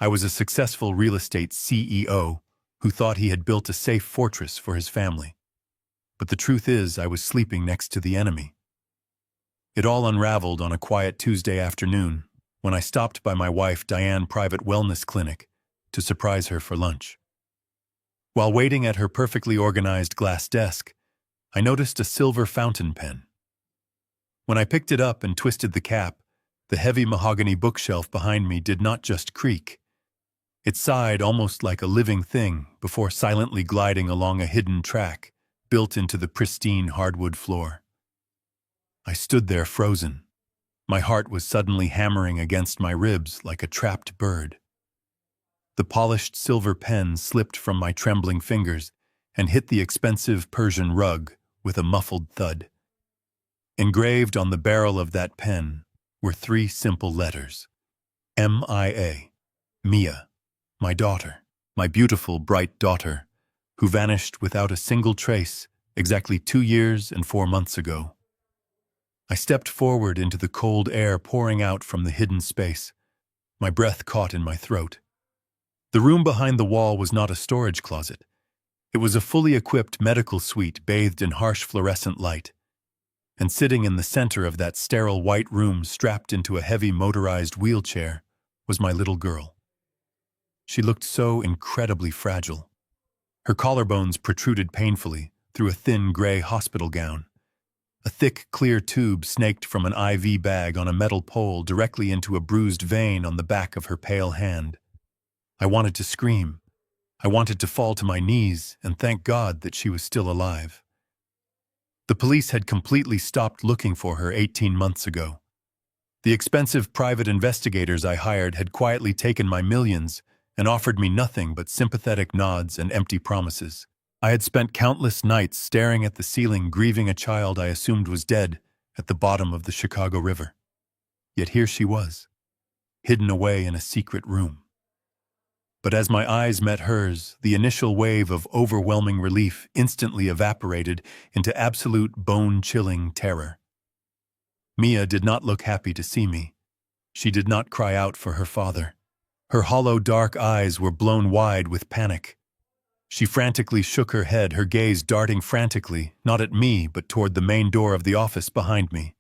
I was a successful real estate CEO who thought he had built a safe fortress for his family. But the truth is, I was sleeping next to the enemy. It all unraveled on a quiet Tuesday afternoon when I stopped by my wife Diane's private wellness clinic to surprise her for lunch. While waiting at her perfectly organized glass desk, I noticed a silver fountain pen. When I picked it up and twisted the cap, the heavy mahogany bookshelf behind me did not just creak. It sighed almost like a living thing before silently gliding along a hidden track built into the pristine hardwood floor. I stood there frozen. My heart was suddenly hammering against my ribs like a trapped bird. The polished silver pen slipped from my trembling fingers and hit the expensive Persian rug with a muffled thud. Engraved on the barrel of that pen were 3 simple letters. M-I-A. Mia, my daughter, my beautiful, bright daughter, who vanished without a single trace exactly 2 years and 4 months ago. I stepped forward into the cold air pouring out from the hidden space, my breath caught in my throat. The room behind the wall was not a storage closet. It was a fully equipped medical suite bathed in harsh fluorescent light. And sitting in the center of that sterile white room strapped into a heavy motorized wheelchair was my little girl. She looked so incredibly fragile. Her collarbones protruded painfully through a thin gray hospital gown. A thick, clear tube snaked from an IV bag on a metal pole directly into a bruised vein on the back of her pale hand. I wanted to scream. I wanted to fall to my knees and thank God that she was still alive. The police had completely stopped looking for her 18 months ago. The expensive private investigators I hired had quietly taken my millions and offered me nothing but sympathetic nods and empty promises. I had spent countless nights staring at the ceiling, grieving a child I assumed was dead at the bottom of the Chicago River. Yet here she was, hidden away in a secret room. But as my eyes met hers, the initial wave of overwhelming relief instantly evaporated into absolute bone-chilling terror. Mia did not look happy to see me. She did not cry out for her father. Her hollow, dark eyes were blown wide with panic. She frantically shook her head, her gaze darting frantically, not at me, but toward the main door of the office behind me.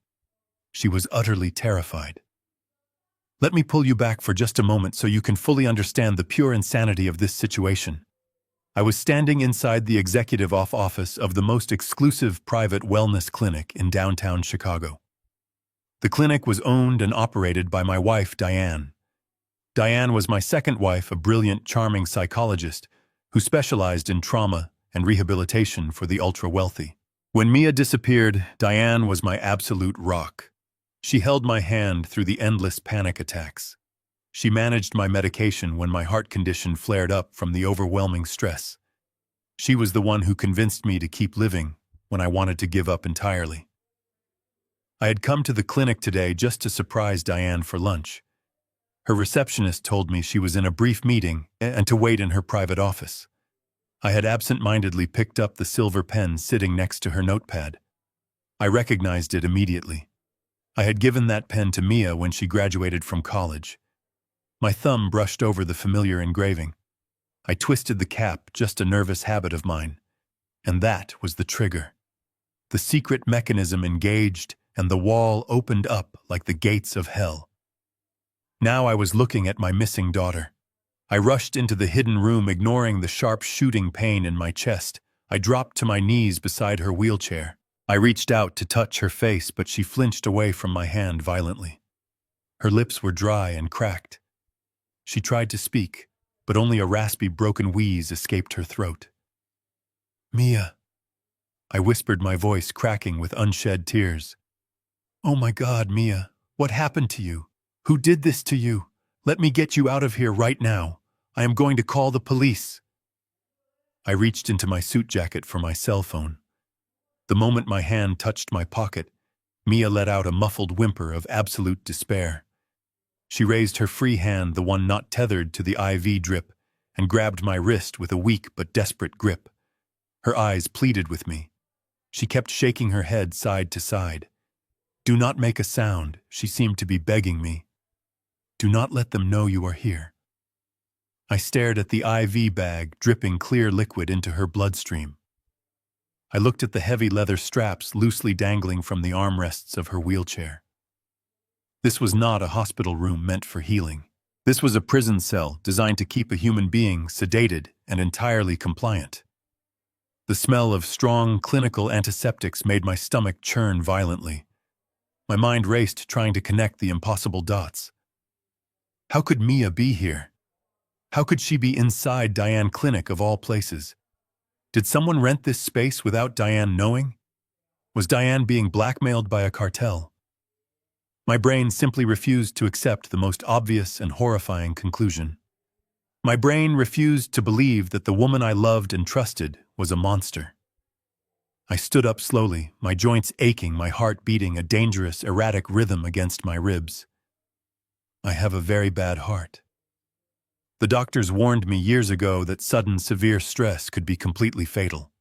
She was utterly terrified. Let me pull you back for just a moment so you can fully understand the pure insanity of this situation. I was standing inside the executive office of the most exclusive private wellness clinic in downtown Chicago. The clinic was owned and operated by my wife, Diane. Diane was my second wife, a brilliant, charming psychologist who specialized in trauma and rehabilitation for the ultra-wealthy. When Mia disappeared, Diane was my absolute rock. She held my hand through the endless panic attacks. She managed my medication when my heart condition flared up from the overwhelming stress. She was the one who convinced me to keep living when I wanted to give up entirely. I had come to the clinic today just to surprise Diane for lunch. Her receptionist told me she was in a brief meeting and to wait in her private office. I had absent-mindedly picked up the silver pen sitting next to her notepad. I recognized it immediately. I had given that pen to Mia when she graduated from college. My thumb brushed over the familiar engraving. I twisted the cap, just a nervous habit of mine. And that was the trigger. The secret mechanism engaged, and the wall opened up like the gates of hell. Now I was looking at my missing daughter. I rushed into the hidden room, ignoring the sharp shooting pain in my chest. I dropped to my knees beside her wheelchair. I reached out to touch her face, but she flinched away from my hand violently. Her lips were dry and cracked. She tried to speak, but only a raspy, broken wheeze escaped her throat. "Mia," I whispered, my voice cracking with unshed tears. "Oh my God, Mia, what happened to you? Who did this to you? Let me get you out of here right now. I am going to call the police." I reached into my suit jacket for my cell phone. The moment my hand touched my pocket, Mia let out a muffled whimper of absolute despair. She raised her free hand, the one not tethered to the IV drip, and grabbed my wrist with a weak but desperate grip. Her eyes pleaded with me. She kept shaking her head side to side. "Do not make a sound," she seemed to be begging me. "Do not let them know you are here." I stared at the IV bag dripping clear liquid into her bloodstream. I looked at the heavy leather straps loosely dangling from the armrests of her wheelchair. This was not a hospital room meant for healing. This was a prison cell designed to keep a human being sedated and entirely compliant. The smell of strong clinical antiseptics made my stomach churn violently. My mind raced trying to connect the impossible dots. How could Mia be here? How could she be inside Diane Clinic of all places? Did someone rent this space without Diane knowing? Was Diane being blackmailed by a cartel? My brain simply refused to accept the most obvious and horrifying conclusion. My brain refused to believe that the woman I loved and trusted was a monster. I stood up slowly, my joints aching, my heart beating a dangerous, erratic rhythm against my ribs. I have a very bad heart. The doctors warned me years ago that sudden, severe stress could be completely fatal.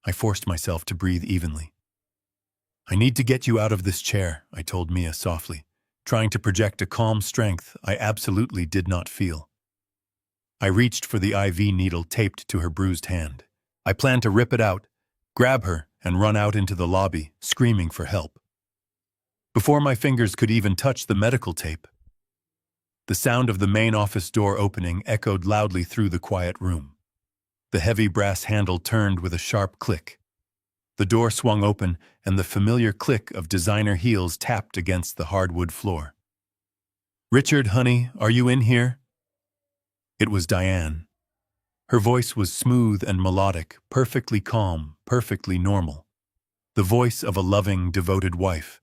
I forced myself to breathe evenly. I need to get you out of this chair, I told Mia softly, trying to project a calm strength I absolutely did not feel. I reached for the IV needle taped to her bruised hand. I planned to rip it out, grab her, and run out into the lobby, screaming for help. Before my fingers could even touch the medical tape, the sound of the main office door opening echoed loudly through the quiet room. The heavy brass handle turned with a sharp click. The door swung open, and the familiar click of designer heels tapped against the hardwood floor. "Richard, honey, are you in here?" It was Diane. Her voice was smooth and melodic, perfectly calm, perfectly normal. The voice of a loving, devoted wife.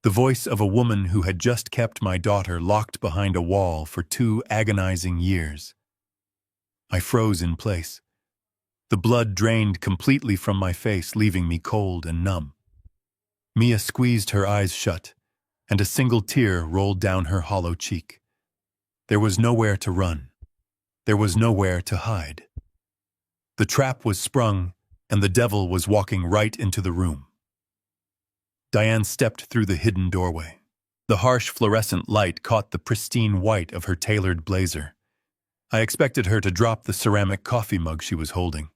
The voice of a woman who had just kept my daughter locked behind a wall for 2 agonizing years. I froze in place. The blood drained completely from my face, leaving me cold and numb. Mia squeezed her eyes shut, and a single tear rolled down her hollow cheek. There was nowhere to run. There was nowhere to hide. The trap was sprung, and the devil was walking right into the room. Diane stepped through the hidden doorway. The harsh fluorescent light caught the pristine white of her tailored blazer. I expected her to drop the ceramic coffee mug she was holding.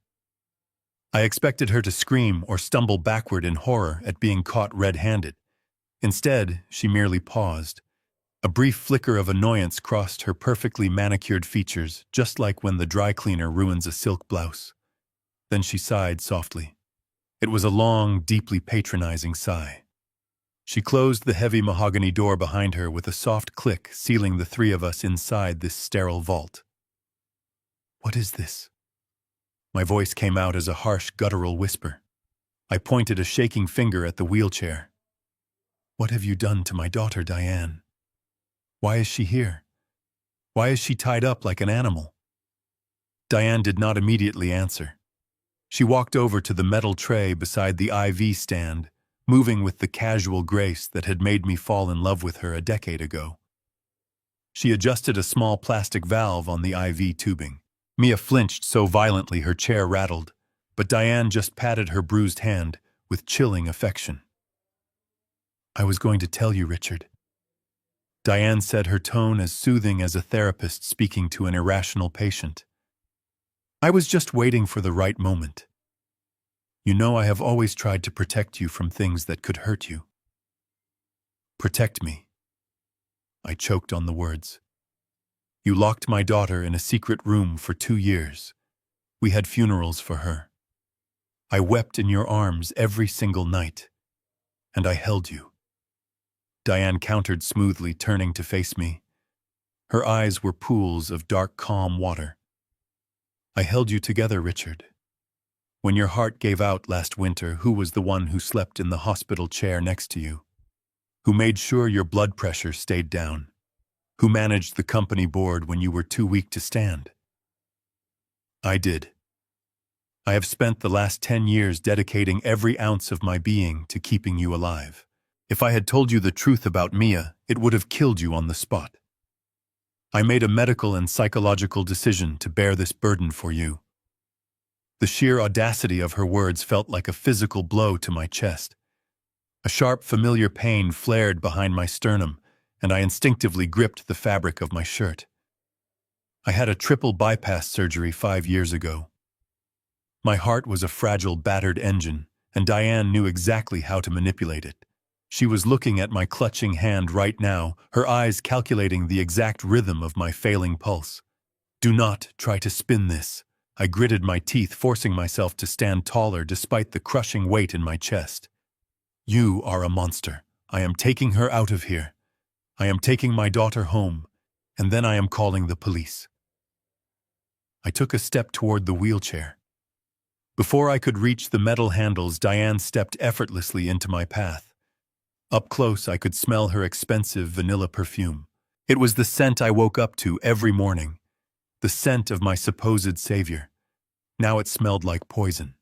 I expected her to scream or stumble backward in horror at being caught red-handed. Instead, she merely paused. A brief flicker of annoyance crossed her perfectly manicured features, just like when the dry cleaner ruins a silk blouse. Then she sighed softly. It was a long, deeply patronizing sigh. She closed the heavy mahogany door behind her with a soft click, sealing the 3 of us inside this sterile vault. "What is this?" My voice came out as a harsh, guttural whisper. I pointed a shaking finger at the wheelchair. "What have you done to my daughter, Diane? Why is she here? Why is she tied up like an animal?" Diane did not immediately answer. She walked over to the metal tray beside the IV stand, moving with the casual grace that had made me fall in love with her a decade ago. She adjusted a small plastic valve on the IV tubing. Mia flinched so violently her chair rattled, but Diane just patted her bruised hand with chilling affection. "I was going to tell you, Richard." Diane said, her tone as soothing as a therapist speaking to an irrational patient. "I was just waiting for the right moment. You know I have always tried to protect you from things that could hurt you." "Protect me." I choked on the words. "You locked my daughter in a secret room for 2 years. We had funerals for her. I wept in your arms every single night. And I held you." Diane countered smoothly, turning to face me. Her eyes were pools of dark, calm water. "I held you together, Richard. When your heart gave out last winter, who was the one who slept in the hospital chair next to you? Who made sure your blood pressure stayed down? Who managed the company board when you were too weak to stand?" I did. I have spent the last 10 years dedicating every ounce of my being to keeping you alive. If I had told you the truth about Mia, it would have killed you on the spot. I made a medical and psychological decision to bear this burden for you. The sheer audacity of her words felt like a physical blow to my chest. A sharp, familiar pain flared behind my sternum, and I instinctively gripped the fabric of my shirt. I had a triple bypass surgery 5 years ago. My heart was a fragile, battered engine, and Diane knew exactly how to manipulate it. She was looking at my clutching hand right now, her eyes calculating the exact rhythm of my failing pulse. "Do not try to spin this." I gritted my teeth, forcing myself to stand taller despite the crushing weight in my chest. "You are a monster. I am taking her out of here. I am taking my daughter home, and then I am calling the police." I took a step toward the wheelchair. Before I could reach the metal handles, Diane stepped effortlessly into my path. Up close, I could smell her expensive vanilla perfume. It was the scent I woke up to every morning, the scent of my supposed savior. Now it smelled like poison.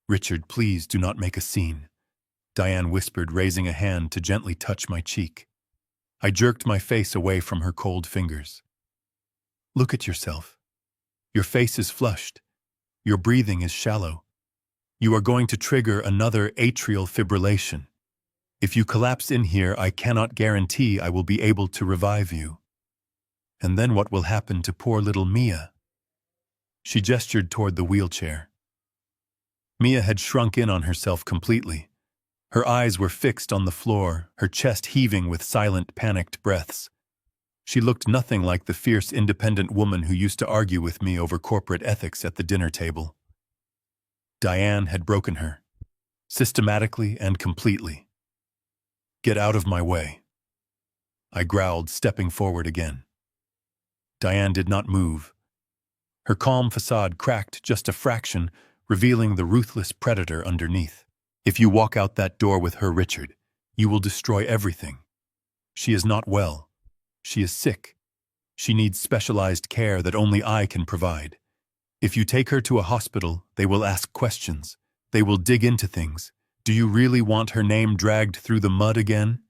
"Richard, please do not make a scene," Diane whispered, raising a hand to gently touch my cheek. I jerked my face away from her cold fingers. "Look at yourself. Your face is flushed. Your breathing is shallow. You are going to trigger another atrial fibrillation. If you collapse in here, I cannot guarantee I will be able to revive you. And then what will happen to poor little Mia?" She gestured toward the wheelchair. Mia had shrunk in on herself completely. Her eyes were fixed on the floor, her chest heaving with silent, panicked breaths. She looked nothing like the fierce, independent woman who used to argue with me over corporate ethics at the dinner table. Diane had broken her, systematically and completely. "Get out of my way," I growled, stepping forward again. Diane did not move. Her calm facade cracked just a fraction, revealing the ruthless predator underneath. "If you walk out that door with her, Richard, you will destroy everything. She is not well. She is sick. She needs specialized care that only I can provide. If you take her to a hospital, they will ask questions. They will dig into things. Do you really want her name dragged through the mud again?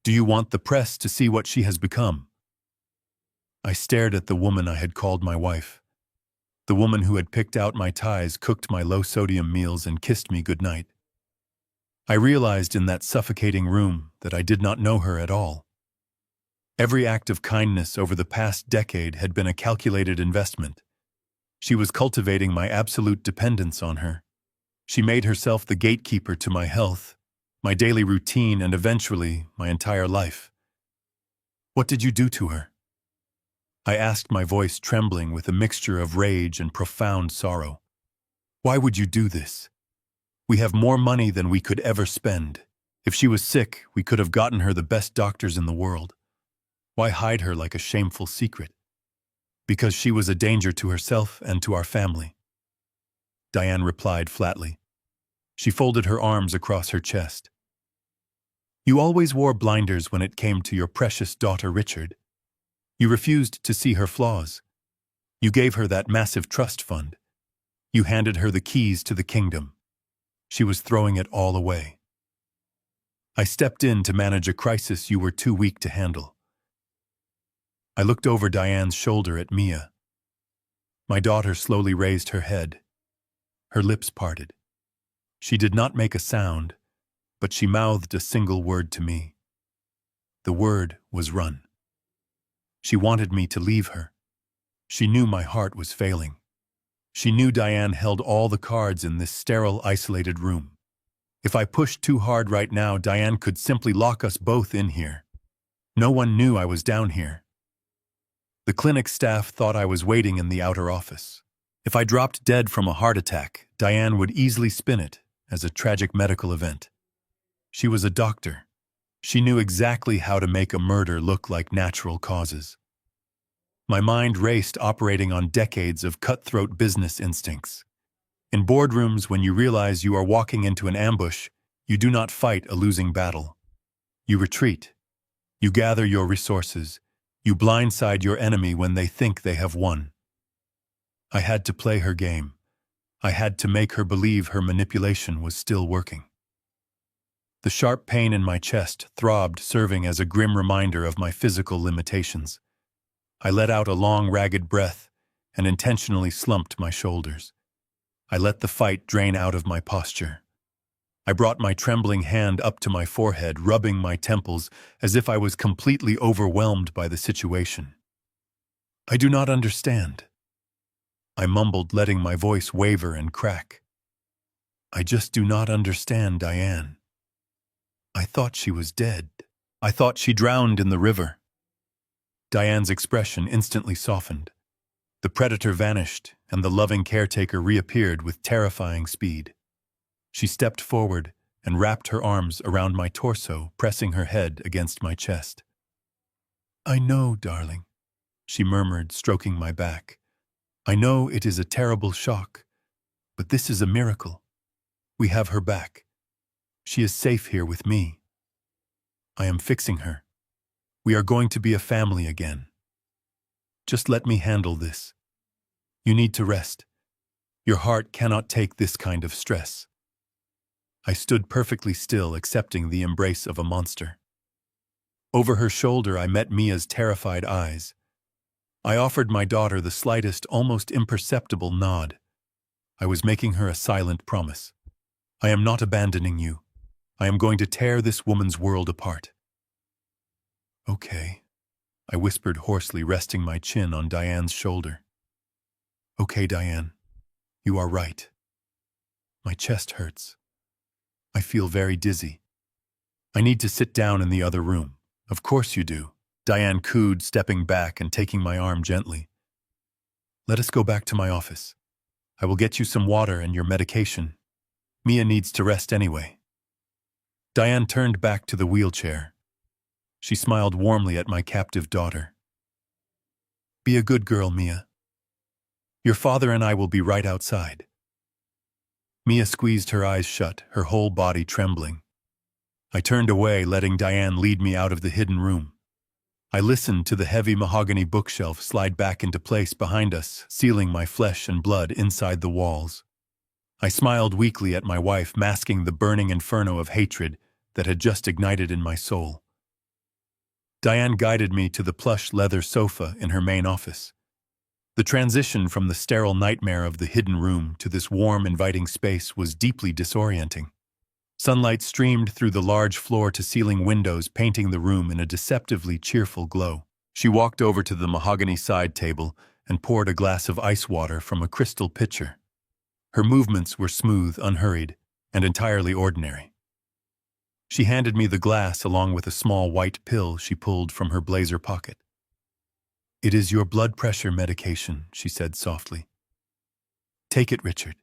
Do you want the press to see what she has become?" I stared at the woman I had called my wife. The woman who had picked out my ties, cooked my low-sodium meals, and kissed me goodnight. I realized in that suffocating room that I did not know her at all. Every act of kindness over the past decade had been a calculated investment. She was cultivating my absolute dependence on her. She made herself the gatekeeper to my health, my daily routine, and eventually my entire life. "What did you do to her?" I asked, my voice trembling with a mixture of rage and profound sorrow. "Why would you do this? We have more money than we could ever spend. If she was sick, we could have gotten her the best doctors in the world. Why hide her like a shameful secret?" "Because she was a danger to herself and to our family," Diane replied flatly. She folded her arms across her chest. "You always wore blinders when it came to your precious daughter, Richard. You refused to see her flaws. You gave her that massive trust fund. You handed her the keys to the kingdom. She was throwing it all away. I stepped in to manage a crisis you were too weak to handle." I looked over Diane's shoulder at Mia. My daughter slowly raised her head. Her lips parted. She did not make a sound, but she mouthed a single word to me. The word was run. She wanted me to leave her. She knew my heart was failing. She knew Diane held all the cards in this sterile, isolated room. If I pushed too hard right now, Diane could simply lock us both in here. No one knew I was down here. The clinic staff thought I was waiting in the outer office. If I dropped dead from a heart attack, Diane would easily spin it as a tragic medical event. She was a doctor. She knew exactly how to make a murder look like natural causes. My mind raced, operating on decades of cutthroat business instincts. In boardrooms, when you realize you are walking into an ambush, you do not fight a losing battle. You retreat. You gather your resources. You blindside your enemy when they think they have won. I had to play her game. I had to make her believe her manipulation was still working. The sharp pain in my chest throbbed, serving as a grim reminder of my physical limitations. I let out a long, ragged breath and intentionally slumped my shoulders. I let the fight drain out of my posture. I brought my trembling hand up to my forehead, rubbing my temples as if I was completely overwhelmed by the situation. I do not understand. I mumbled, letting my voice waver and crack. I just do not understand, Diane. I thought she was dead. I thought she drowned in the river. Diane's expression instantly softened. The predator vanished, and the loving caretaker reappeared with terrifying speed. She stepped forward and wrapped her arms around my torso, pressing her head against my chest. I know, darling, she murmured, stroking my back. I know it is a terrible shock, but this is a miracle. We have her back. She is safe here with me. I am fixing her. We are going to be a family again. Just let me handle this. You need to rest. Your heart cannot take this kind of stress. I stood perfectly still, accepting the embrace of a monster. Over her shoulder, I met Mia's terrified eyes. I offered my daughter the slightest, almost imperceptible nod. I was making her a silent promise. I am not abandoning you. I am going to tear this woman's world apart. Okay, I whispered hoarsely, resting my chin on Diane's shoulder. Okay, Diane, you are right. My chest hurts. I feel very dizzy. I need to sit down in the other room. Of course you do, Diane cooed, stepping back and taking my arm gently. Let us go back to my office. I will get you some water and your medication. Mia needs to rest anyway. Diane turned back to the wheelchair. She smiled warmly at my captive daughter. Be a good girl, Mia. Your father and I will be right outside. Mia squeezed her eyes shut, her whole body trembling. I turned away, letting Diane lead me out of the hidden room. I listened to the heavy mahogany bookshelf slide back into place behind us, sealing my flesh and blood inside the walls. I smiled weakly at my wife, masking the burning inferno of hatred that had just ignited in my soul. Diane guided me to the plush leather sofa in her main office. The transition from the sterile nightmare of the hidden room to this warm, inviting space was deeply disorienting. Sunlight streamed through the large floor-to-ceiling windows, painting the room in a deceptively cheerful glow. She walked over to the mahogany side table and poured a glass of ice water from a crystal pitcher. Her movements were smooth, unhurried, and entirely ordinary. She handed me the glass along with a small white pill she pulled from her blazer pocket. It is your blood pressure medication, she said softly. Take it, Richard.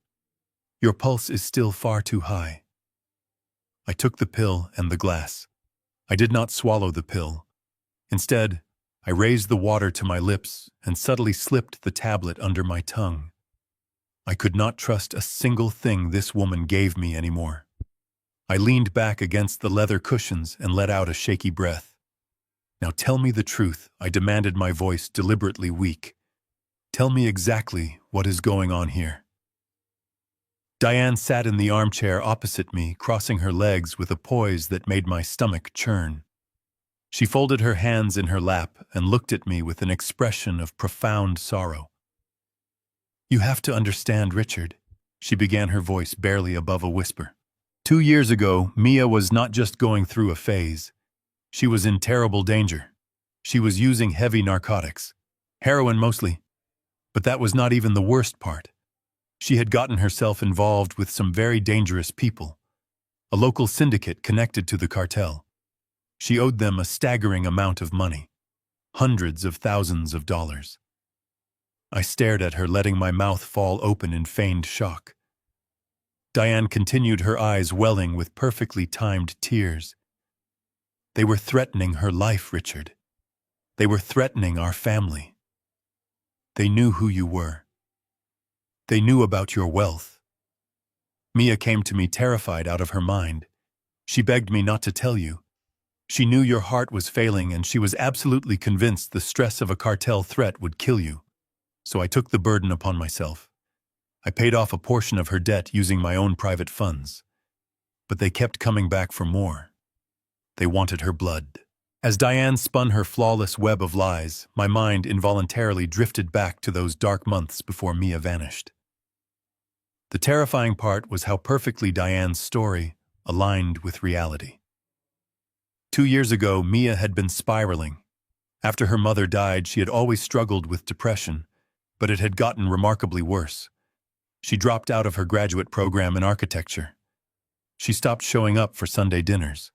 Your pulse is still far too high. I took the pill and the glass. I did not swallow the pill. Instead, I raised the water to my lips and subtly slipped the tablet under my tongue. I could not trust a single thing this woman gave me anymore. I leaned back against the leather cushions and let out a shaky breath. Now tell me the truth, I demanded, my voice deliberately weak. Tell me exactly what is going on here. Diane sat in the armchair opposite me, crossing her legs with a poise that made my stomach churn. She folded her hands in her lap and looked at me with an expression of profound sorrow. You have to understand, Richard, she began, her voice barely above a whisper. 2 years ago, Mia was not just going through a phase. She was in terrible danger. She was using heavy narcotics, heroin mostly. But that was not even the worst part. She had gotten herself involved with some very dangerous people, a local syndicate connected to the cartel. She owed them a staggering amount of money, hundreds of thousands of dollars. I stared at her, letting my mouth fall open in feigned shock. Diane continued, her eyes welling with perfectly timed tears. They were threatening her life, Richard. They were threatening our family. They knew who you were. They knew about your wealth. Mia came to me terrified out of her mind. She begged me not to tell you. She knew your heart was failing, and she was absolutely convinced the stress of a cartel threat would kill you. So I took the burden upon myself. I paid off a portion of her debt using my own private funds. But they kept coming back for more. They wanted her blood. As Diane spun her flawless web of lies, my mind involuntarily drifted back to those dark months before Mia vanished. The terrifying part was how perfectly Diane's story aligned with reality. 2 years ago, Mia had been spiraling. After her mother died, she had always struggled with depression, but it had gotten remarkably worse. She dropped out of her graduate program in architecture. She stopped showing up for Sunday dinners.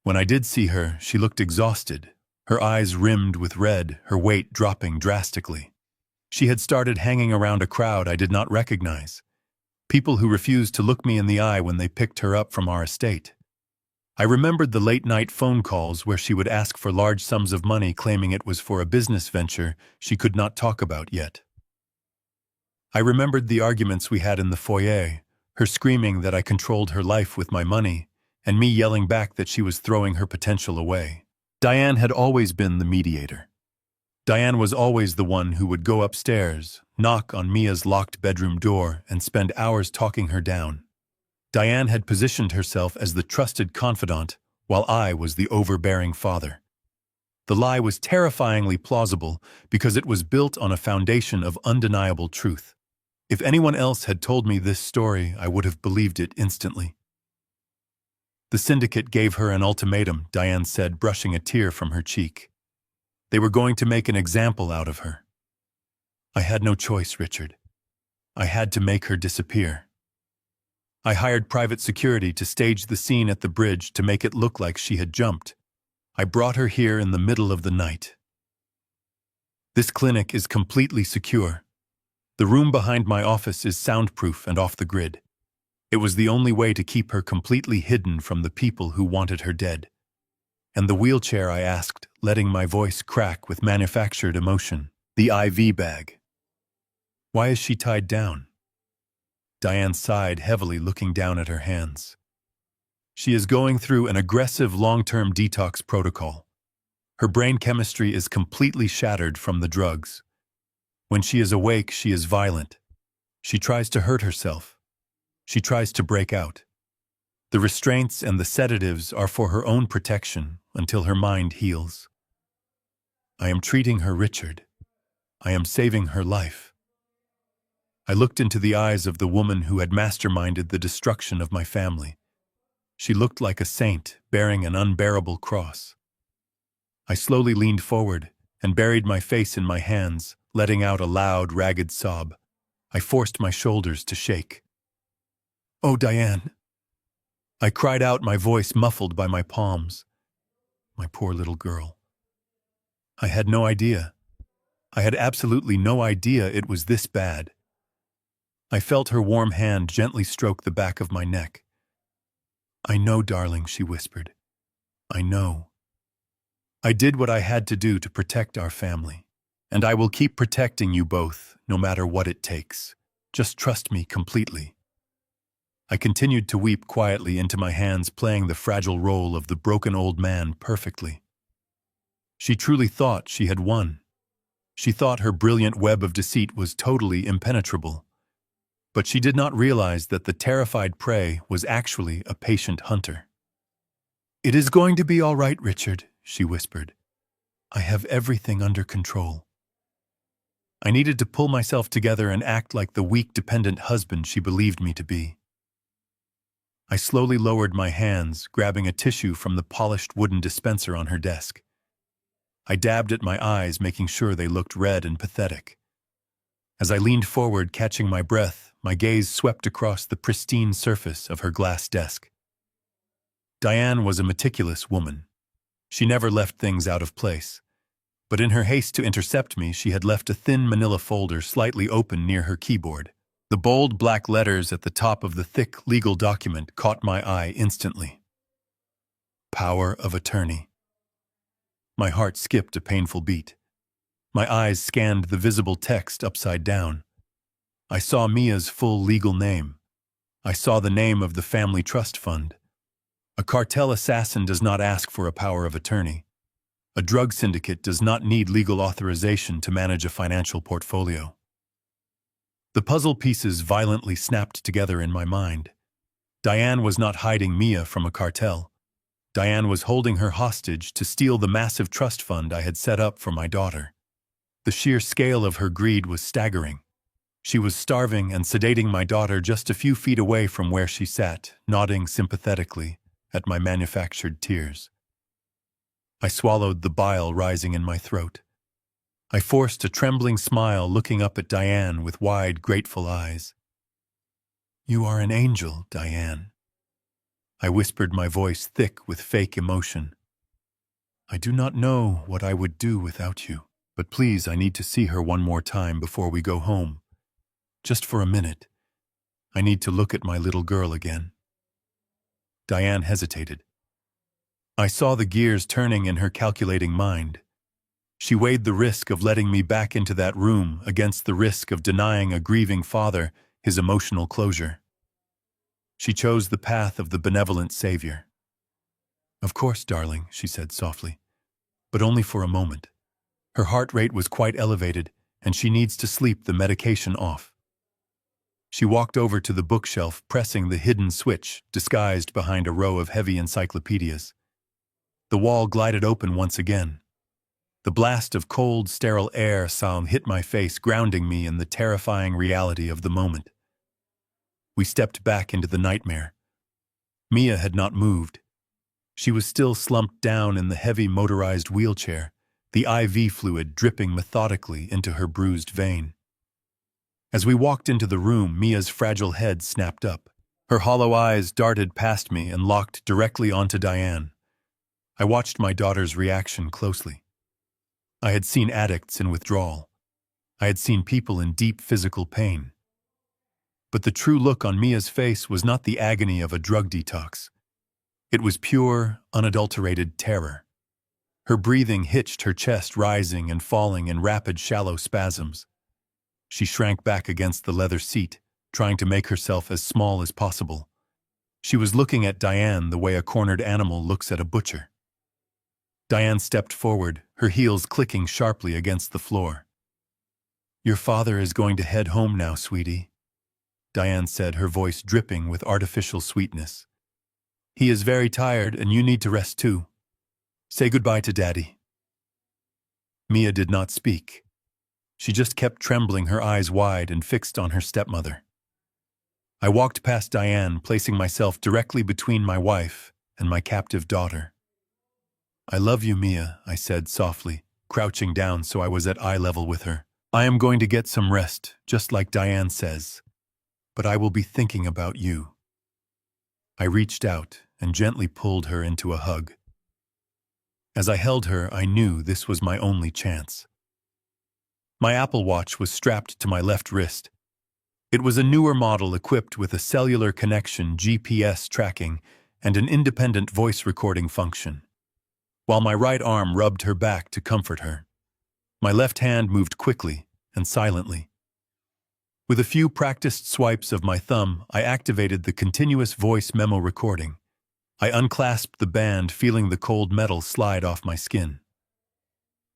When I did see her, she looked exhausted, her eyes rimmed with red, her weight dropping drastically. She had started hanging around a crowd I did not recognize, people who refused to look me in the eye when they picked her up from our estate. I remembered the late-night phone calls where she would ask for large sums of money claiming it was for a business venture she could not talk about yet. I remembered the arguments we had in the foyer, her screaming that I controlled her life with my money, and me yelling back that she was throwing her potential away. Diane had always been the mediator. Diane was always the one who would go upstairs, knock on Mia's locked bedroom door, and spend hours talking her down. Diane had positioned herself as the trusted confidant, while I was the overbearing father. The lie was terrifyingly plausible because it was built on a foundation of undeniable truth. If anyone else had told me this story, I would have believed it instantly. The syndicate gave her an ultimatum, Diane said, brushing a tear from her cheek. They were going to make an example out of her. I had no choice, Richard. I had to make her disappear. I hired private security to stage the scene at the bridge to make it look like she had jumped. I brought her here in the middle of the night. This clinic is completely secure. The room behind my office is soundproof and off the grid. It was the only way to keep her completely hidden from the people who wanted her dead. And the wheelchair, I asked, letting my voice crack with manufactured emotion. The IV bag. Why is she tied down? Diane sighed heavily, looking down at her hands. She is going through an aggressive long-term detox protocol. Her brain chemistry is completely shattered from the drugs. When she is awake, she is violent. She tries to hurt herself. She tries to break out. The restraints and the sedatives are for her own protection until her mind heals. I am treating her, Richard. I am saving her life. I looked into the eyes of the woman who had masterminded the destruction of my family. She looked like a saint bearing an unbearable cross. I slowly leaned forward and buried my face in my hands, letting out a loud, ragged sob. I forced my shoulders to shake. "Oh, Diane!" I cried out, my voice muffled by my palms. My poor little girl. I had no idea. I had absolutely no idea it was this bad. I felt her warm hand gently stroke the back of my neck. "I know, darling," she whispered. "I know. I did what I had to do to protect our family. And I will keep protecting you both, no matter what it takes. Just trust me completely." I continued to weep quietly into my hands, playing the fragile role of the broken old man perfectly. She truly thought she had won. She thought her brilliant web of deceit was totally impenetrable. But she did not realize that the terrified prey was actually a patient hunter. "It is going to be all right, Richard," she whispered. "I have everything under control." I needed to pull myself together and act like the weak, dependent husband she believed me to be. I slowly lowered my hands, grabbing a tissue from the polished wooden dispenser on her desk. I dabbed at my eyes, making sure they looked red and pathetic. As I leaned forward, catching my breath, my gaze swept across the pristine surface of her glass desk. Diane was a meticulous woman. She never left things out of place. But in her haste to intercept me, she had left a thin manila folder slightly open near her keyboard. The bold black letters at the top of the thick legal document caught my eye instantly. Power of attorney. My heart skipped a painful beat. My eyes scanned the visible text upside down. I saw Mia's full legal name. I saw the name of the family trust fund. A cartel assassin does not ask for a power of attorney. A drug syndicate does not need legal authorization to manage a financial portfolio. The puzzle pieces violently snapped together in my mind. Diane was not hiding Mia from a cartel. Diane was holding her hostage to steal the massive trust fund I had set up for my daughter. The sheer scale of her greed was staggering. She was starving and sedating my daughter just a few feet away from where she sat, nodding sympathetically at my manufactured tears. I swallowed the bile rising in my throat. I forced a trembling smile, looking up at Diane with wide, grateful eyes. "You are an angel, Diane." I whispered, my voice thick with fake emotion. "I do not know what I would do without you, but please, I need to see her one more time before we go home. Just for a minute. I need to look at my little girl again." Diane hesitated. I saw the gears turning in her calculating mind. She weighed the risk of letting me back into that room against the risk of denying a grieving father his emotional closure. She chose the path of the benevolent savior. "Of course, darling," she said softly, "but only for a moment. Her heart rate was quite elevated, and she needs to sleep the medication off." She walked over to the bookshelf, pressing the hidden switch disguised behind a row of heavy encyclopedias. The wall glided open once again. The blast of cold, sterile air sound hit my face, grounding me in the terrifying reality of the moment. We stepped back into the nightmare. Mia had not moved. She was still slumped down in the heavy motorized wheelchair, the IV fluid dripping methodically into her bruised vein. As we walked into the room, Mia's fragile head snapped up. Her hollow eyes darted past me and locked directly onto Diane. I watched my daughter's reaction closely. I had seen addicts in withdrawal. I had seen people in deep physical pain. But the true look on Mia's face was not the agony of a drug detox. It was pure, unadulterated terror. Her breathing hitched, her chest rising and falling in rapid, shallow spasms. She shrank back against the leather seat, trying to make herself as small as possible. She was looking at Diane the way a cornered animal looks at a butcher. Diane stepped forward, her heels clicking sharply against the floor. "Your father is going to head home now, sweetie," Diane said, her voice dripping with artificial sweetness. "He is very tired, and you need to rest too. Say goodbye to Daddy." Mia did not speak. She just kept trembling, her eyes wide and fixed on her stepmother. I walked past Diane, placing myself directly between my wife and my captive daughter. "I love you, Mia," I said softly, crouching down so I was at eye level with her. "I am going to get some rest, just like Diane says. But I will be thinking about you." I reached out and gently pulled her into a hug. As I held her, I knew this was my only chance. My Apple Watch was strapped to my left wrist. It was a newer model equipped with a cellular connection, GPS tracking, and an independent voice recording function. While my right arm rubbed her back to comfort her, my left hand moved quickly and silently. With a few practiced swipes of my thumb, I activated the continuous voice memo recording. I unclasped the band, feeling the cold metal slide off my skin.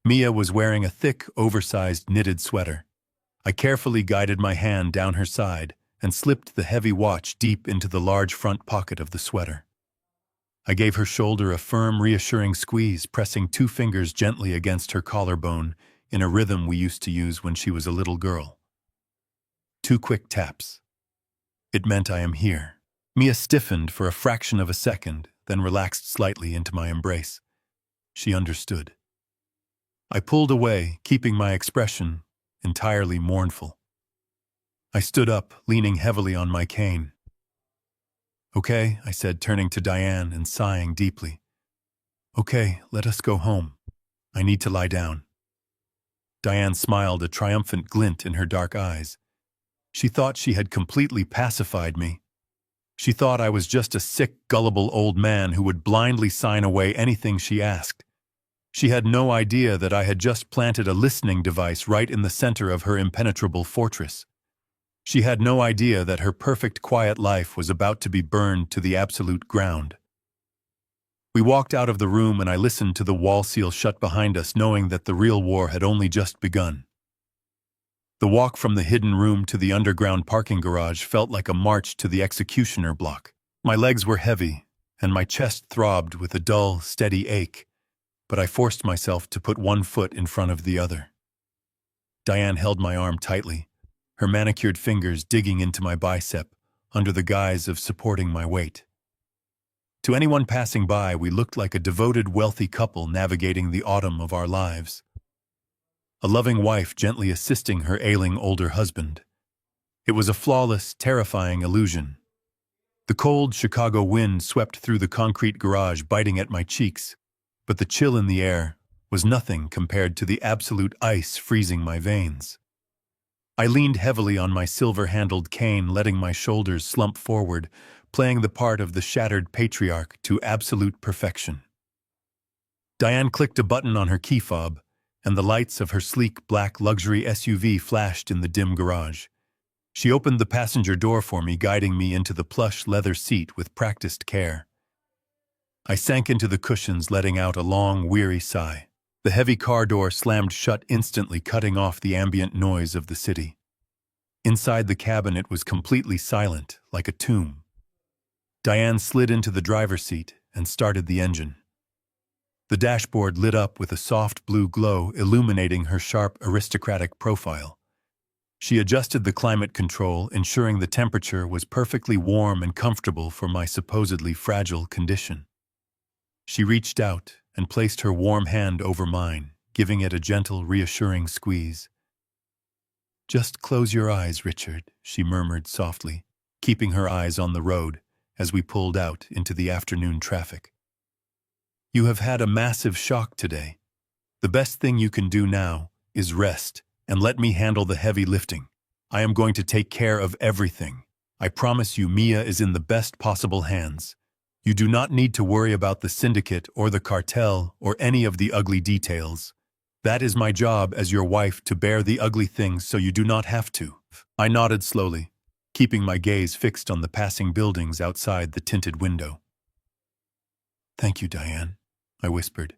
Mia was wearing a thick, oversized knitted sweater. I carefully guided my hand down her side and slipped the heavy watch deep into the large front pocket of the sweater. I gave her shoulder a firm, reassuring squeeze, pressing 2 fingers gently against her collarbone in a rhythm we used to use when she was a little girl. 2 quick taps. It meant I am here. Mia stiffened for a fraction of a second, then relaxed slightly into my embrace. She understood. I pulled away, keeping my expression entirely mournful. I stood up, leaning heavily on my cane. "Okay," I said, turning to Diane and sighing deeply. "Okay, let us go home. I need to lie down." Diane smiled, a triumphant glint in her dark eyes. She thought she had completely pacified me. She thought I was just a sick, gullible old man who would blindly sign away anything she asked. She had no idea that I had just planted a listening device right in the center of her impenetrable fortress. She had no idea that her perfect, quiet life was about to be burned to the absolute ground. We walked out of the room and I listened to the wall seal shut behind us, knowing that the real war had only just begun. The walk from the hidden room to the underground parking garage felt like a march to the executioner block. My legs were heavy, and my chest throbbed with a dull, steady ache, but I forced myself to put one foot in front of the other. Diane held my arm tightly, her manicured fingers digging into my bicep under the guise of supporting my weight. To anyone passing by, we looked like a devoted, wealthy couple navigating the autumn of our lives. A loving wife gently assisting her ailing older husband. It was a flawless, terrifying illusion. The cold Chicago wind swept through the concrete garage, biting at my cheeks, but the chill in the air was nothing compared to the absolute ice freezing my veins. I leaned heavily on my silver-handled cane, letting my shoulders slump forward, playing the part of the shattered patriarch to absolute perfection. Diane clicked a button on her key fob, and the lights of her sleek black luxury SUV flashed in the dim garage. She opened the passenger door for me, guiding me into the plush leather seat with practiced care. I sank into the cushions, letting out a long, weary sigh. The heavy car door slammed shut instantly, cutting off the ambient noise of the city. Inside the cabin, it was completely silent, like a tomb. Diane slid into the driver's seat and started the engine. The dashboard lit up with a soft blue glow, illuminating her sharp, aristocratic profile. She adjusted the climate control, ensuring the temperature was perfectly warm and comfortable for my supposedly fragile condition. She reached out and placed her warm hand over mine, giving it a gentle, reassuring squeeze. "Just close your eyes, Richard," she murmured softly, keeping her eyes on the road as we pulled out into the afternoon traffic. "You have had a massive shock today. The best thing you can do now is rest and let me handle the heavy lifting. I am going to take care of everything. I promise you, Mia is in the best possible hands. You do not need to worry about the syndicate or the cartel or any of the ugly details. That is my job as your wife, to bear the ugly things so you do not have to." I nodded slowly, keeping my gaze fixed on the passing buildings outside the tinted window. "Thank you, Diane," I whispered,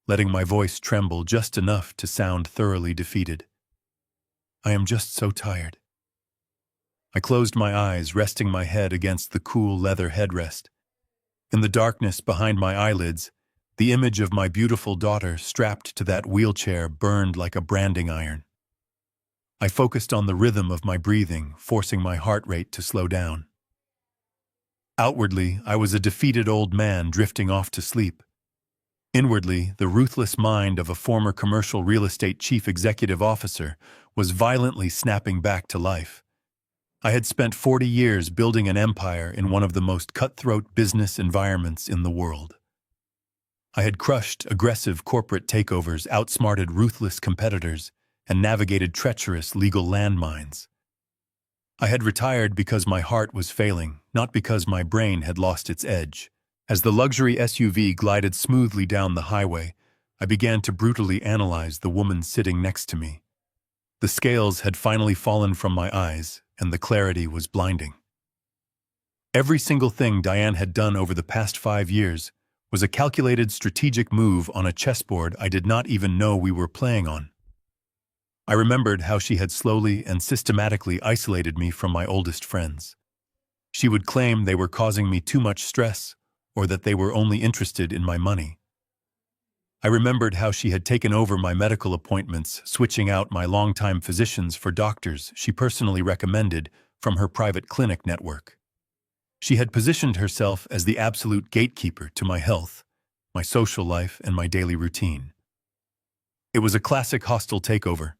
letting my voice tremble just enough to sound thoroughly defeated. "I am just so tired." I closed my eyes, resting my head against the cool leather headrest. In the darkness behind my eyelids, the image of my beautiful daughter strapped to that wheelchair burned like a branding iron. I focused on the rhythm of my breathing, forcing my heart rate to slow down. Outwardly, I was a defeated old man drifting off to sleep. Inwardly, the ruthless mind of a former commercial real estate chief executive officer was violently snapping back to life. I had spent 40 years building an empire in one of the most cutthroat business environments in the world. I had crushed aggressive corporate takeovers, outsmarted ruthless competitors, and navigated treacherous legal landmines. I had retired because my heart was failing, not because my brain had lost its edge. As the luxury SUV glided smoothly down the highway, I began to brutally analyze the woman sitting next to me. The scales had finally fallen from my eyes, and the clarity was blinding. Every single thing Diane had done over the past 5 years was a calculated, strategic move on a chessboard I did not even know we were playing on. I remembered how she had slowly and systematically isolated me from my oldest friends. She would claim they were causing me too much stress, or that they were only interested in my money. I remembered how she had taken over my medical appointments, switching out my longtime physicians for doctors she personally recommended from her private clinic network. She had positioned herself as the absolute gatekeeper to my health, my social life, and my daily routine. It was a classic hostile takeover.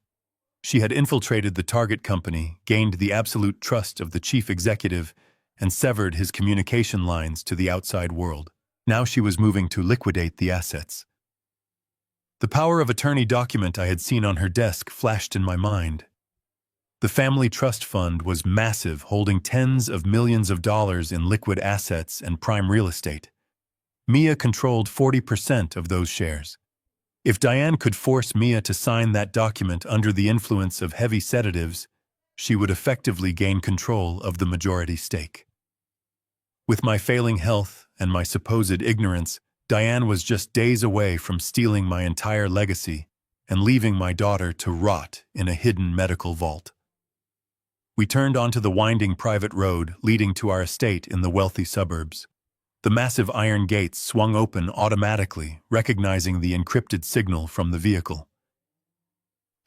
She had infiltrated the target company, gained the absolute trust of the chief executive, and severed his communication lines to the outside world. Now she was moving to liquidate the assets. The power of attorney document I had seen on her desk flashed in my mind. The family trust fund was massive, holding tens of millions of dollars in liquid assets and prime real estate. Mia controlled 40% of those shares. If Diane could force Mia to sign that document under the influence of heavy sedatives, she would effectively gain control of the majority stake. With my failing health and my supposed ignorance, Diane was just days away from stealing my entire legacy and leaving my daughter to rot in a hidden medical vault. We turned onto the winding private road leading to our estate in the wealthy suburbs. The massive iron gates swung open automatically, recognizing the encrypted signal from the vehicle.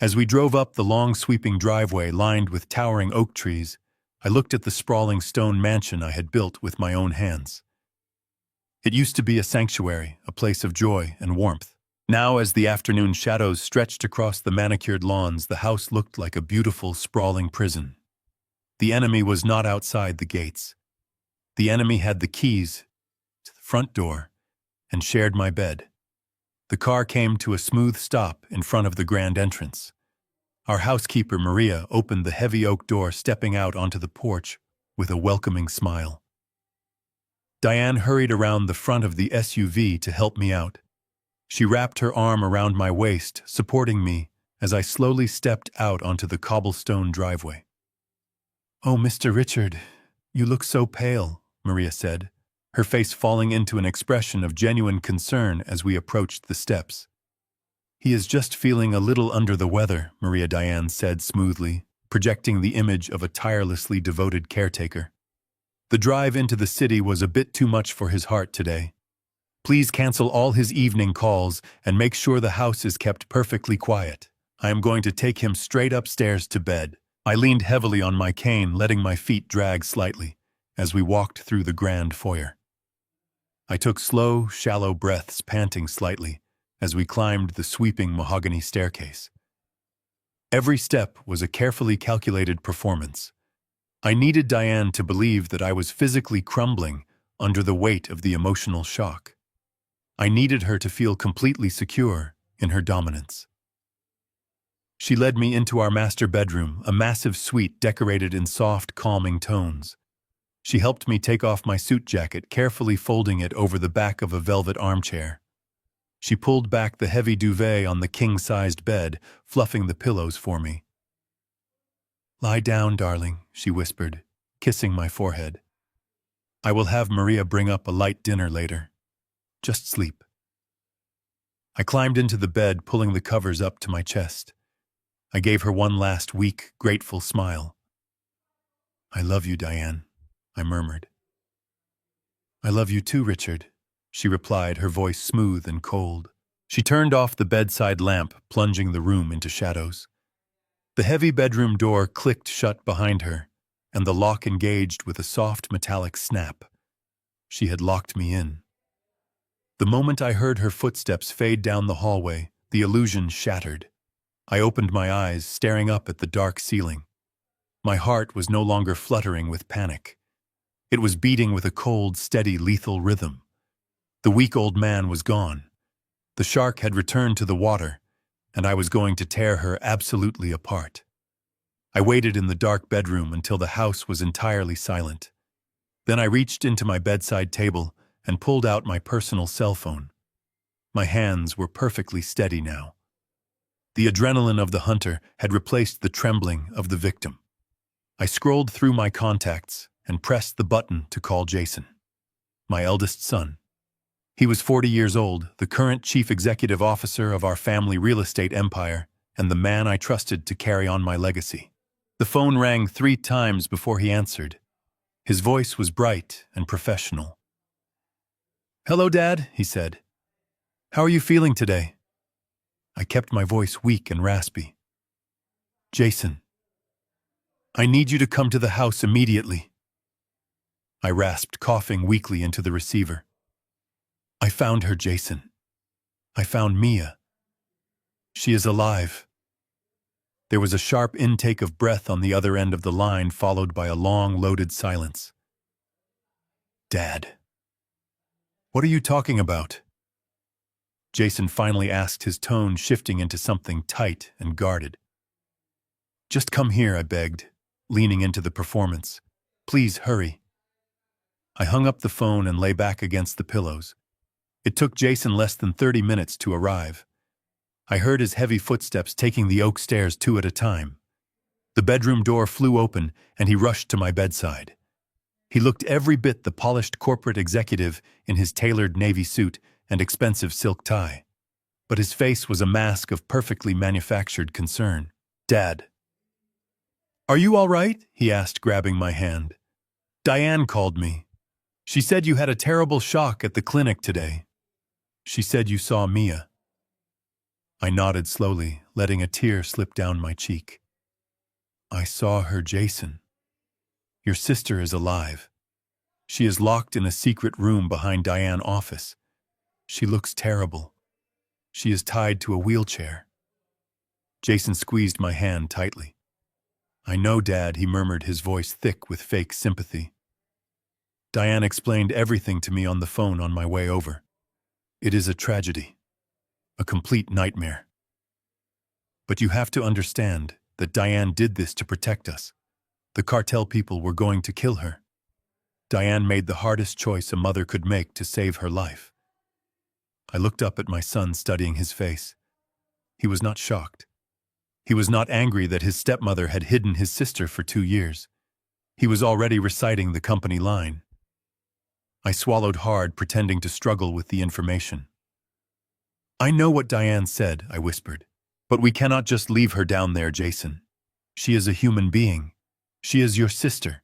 As we drove up the long sweeping driveway lined with towering oak trees, I looked at the sprawling stone mansion I had built with my own hands. It used to be a sanctuary, a place of joy and warmth. Now, as the afternoon shadows stretched across the manicured lawns, the house looked like a beautiful, sprawling prison. The enemy was not outside the gates. The enemy had the keys to the front door and shared my bed. The car came to a smooth stop in front of the grand entrance. Our housekeeper, Maria, opened the heavy oak door, stepping out onto the porch with a welcoming smile. Diane hurried around the front of the SUV to help me out. She wrapped her arm around my waist, supporting me as I slowly stepped out onto the cobblestone driveway. "Oh, Mr. Richard, you look so pale," Maria said, her face falling into an expression of genuine concern as we approached the steps. "He is just feeling a little under the weather," Maria Diane said smoothly, projecting the image of a tirelessly devoted caretaker. The drive into the city was a bit too much for his heart today. "Please cancel all his evening calls and make sure the house is kept perfectly quiet. I am going to take him straight upstairs to bed." I leaned heavily on my cane, letting my feet drag slightly as we walked through the grand foyer. I took slow, shallow breaths, panting slightly, as we climbed the sweeping mahogany staircase. Every step was a carefully calculated performance. I needed Diane to believe that I was physically crumbling under the weight of the emotional shock. I needed her to feel completely secure in her dominance. She led me into our master bedroom, a massive suite decorated in soft, calming tones. She helped me take off my suit jacket, carefully folding it over the back of a velvet armchair. She pulled back the heavy duvet on the king-sized bed, fluffing the pillows for me. "Lie down, darling," she whispered, kissing my forehead. "I will have Maria bring up a light dinner later. Just sleep." I climbed into the bed, pulling the covers up to my chest. I gave her one last weak, grateful smile. "I love you, Diane," I murmured. "I love you too, Richard," she replied, her voice smooth and cold. She turned off the bedside lamp, plunging the room into shadows. The heavy bedroom door clicked shut behind her, and the lock engaged with a soft metallic snap. She had locked me in. The moment I heard her footsteps fade down the hallway, the illusion shattered. I opened my eyes, staring up at the dark ceiling. My heart was no longer fluttering with panic. It was beating with a cold, steady, lethal rhythm. The weak old man was gone. The shark had returned to the water, and I was going to tear her absolutely apart. I waited in the dark bedroom until the house was entirely silent. Then I reached into my bedside table and pulled out my personal cell phone. My hands were perfectly steady now. The adrenaline of the hunter had replaced the trembling of the victim. I scrolled through my contacts and pressed the button to call Jason, my eldest son. He was 40 years old, the current chief executive officer of our family real estate empire, and the man I trusted to carry on my legacy. The phone rang 3 times before he answered. His voice was bright and professional. "Hello, Dad," he said. "How are you feeling today?" I kept my voice weak and raspy. "Jason, I need you to come to the house immediately." I rasped, coughing weakly into the receiver. "I found her, Jason. I found Mia. She is alive." There was a sharp intake of breath on the other end of the line, followed by a long, loaded silence. "Dad, what are you talking about?" Jason finally asked, his tone shifting into something tight and guarded. "Just come here," I begged, leaning into the performance. "Please hurry." I hung up the phone and lay back against the pillows. It took Jason less than 30 minutes to arrive. I heard his heavy footsteps taking the oak stairs 2 at a time. The bedroom door flew open, and he rushed to my bedside. He looked every bit the polished corporate executive in his tailored navy suit and expensive silk tie. But his face was a mask of perfectly manufactured concern. "Dad, are you all right?" he asked, grabbing my hand. "Diane called me. She said you had a terrible shock at the clinic today. She said you saw Mia." I nodded slowly, letting a tear slip down my cheek. "I saw her, Jason. Your sister is alive. She is locked in a secret room behind Diane's office. She looks terrible. She is tied to a wheelchair. Jason squeezed my hand tightly. I know, Dad, he murmured, his voice thick with fake sympathy. Diane explained everything to me on the phone on my way over. It is a tragedy. A complete nightmare. But you have to understand that Diane did this to protect us. The cartel people were going to kill her. Diane made the hardest choice a mother could make to save her life. I looked up at my son, studying his face. He was not shocked. He was not angry that his stepmother had hidden his sister for 2 years. He was already reciting the company line. I swallowed hard, pretending to struggle with the information. I know what Diane said, I whispered. But we cannot just leave her down there, Jason. She is a human being. She is your sister.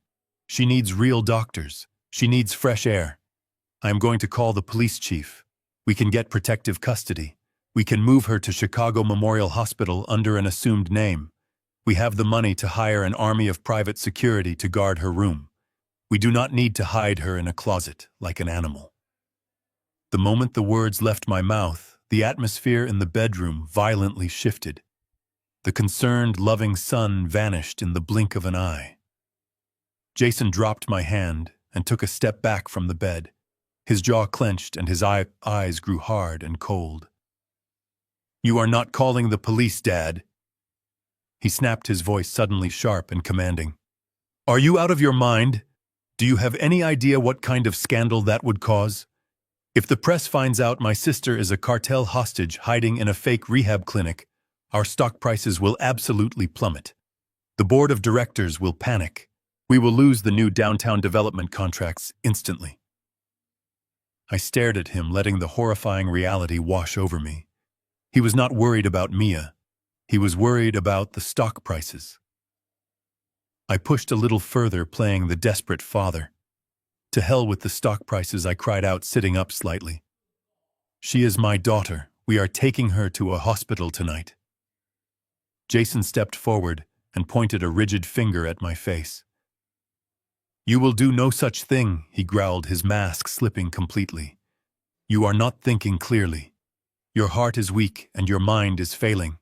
She needs real doctors. She needs fresh air. I am going to call the police chief. We can get protective custody. We can move her to Chicago Memorial Hospital under an assumed name. We have the money to hire an army of private security to guard her room. We do not need to hide her in a closet like an animal. The moment the words left my mouth, the atmosphere in the bedroom violently shifted. The concerned, loving son vanished in the blink of an eye. Jason dropped my hand and took a step back from the bed. His jaw clenched and his eyes grew hard and cold. You are not calling the police, Dad. He snapped, his voice suddenly sharp and commanding. Are you out of your mind? Do you have any idea what kind of scandal that would cause? If the press finds out my sister is a cartel hostage hiding in a fake rehab clinic, our stock prices will absolutely plummet. The board of directors will panic. We will lose the new downtown development contracts instantly. I stared at him, letting the horrifying reality wash over me. He was not worried about Mia. He was worried about the stock prices. I pushed a little further, playing the desperate father. To hell with the stock prices, I cried out, sitting up slightly. She is my daughter. We are taking her to a hospital tonight. Jason stepped forward and pointed a rigid finger at my face. You will do no such thing, he growled, his mask slipping completely. You are not thinking clearly. Your heart is weak and your mind is failing.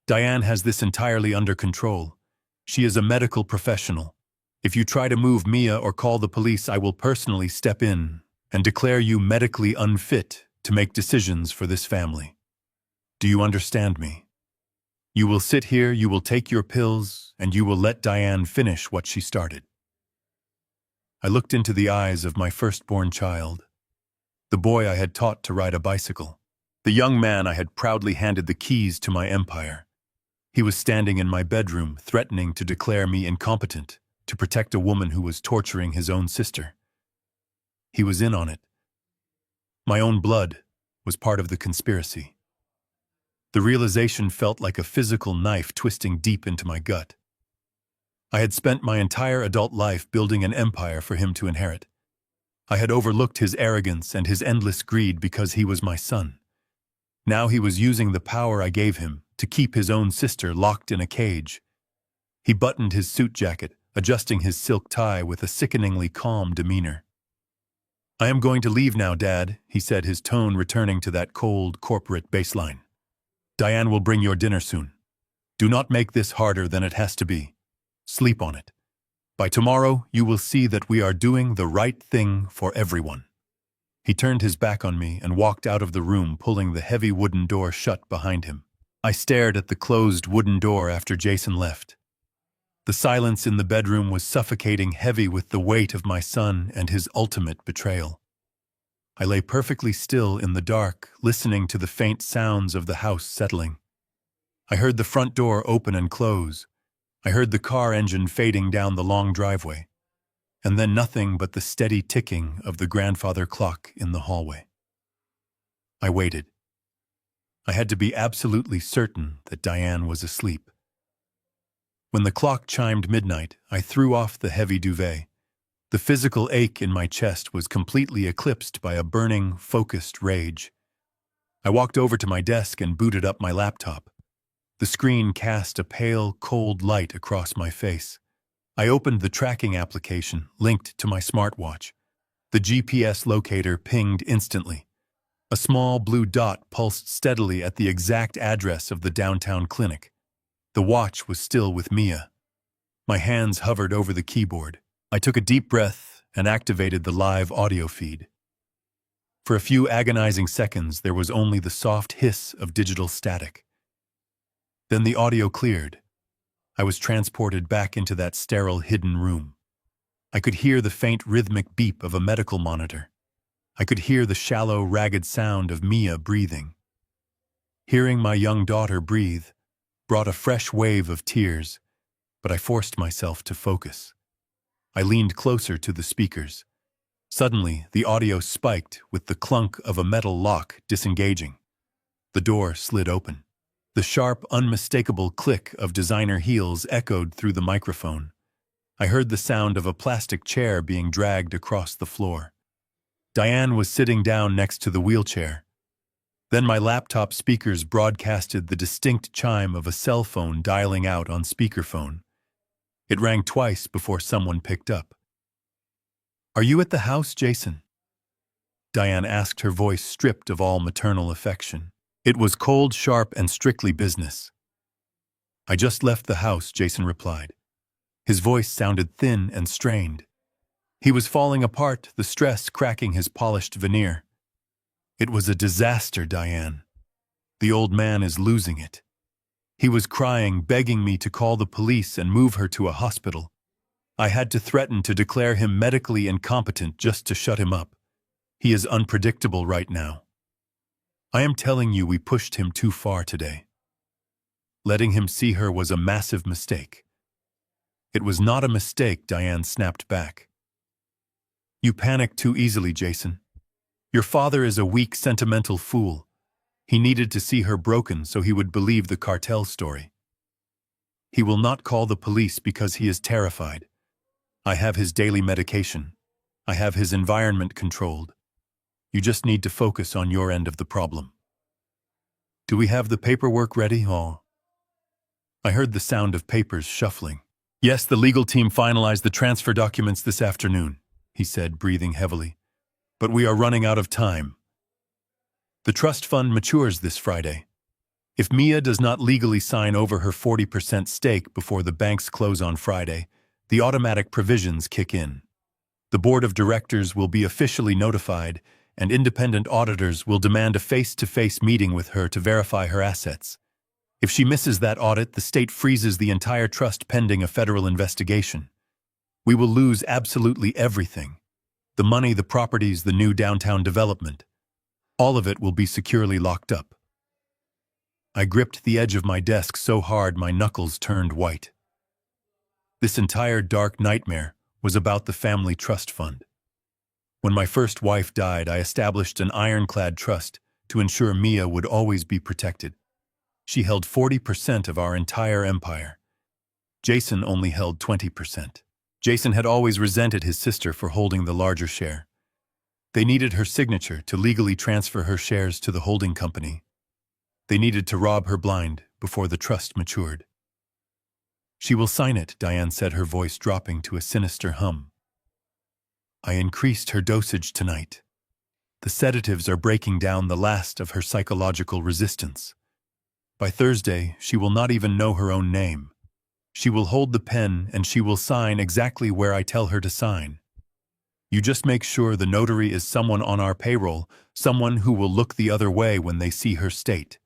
Diane has this entirely under control. She is a medical professional. If you try to move Mia or call the police, I will personally step in and declare you medically unfit to make decisions for this family. Do you understand me? You will sit here, you will take your pills, and you will let Diane finish what she started. I looked into the eyes of my firstborn child, the boy I had taught to ride a bicycle, the young man I had proudly handed the keys to my empire. He was standing in my bedroom, threatening to declare me incompetent to protect a woman who was torturing his own sister. He was in on it. My own blood was part of the conspiracy. The realization felt like a physical knife twisting deep into my gut. I had spent my entire adult life building an empire for him to inherit. I had overlooked his arrogance and his endless greed because he was my son. Now he was using the power I gave him to keep his own sister locked in a cage. He buttoned his suit jacket, adjusting his silk tie with a sickeningly calm demeanor. I am going to leave now, Dad, he said, his tone returning to that cold, corporate baseline. Diane will bring your dinner soon. Do not make this harder than it has to be. Sleep on it. By tomorrow, you will see that we are doing the right thing for everyone. He turned his back on me and walked out of the room, pulling the heavy wooden door shut behind him. I stared at the closed wooden door after Jason left. The silence in the bedroom was suffocating, heavy with the weight of my son and his ultimate betrayal. I lay perfectly still in the dark, listening to the faint sounds of the house settling. I heard the front door open and close. I heard the car engine fading down the long driveway, and then nothing but the steady ticking of the grandfather clock in the hallway. I waited. I had to be absolutely certain that Diane was asleep. When the clock chimed midnight, I threw off the heavy duvet. The physical ache in my chest was completely eclipsed by a burning, focused rage. I walked over to my desk and booted up my laptop. The screen cast a pale, cold light across my face. I opened the tracking application linked to my smartwatch. The GPS locator pinged instantly. A small blue dot pulsed steadily at the exact address of the downtown clinic. The watch was still with Mia. My hands hovered over the keyboard. I took a deep breath and activated the live audio feed. For a few agonizing seconds, there was only the soft hiss of digital static. Then the audio cleared. I was transported back into that sterile, hidden room. I could hear the faint rhythmic beep of a medical monitor. I could hear the shallow, ragged sound of Mia breathing. Hearing my young daughter breathe brought a fresh wave of tears, but I forced myself to focus. I leaned closer to the speakers. Suddenly, the audio spiked with the clunk of a metal lock disengaging. The door slid open. The sharp, unmistakable click of designer heels echoed through the microphone. I heard the sound of a plastic chair being dragged across the floor. Diane was sitting down next to the wheelchair. Then my laptop speakers broadcasted the distinct chime of a cell phone dialing out on speakerphone. It rang twice before someone picked up. "Are you at the house, Jason?" Diane asked, her voice stripped of all maternal affection. It was cold, sharp, and strictly business. "I just left the house," Jason replied. His voice sounded thin and strained. He was falling apart, the stress cracking his polished veneer. "It was a disaster, Diane. The old man is losing it. He was crying, begging me to call the police and move her to a hospital. I had to threaten to declare him medically incompetent just to shut him up. He is unpredictable right now. I am telling you, we pushed him too far today. Letting him see her was a massive mistake." "It was not a mistake," Diane snapped back. "You panic too easily, Jason. Your father is a weak, sentimental fool. He needed to see her broken so he would believe the cartel story. He will not call the police because he is terrified. I have his daily medication. I have his environment controlled. You just need to focus on your end of the problem." "Do we have the paperwork ready?" "Oh." I heard the sound of papers shuffling. "Yes, the legal team finalized the transfer documents this afternoon," he said, breathing heavily. "But we are running out of time. The trust fund matures this Friday. If Mia does not legally sign over her 40% stake before the banks close on Friday, the automatic provisions kick in. The board of directors will be officially notified, and independent auditors will demand a face-to-face meeting with her to verify her assets. If she misses that audit, the state freezes the entire trust pending a federal investigation. We will lose absolutely everything. The money, the properties, the new downtown development. All of it will be securely locked up." I gripped the edge of my desk so hard my knuckles turned white. This entire dark nightmare was about the family trust fund. When my first wife died, I established an ironclad trust to ensure Mia would always be protected. She held 40% of our entire empire. Jason only held 20%. Jason had always resented his sister for holding the larger share. They needed her signature to legally transfer her shares to the holding company. They needed to rob her blind before the trust matured. "She will sign it," Diane said, her voice dropping to a sinister hum. "I increased her dosage tonight. The sedatives are breaking down the last of her psychological resistance. By Thursday, she will not even know her own name. She will hold the pen and she will sign exactly where I tell her to sign. You just make sure the notary is someone on our payroll, someone who will look the other way when they see her state."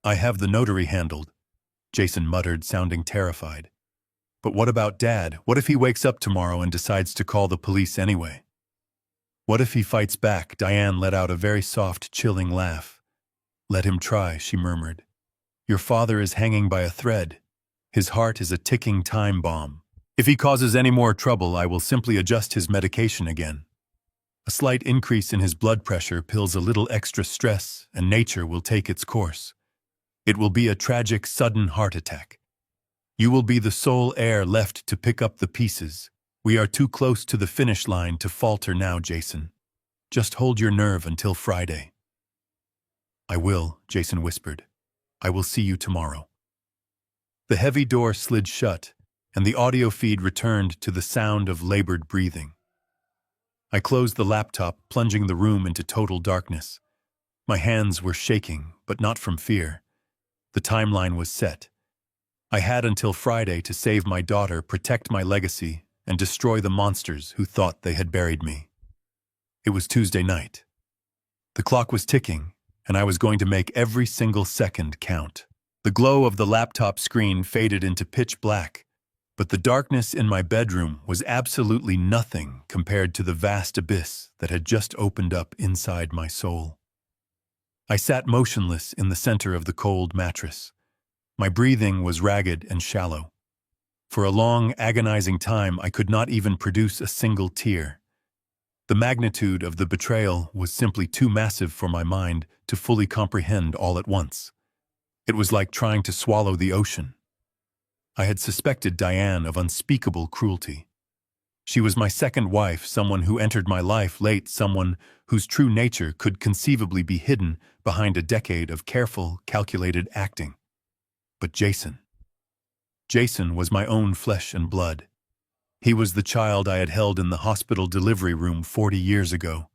"I have the notary handled," Jason muttered, sounding terrified. "But what about Dad? What if he wakes up tomorrow and decides to call the police anyway? What if he fights back?" Diane let out a very soft, chilling laugh. "Let him try," she murmured. "Your father is hanging by a thread. His heart is a ticking time bomb. If he causes any more trouble, I will simply adjust his medication again. A slight increase in his blood pressure pills a little extra stress, and nature will take its course. It will be a tragic, sudden heart attack. You will be the sole heir left to pick up the pieces. We are too close to the finish line to falter now, Jason. Just hold your nerve until Friday." "I will," Jason whispered. "I will see you tomorrow." The heavy door slid shut, and the audio feed returned to the sound of labored breathing. I closed the laptop, plunging the room into total darkness. My hands were shaking, but not from fear. The timeline was set. I had until Friday to save my daughter, protect my legacy, and destroy the monsters who thought they had buried me. It was Tuesday night. The clock was ticking, and I was going to make every single second count. The glow of the laptop screen faded into pitch black, but the darkness in my bedroom was absolutely nothing compared to the vast abyss that had just opened up inside my soul. I sat motionless in the center of the cold mattress. My breathing was ragged and shallow. For a long, agonizing time, I could not even produce a single tear. The magnitude of the betrayal was simply too massive for my mind to fully comprehend all at once. It was like trying to swallow the ocean. I had suspected Diane of unspeakable cruelty. She was my second wife, someone who entered my life late, someone whose true nature could conceivably be hidden behind a decade of careful, calculated acting. But Jason was my own flesh and blood. He was the child I had held in the hospital delivery room 40 years ago.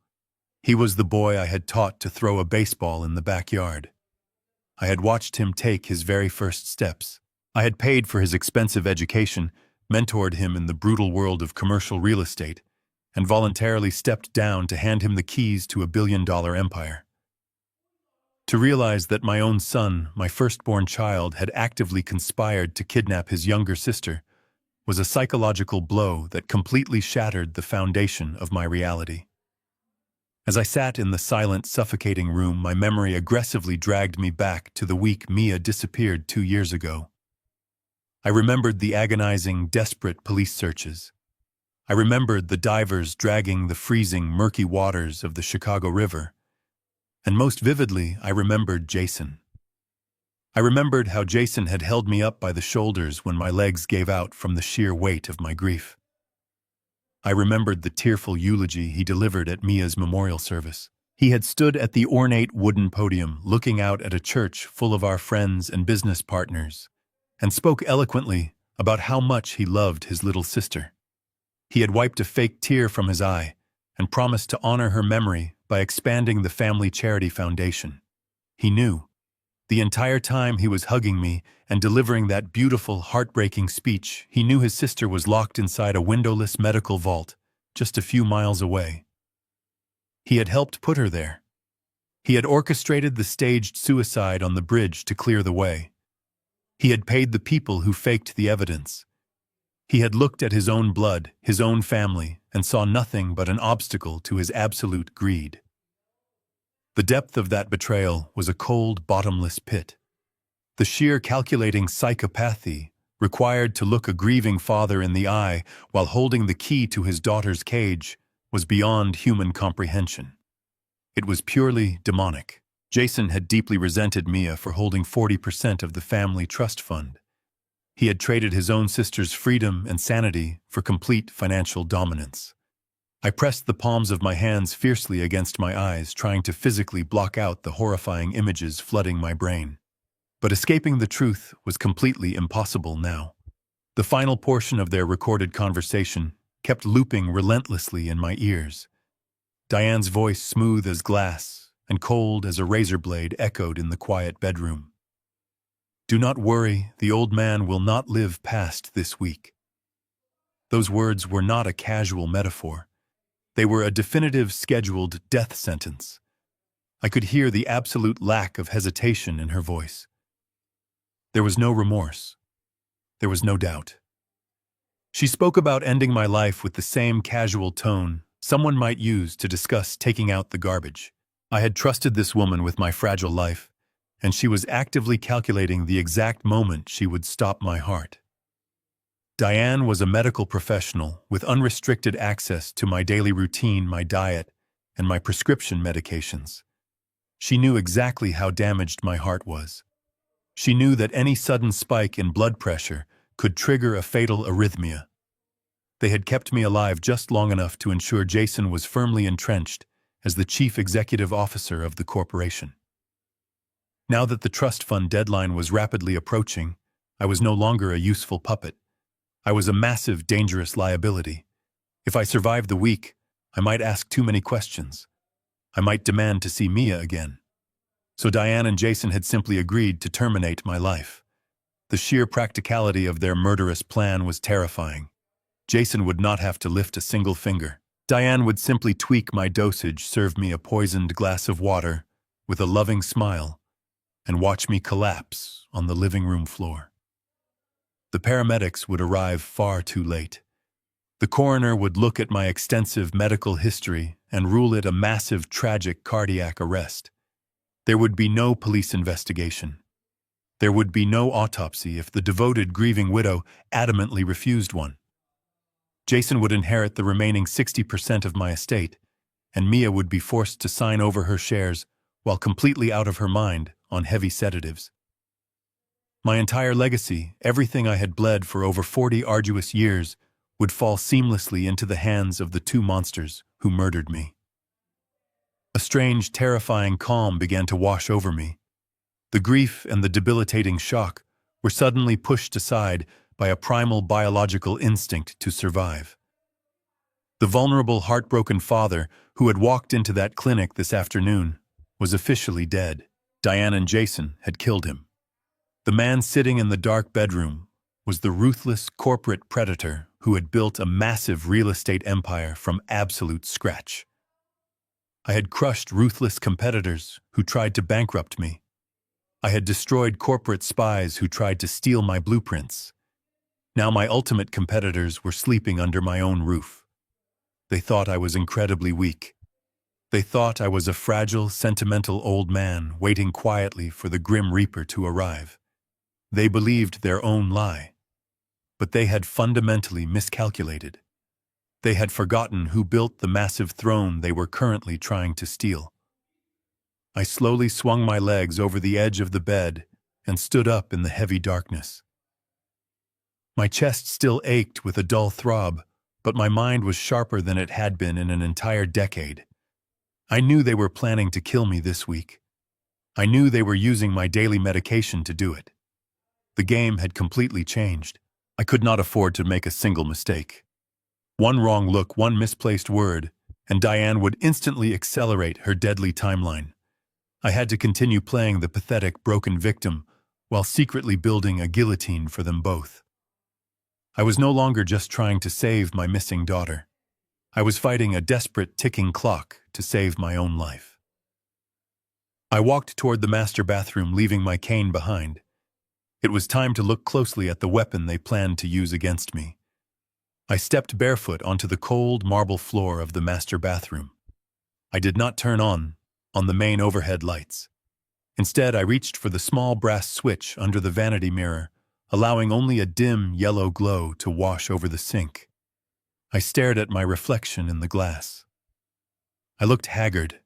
He was the boy I had taught to throw a baseball in the backyard. I had watched him take his very first steps. I had paid for his expensive education, mentored him in the brutal world of commercial real estate, and voluntarily stepped down to hand him the keys to a billion-dollar empire. To realize that my own son, my firstborn child, had actively conspired to kidnap his younger sister was a psychological blow that completely shattered the foundation of my reality. As I sat in the silent, suffocating room, my memory aggressively dragged me back to the week Mia disappeared 2 years ago. I remembered the agonizing, desperate police searches. I remembered the divers dragging the freezing, murky waters of the Chicago River. And most vividly, I remembered Jason. I remembered how Jason had held me up by the shoulders when my legs gave out from the sheer weight of my grief. I remembered the tearful eulogy he delivered at Mia's memorial service. He had stood at the ornate wooden podium, looking out at a church full of our friends and business partners, and spoke eloquently about how much he loved his little sister. He had wiped a fake tear from his eye and promised to honor her memory by expanding the family charity foundation. He knew. The entire time he was hugging me and delivering that beautiful, heartbreaking speech, he knew his sister was locked inside a windowless medical vault just a few miles away. He had helped put her there. He had orchestrated the staged suicide on the bridge to clear the way. He had paid the people who faked the evidence. He had looked at his own blood, his own family, and saw nothing but an obstacle to his absolute greed. The depth of that betrayal was a cold, bottomless pit. The sheer calculating psychopathy required to look a grieving father in the eye while holding the key to his daughter's cage was beyond human comprehension. It was purely demonic. Jason had deeply resented Mia for holding 40% of the family trust fund. He had traded his own sister's freedom and sanity for complete financial dominance. I pressed the palms of my hands fiercely against my eyes, trying to physically block out the horrifying images flooding my brain. But escaping the truth was completely impossible now. The final portion of their recorded conversation kept looping relentlessly in my ears. Diane's voice, smooth as glass and cold as a razor blade, echoed in the quiet bedroom. "Do not worry, the old man will not live past this week." Those words were not a casual metaphor. They were a definitive, scheduled death sentence. I could hear the absolute lack of hesitation in her voice. There was no remorse. There was no doubt. She spoke about ending my life with the same casual tone someone might use to discuss taking out the garbage. I had trusted this woman with my fragile life, and she was actively calculating the exact moment she would stop my heart. Diane was a medical professional with unrestricted access to my daily routine, my diet, and my prescription medications. She knew exactly how damaged my heart was. She knew that any sudden spike in blood pressure could trigger a fatal arrhythmia. They had kept me alive just long enough to ensure Jason was firmly entrenched as the chief executive officer of the corporation. Now that the trust fund deadline was rapidly approaching, I was no longer a useful puppet. I was a massive, dangerous liability. If I survived the week, I might ask too many questions. I might demand to see Mia again. So Diane and Jason had simply agreed to terminate my life. The sheer practicality of their murderous plan was terrifying. Jason would not have to lift a single finger. Diane would simply tweak my dosage, serve me a poisoned glass of water with a loving smile, and watch me collapse on the living room floor. The paramedics would arrive far too late. The coroner would look at my extensive medical history and rule it a massive, tragic cardiac arrest. There would be no police investigation. There would be no autopsy if the devoted, grieving widow adamantly refused one. Jason would inherit the remaining 60% of my estate, and Mia would be forced to sign over her shares while completely out of her mind on heavy sedatives. My entire legacy, everything I had bled for over 40 arduous years, would fall seamlessly into the hands of the two monsters who murdered me. A strange, terrifying calm began to wash over me. The grief and the debilitating shock were suddenly pushed aside by a primal biological instinct to survive. The vulnerable, heartbroken father who had walked into that clinic this afternoon was officially dead. Diane and Jason had killed him. The man sitting in the dark bedroom was the ruthless corporate predator who had built a massive real estate empire from absolute scratch. I had crushed ruthless competitors who tried to bankrupt me. I had destroyed corporate spies who tried to steal my blueprints. Now my ultimate competitors were sleeping under my own roof. They thought I was incredibly weak. They thought I was a fragile, sentimental old man waiting quietly for the Grim Reaper to arrive. They believed their own lie. But they had fundamentally miscalculated. They had forgotten who built the massive throne they were currently trying to steal. I slowly swung my legs over the edge of the bed and stood up in the heavy darkness. My chest still ached with a dull throb, but my mind was sharper than it had been in an entire decade. I knew they were planning to kill me this week. I knew they were using my daily medication to do it. The game had completely changed. I could not afford to make a single mistake. One wrong look, one misplaced word, and Diane would instantly accelerate her deadly timeline. I had to continue playing the pathetic, broken victim while secretly building a guillotine for them both. I was no longer just trying to save my missing daughter. I was fighting a desperate ticking clock to save my own life. I walked toward the master bathroom, leaving my cane behind. It was time to look closely at the weapon they planned to use against me. I stepped barefoot onto the cold marble floor of the master bathroom. I did not turn on the main overhead lights. Instead, I reached for the small brass switch under the vanity mirror, allowing only a dim yellow glow to wash over the sink. I stared at my reflection in the glass. I looked haggard.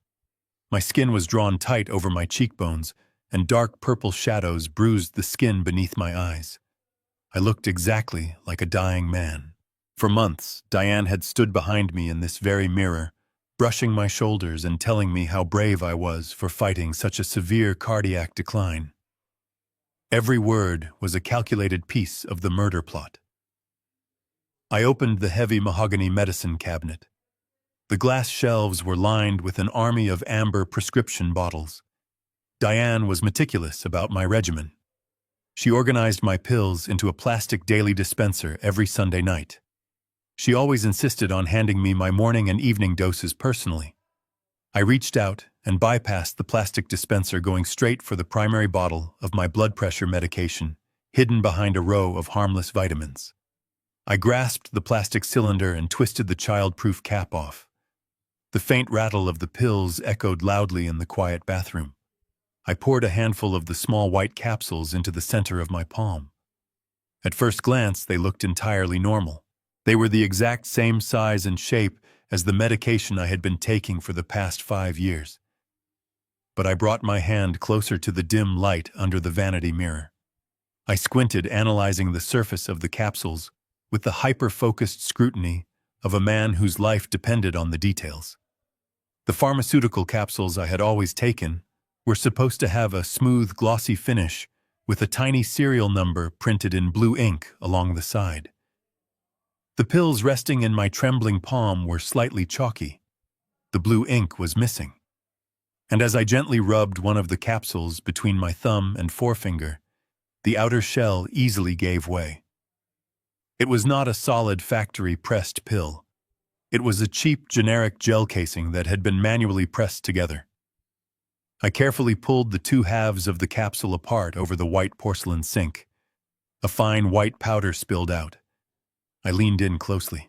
My skin was drawn tight over my cheekbones, and dark purple shadows bruised the skin beneath my eyes. I looked exactly like a dying man. For months, Diane had stood behind me in this very mirror, brushing my shoulders and telling me how brave I was for fighting such a severe cardiac decline. Every word was a calculated piece of the murder plot. I opened the heavy mahogany medicine cabinet. The glass shelves were lined with an army of amber prescription bottles. Diane was meticulous about my regimen. She organized my pills into a plastic daily dispenser every Sunday night. She always insisted on handing me my morning and evening doses personally. I reached out and bypassed the plastic dispenser, going straight for the primary bottle of my blood pressure medication, hidden behind a row of harmless vitamins. I grasped the plastic cylinder and twisted the child-proof cap off. The faint rattle of the pills echoed loudly in the quiet bathroom. I poured a handful of the small white capsules into the center of my palm. At first glance, they looked entirely normal. They were the exact same size and shape as the medication I had been taking for the past 5 years. But I brought my hand closer to the dim light under the vanity mirror. I squinted, analyzing the surface of the capsules with the hyper-focused scrutiny of a man whose life depended on the details. The pharmaceutical capsules I had always taken were supposed to have a smooth, glossy finish with a tiny serial number printed in blue ink along the side. The pills resting in my trembling palm were slightly chalky. The blue ink was missing. And as I gently rubbed one of the capsules between my thumb and forefinger, the outer shell easily gave way. It was not a solid factory-pressed pill. It was a cheap, generic gel casing that had been manually pressed together. I carefully pulled the two halves of the capsule apart over the white porcelain sink. A fine white powder spilled out. I leaned in closely.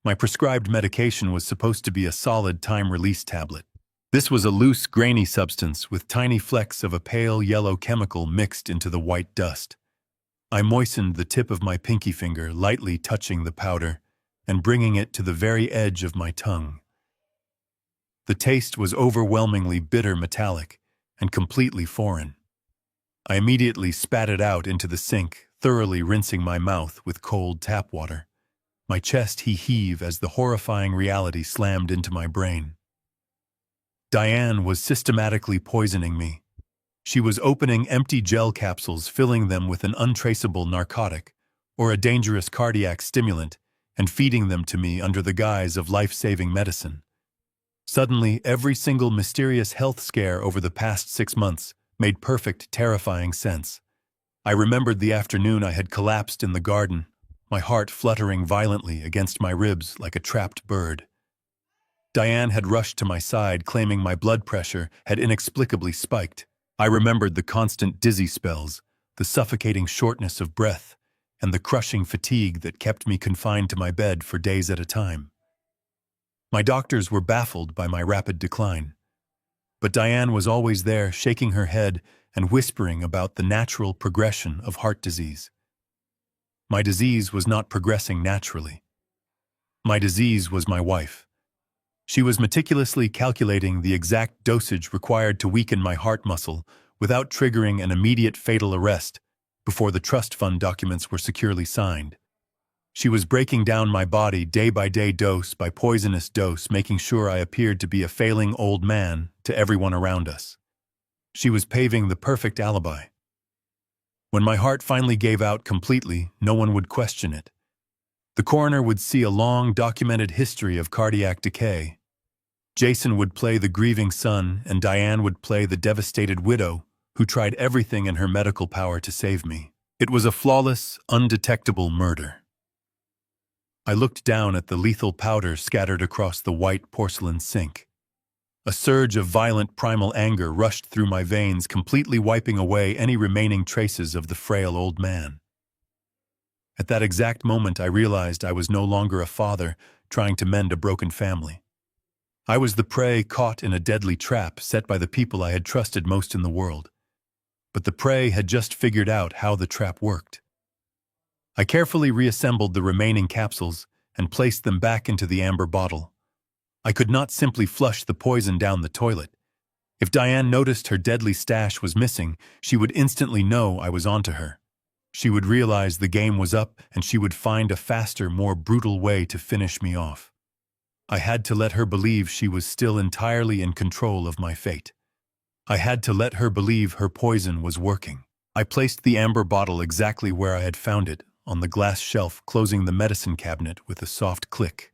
My prescribed medication was supposed to be a solid time-release tablet. This was a loose, grainy substance with tiny flecks of a pale yellow chemical mixed into the white dust. I moistened the tip of my pinky finger, lightly touching the powder and bringing it to the very edge of my tongue. The taste was overwhelmingly bitter metallic and completely foreign. I immediately spat it out into the sink, thoroughly rinsing my mouth with cold tap water. My chest heaved as the horrifying reality slammed into my brain. Diane was systematically poisoning me. She was opening empty gel capsules, filling them with an untraceable narcotic or a dangerous cardiac stimulant, and feeding them to me under the guise of life-saving medicine. Suddenly, every single mysterious health scare over the past 6 months made perfect, terrifying sense. I remembered the afternoon I had collapsed in the garden, my heart fluttering violently against my ribs like a trapped bird. Diane had rushed to my side, claiming my blood pressure had inexplicably spiked. I remembered the constant dizzy spells, the suffocating shortness of breath, and the crushing fatigue that kept me confined to my bed for days at a time. My doctors were baffled by my rapid decline. But Diane was always there, shaking her head and whispering about the natural progression of heart disease. My disease was not progressing naturally. My disease was my wife. She was meticulously calculating the exact dosage required to weaken my heart muscle without triggering an immediate fatal arrest before the trust fund documents were securely signed. She was breaking down my body day by day, dose by poisonous dose, making sure I appeared to be a failing old man to everyone around us. She was paving the perfect alibi. When my heart finally gave out completely, no one would question it. The coroner would see a long, documented history of cardiac decay. Jason would play the grieving son, and Diane would play the devastated widow who tried everything in her medical power to save me. It was a flawless, undetectable murder. I looked down at the lethal powder scattered across the white porcelain sink. A surge of violent primal anger rushed through my veins, completely wiping away any remaining traces of the frail old man. At that exact moment, I realized I was no longer a father trying to mend a broken family. I was the prey caught in a deadly trap set by the people I had trusted most in the world. But the prey had just figured out how the trap worked. I carefully reassembled the remaining capsules and placed them back into the amber bottle. I could not simply flush the poison down the toilet. If Diane noticed her deadly stash was missing, she would instantly know I was onto her. She would realize the game was up, and she would find a faster, more brutal way to finish me off. I had to let her believe she was still entirely in control of my fate. I had to let her believe her poison was working. I placed the amber bottle exactly where I had found it, on the glass shelf, closing the medicine cabinet with a soft click.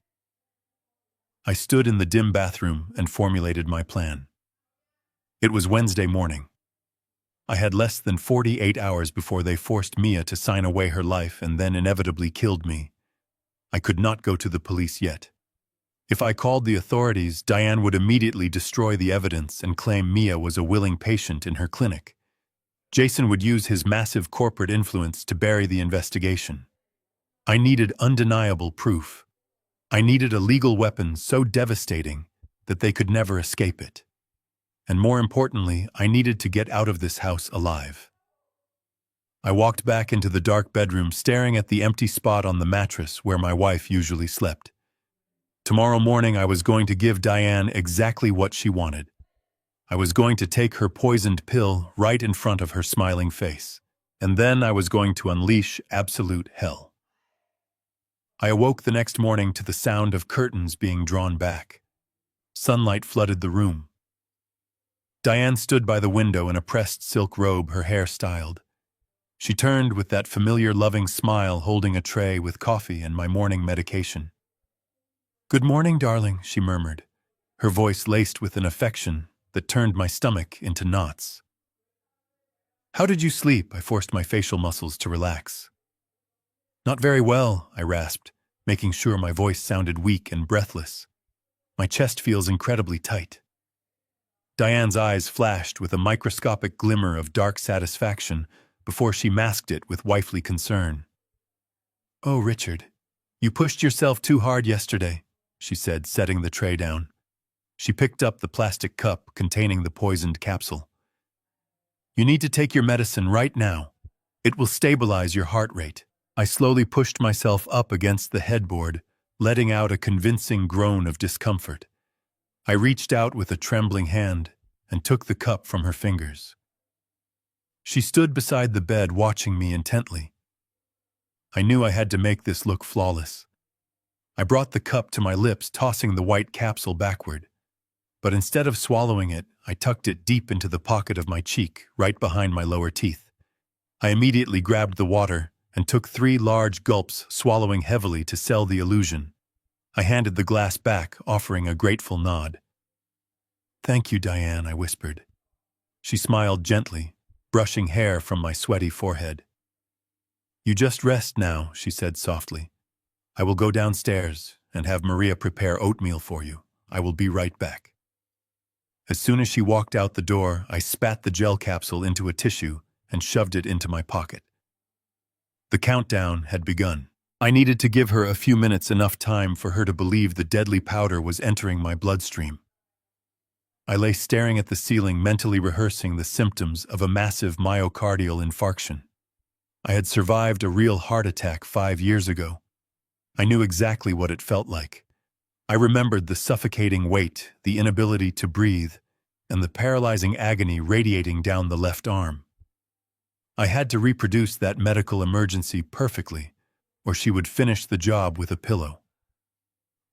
I stood in the dim bathroom and formulated my plan. It was Wednesday morning. I had less than 48 hours before they forced Mia to sign away her life and then inevitably killed me. I could not go to the police yet. If I called the authorities, Diane would immediately destroy the evidence and claim Mia was a willing patient in her clinic. Jason would use his massive corporate influence to bury the investigation. I needed undeniable proof. I needed a legal weapon so devastating that they could never escape it. And more importantly, I needed to get out of this house alive. I walked back into the dark bedroom, staring at the empty spot on the mattress where my wife usually slept. Tomorrow morning, I was going to give Diane exactly what she wanted. I was going to take her poisoned pill right in front of her smiling face, and then I was going to unleash absolute hell. I awoke the next morning to the sound of curtains being drawn back. Sunlight flooded the room. Diane stood by the window in a pressed silk robe, her hair styled. She turned with that familiar loving smile, holding a tray with coffee and my morning medication. "Good morning, darling," she murmured, her voice laced with an affection that turned my stomach into knots. "How did you sleep?" I forced my facial muscles to relax. "Not very well," I rasped, making sure my voice sounded weak and breathless. "My chest feels incredibly tight." Diane's eyes flashed with a microscopic glimmer of dark satisfaction before she masked it with wifely concern. "Oh, Richard, you pushed yourself too hard yesterday," she said, setting the tray down. She picked up the plastic cup containing the poisoned capsule. "You need to take your medicine right now. It will stabilize your heart rate." I slowly pushed myself up against the headboard, letting out a convincing groan of discomfort. I reached out with a trembling hand and took the cup from her fingers. She stood beside the bed watching me intently. I knew I had to make this look flawless. I brought the cup to my lips, tossing the white capsule backward. But instead of swallowing it, I tucked it deep into the pocket of my cheek, right behind my lower teeth. I immediately grabbed the water and took 3 large gulps, swallowing heavily to sell the illusion. I handed the glass back, offering a grateful nod. "Thank you, Diane," I whispered. She smiled gently, brushing hair from my sweaty forehead. "You just rest now," she said softly. "I will go downstairs and have Maria prepare oatmeal for you. I will be right back." As soon as she walked out the door, I spat the gel capsule into a tissue and shoved it into my pocket. The countdown had begun. I needed to give her a few minutes, enough time for her to believe the deadly powder was entering my bloodstream. I lay staring at the ceiling, mentally rehearsing the symptoms of a massive myocardial infarction. I had survived a real heart attack 5 years ago. I knew exactly what it felt like. I remembered the suffocating weight, the inability to breathe, and the paralyzing agony radiating down the left arm. I had to reproduce that medical emergency perfectly, or she would finish the job with a pillow.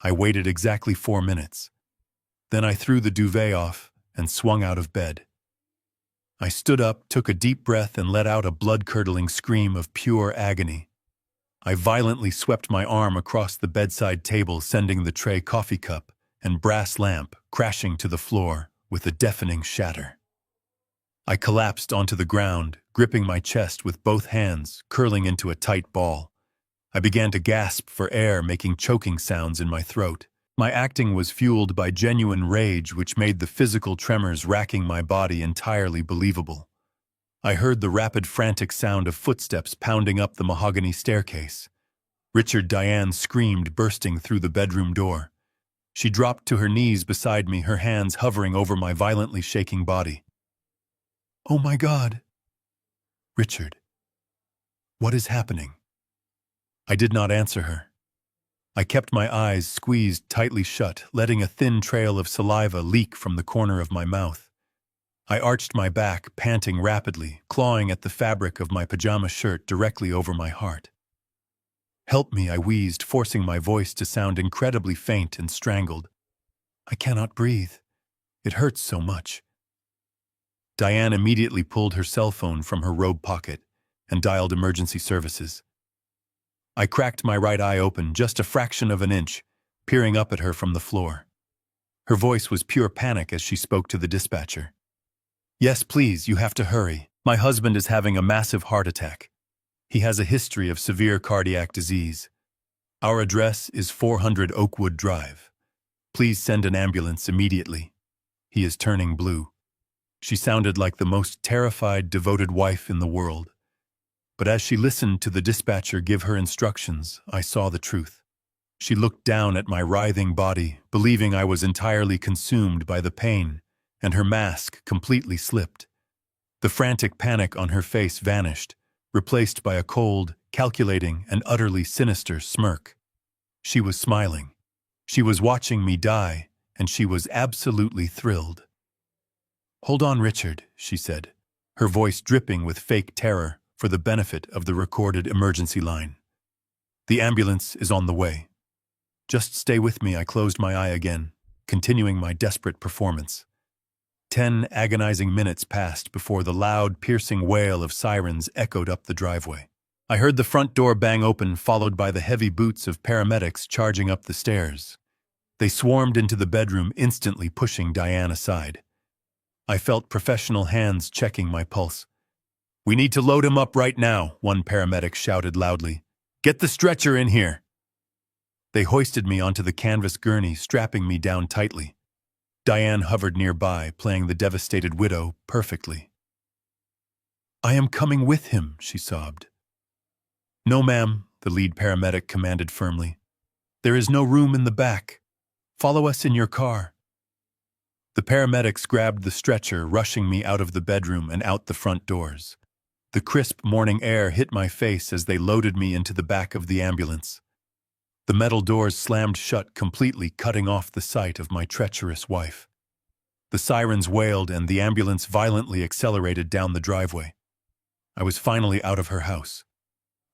I waited exactly 4 minutes. Then I threw the duvet off and swung out of bed. I stood up, took a deep breath, and let out a blood-curdling scream of pure agony. I violently swept my arm across the bedside table, sending the tray, coffee cup, and brass lamp crashing to the floor with a deafening shatter. I collapsed onto the ground, gripping my chest with both hands, curling into a tight ball. I began to gasp for air, making choking sounds in my throat. My acting was fueled by genuine rage, which made the physical tremors racking my body entirely believable. I heard the rapid, frantic sound of footsteps pounding up the mahogany staircase. "Richard!" Diane screamed, bursting through the bedroom door. She dropped to her knees beside me, her hands hovering over my violently shaking body. "Oh my God! Richard, what is happening?" I did not answer her. I kept my eyes squeezed tightly shut, letting a thin trail of saliva leak from the corner of my mouth. I arched my back, panting rapidly, clawing at the fabric of my pajama shirt directly over my heart. "Help me," I wheezed, forcing my voice to sound incredibly faint and strangled. "I cannot breathe. It hurts so much." Diane immediately pulled her cell phone from her robe pocket and dialed emergency services. I cracked my right eye open just a fraction of an inch, peering up at her from the floor. Her voice was pure panic as she spoke to the dispatcher. "Yes, please, you have to hurry. My husband is having a massive heart attack. He has a history of severe cardiac disease. Our address is 400 Oakwood Drive. Please send an ambulance immediately. He is turning blue." She sounded like the most terrified, devoted wife in the world. But as she listened to the dispatcher give her instructions, I saw the truth. She looked down at my writhing body, believing I was entirely consumed by the pain, and her mask completely slipped. The frantic panic on her face vanished, replaced by a cold, calculating, and utterly sinister smirk. She was smiling. She was watching me die, and she was absolutely thrilled. "Hold on, Richard," she said, her voice dripping with fake terror for the benefit of the recorded emergency line. "The ambulance is on the way. Just stay with me." I closed my eye again, continuing my desperate performance. 10 agonizing minutes passed before the loud, piercing wail of sirens echoed up the driveway. I heard the front door bang open, followed by the heavy boots of paramedics charging up the stairs. They swarmed into the bedroom, instantly pushing Diane aside. I felt professional hands checking my pulse. "We need to load him up right now," one paramedic shouted loudly. "Get the stretcher in here." They hoisted me onto the canvas gurney, strapping me down tightly. Diane hovered nearby, playing the devastated widow perfectly. "I am coming with him," she sobbed. "No, ma'am," the lead paramedic commanded firmly. "There is no room in the back. Follow us in your car." The paramedics grabbed the stretcher, rushing me out of the bedroom and out the front doors. The crisp morning air hit my face as they loaded me into the back of the ambulance. The metal doors slammed shut completely, cutting off the sight of my treacherous wife. The sirens wailed and the ambulance violently accelerated down the driveway. I was finally out of her house.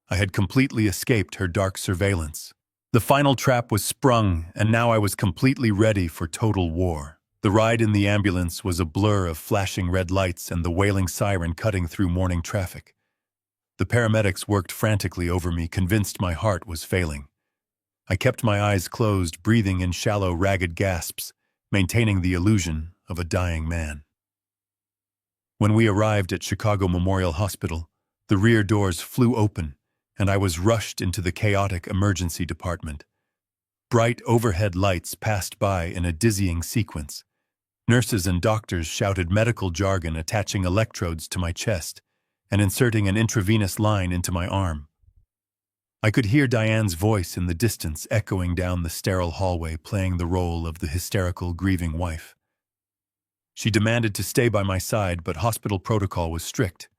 I had completely escaped her dark surveillance. The final trap was sprung, and now I was completely ready for total war. The ride in the ambulance was a blur of flashing red lights and the wailing siren cutting through morning traffic. The paramedics worked frantically over me, convinced my heart was failing. I kept my eyes closed, breathing in shallow, ragged gasps, maintaining the illusion of a dying man. When we arrived at Chicago Memorial Hospital, the rear doors flew open, and I was rushed into the chaotic emergency department. Bright overhead lights passed by in a dizzying sequence. Nurses and doctors shouted medical jargon, attaching electrodes to my chest and inserting an intravenous line into my arm. I could hear Diane's voice in the distance, echoing down the sterile hallway, playing the role of the hysterical, grieving wife. She demanded to stay by my side, but hospital protocol was strict.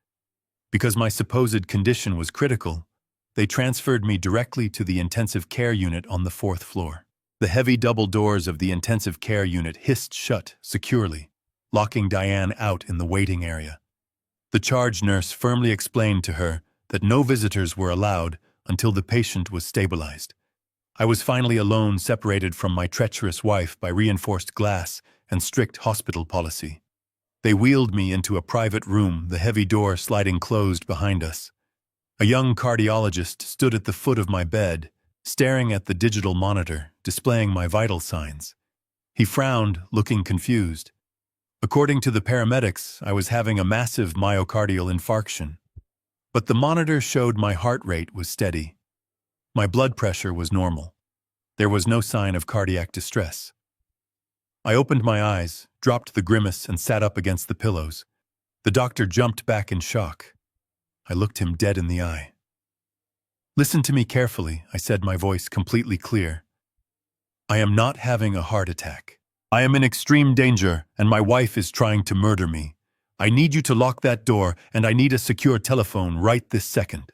Because my supposed condition was critical, they transferred me directly to the intensive care unit on the 4th floor. The heavy double doors of the intensive care unit hissed shut securely, locking Diane out in the waiting area. The charge nurse firmly explained to her that no visitors were allowed until the patient was stabilized. I was finally alone, separated from my treacherous wife by reinforced glass and strict hospital policy. They wheeled me into a private room, the heavy door sliding closed behind us. A young cardiologist stood at the foot of my bed, staring at the digital monitor, displaying my vital signs. He frowned, looking confused. According to the paramedics, I was having a massive myocardial infarction. But the monitor showed my heart rate was steady. My blood pressure was normal. There was no sign of cardiac distress. I opened my eyes, dropped the grimace, and sat up against the pillows. The doctor jumped back in shock. I looked him dead in the eye. "Listen to me carefully," I said, my voice completely clear. "I am not having a heart attack. I am in extreme danger, and my wife is trying to murder me. I need you to lock that door, and I need a secure telephone right this second."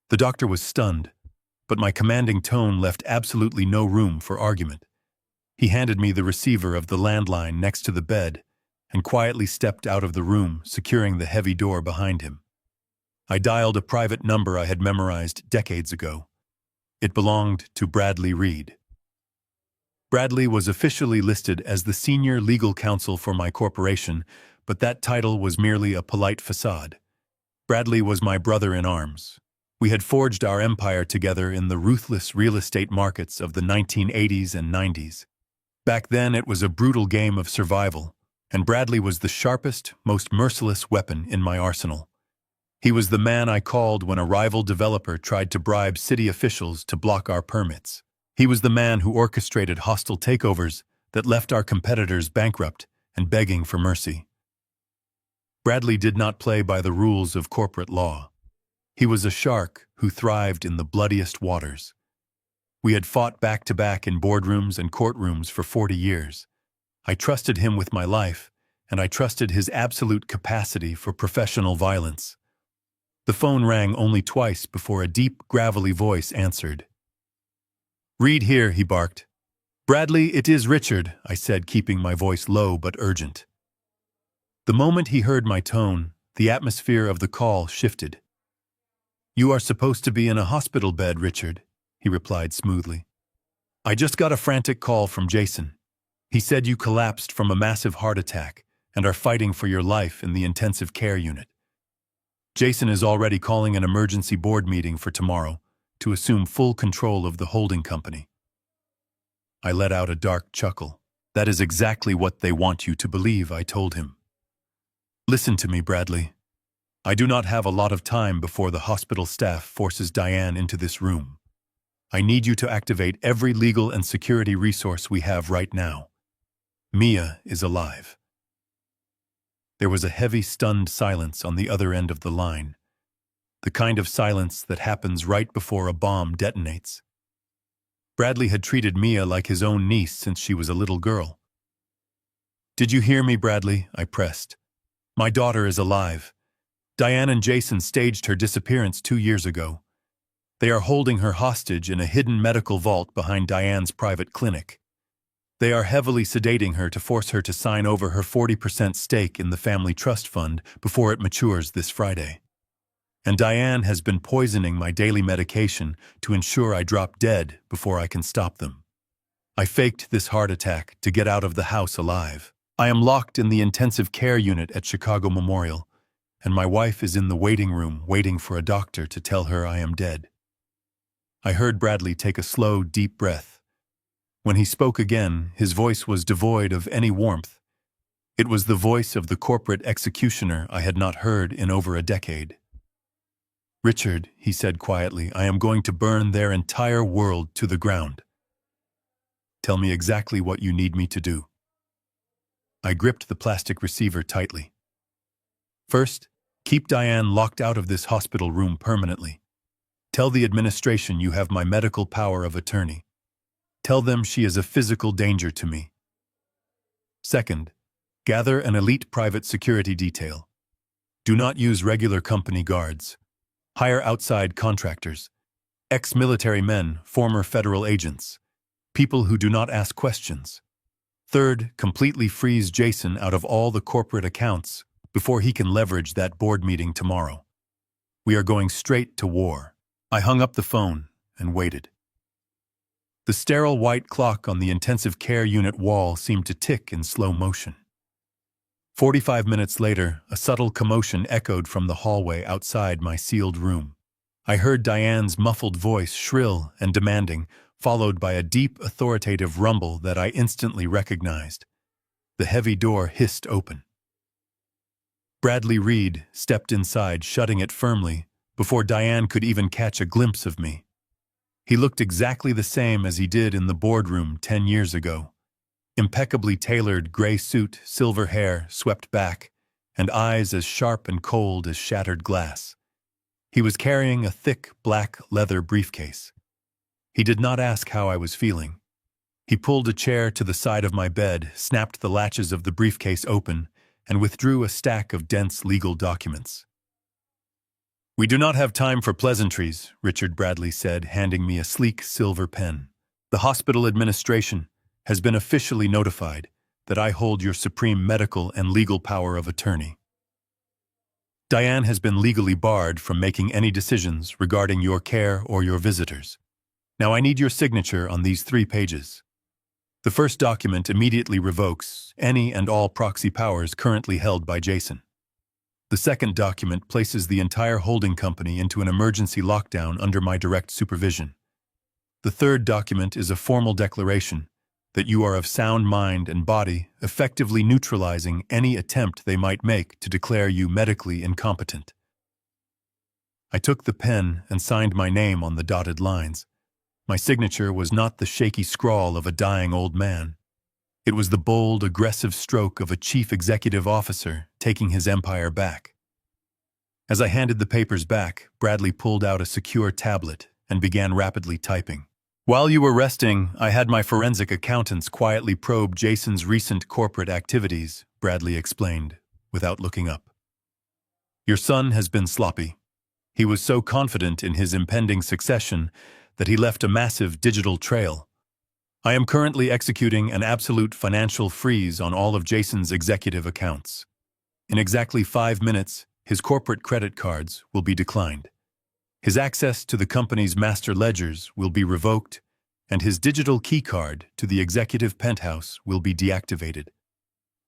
The doctor was stunned, but my commanding tone left absolutely no room for argument. He handed me the receiver of the landline next to the bed and quietly stepped out of the room, securing the heavy door behind him. I dialed a private number I had memorized decades ago. It belonged to Bradley Reed. Bradley was officially listed as the senior legal counsel for my corporation, but that title was merely a polite facade. Bradley was my brother in arms. We had forged our empire together in the ruthless real estate markets of the 1980s and 90s. Back then, it was a brutal game of survival, and Bradley was the sharpest, most merciless weapon in my arsenal. He was the man I called when a rival developer tried to bribe city officials to block our permits. He was the man who orchestrated hostile takeovers that left our competitors bankrupt and begging for mercy. Bradley did not play by the rules of corporate law. He was a shark who thrived in the bloodiest waters. We had fought back-to-back in boardrooms and courtrooms for 40 years. I trusted him with my life, and I trusted his absolute capacity for professional violence. The phone rang only twice before a deep, gravelly voice answered. "Reed here," he barked. "Bradley, it is Richard," I said, keeping my voice low but urgent. The moment he heard my tone, the atmosphere of the call shifted. "You are supposed to be in a hospital bed, Richard," he replied smoothly. "I just got a frantic call from Jason. He said you collapsed from a massive heart attack and are fighting for your life in the intensive care unit. Jason is already calling an emergency board meeting for tomorrow to assume full control of the holding company. I let out a dark chuckle. That is exactly what they want you to believe, I told him. Listen to me, Bradley. I do not have a lot of time before the hospital staff forces Diane into this room. I need you to activate every legal and security resource we have right now. Mia is alive. There was a heavy, stunned silence on the other end of the line, the kind of silence that happens right before a bomb detonates. Bradley had treated Mia like his own niece since she was a little girl. Did you hear me, Bradley? I pressed. My daughter is alive. Diane and Jason staged her disappearance 2 years ago. They are holding her hostage in a hidden medical vault behind Diane's private clinic. They are heavily sedating her to force her to sign over her 40% stake in the family trust fund before it matures this Friday. And Diane has been poisoning my daily medication to ensure I drop dead before I can stop them. I faked this heart attack to get out of the house alive. I am locked in the intensive care unit at Chicago Memorial, and my wife is in the waiting room waiting for a doctor to tell her I am dead. I heard Bradley take a slow, deep breath. When he spoke again, his voice was devoid of any warmth. It was the voice of the corporate executioner I had not heard in over a decade. Richard, he said quietly, I am going to burn their entire world to the ground. Tell me exactly what you need me to do. I gripped the plastic receiver tightly. First, keep Diane locked out of this hospital room permanently. Tell the administration you have my medical power of attorney. Tell them she is a physical danger to me. Second, gather an elite private security detail. Do not use regular company guards. Hire outside contractors, ex-military men, former federal agents, people who do not ask questions. Third, completely freeze Jason out of all the corporate accounts before he can leverage that board meeting tomorrow. We are going straight to war. I hung up the phone and waited. The sterile white clock on the intensive care unit wall seemed to tick in slow motion. 45 minutes later, a subtle commotion echoed from the hallway outside my sealed room. I heard Diane's muffled voice, shrill and demanding, followed by a deep, authoritative rumble that I instantly recognized. The heavy door hissed open. Bradley Reed stepped inside, shutting it firmly, before Diane could even catch a glimpse of me. He looked exactly the same as he did in the boardroom 10 years ago. Impeccably tailored gray suit, silver hair swept back, and eyes as sharp and cold as shattered glass. He was carrying a thick, black leather briefcase. He did not ask how I was feeling. He pulled a chair to the side of my bed, snapped the latches of the briefcase open, and withdrew a stack of dense legal documents. We do not have time for pleasantries, Richard Bradley said, handing me a sleek silver pen. The hospital administration has been officially notified that I hold your supreme medical and legal power of attorney. Diane has been legally barred from making any decisions regarding your care or your visitors. Now I need your signature on these 3 pages. The first document immediately revokes any and all proxy powers currently held by Jason. The second document places the entire holding company into an emergency lockdown under my direct supervision. The third document is a formal declaration that you are of sound mind and body, effectively neutralizing any attempt they might make to declare you medically incompetent. I took the pen and signed my name on the dotted lines. My signature was not the shaky scrawl of a dying old man. It was the bold, aggressive stroke of a chief executive officer taking his empire back. As I handed the papers back, Bradley pulled out a secure tablet and began rapidly typing. While you were resting, I had my forensic accountants quietly probe Jason's recent corporate activities, Bradley explained, without looking up. Your son has been sloppy. He was so confident in his impending succession that he left a massive digital trail. I am currently executing an absolute financial freeze on all of Jason's executive accounts. In exactly 5 minutes, his corporate credit cards will be declined. His access to the company's master ledgers will be revoked, and his digital keycard to the executive penthouse will be deactivated.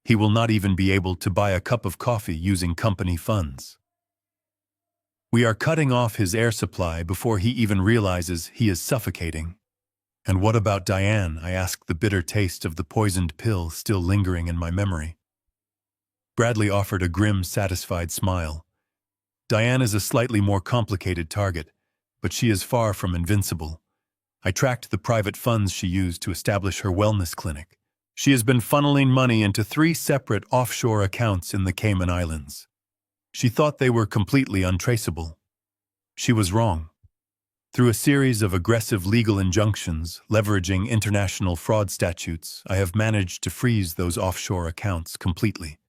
He will not even be able to buy a cup of coffee using company funds. We are cutting off his air supply before he even realizes he is suffocating. And what about Diane? I asked, the bitter taste of the poisoned pill still lingering in my memory. Bradley offered a grim, satisfied smile. Diane is a slightly more complicated target, but she is far from invincible. I tracked the private funds she used to establish her wellness clinic. She has been funneling money into 3 separate offshore accounts in the Cayman Islands. She thought they were completely untraceable. She was wrong. Through a series of aggressive legal injunctions, leveraging international fraud statutes, I have managed to freeze those offshore accounts completely.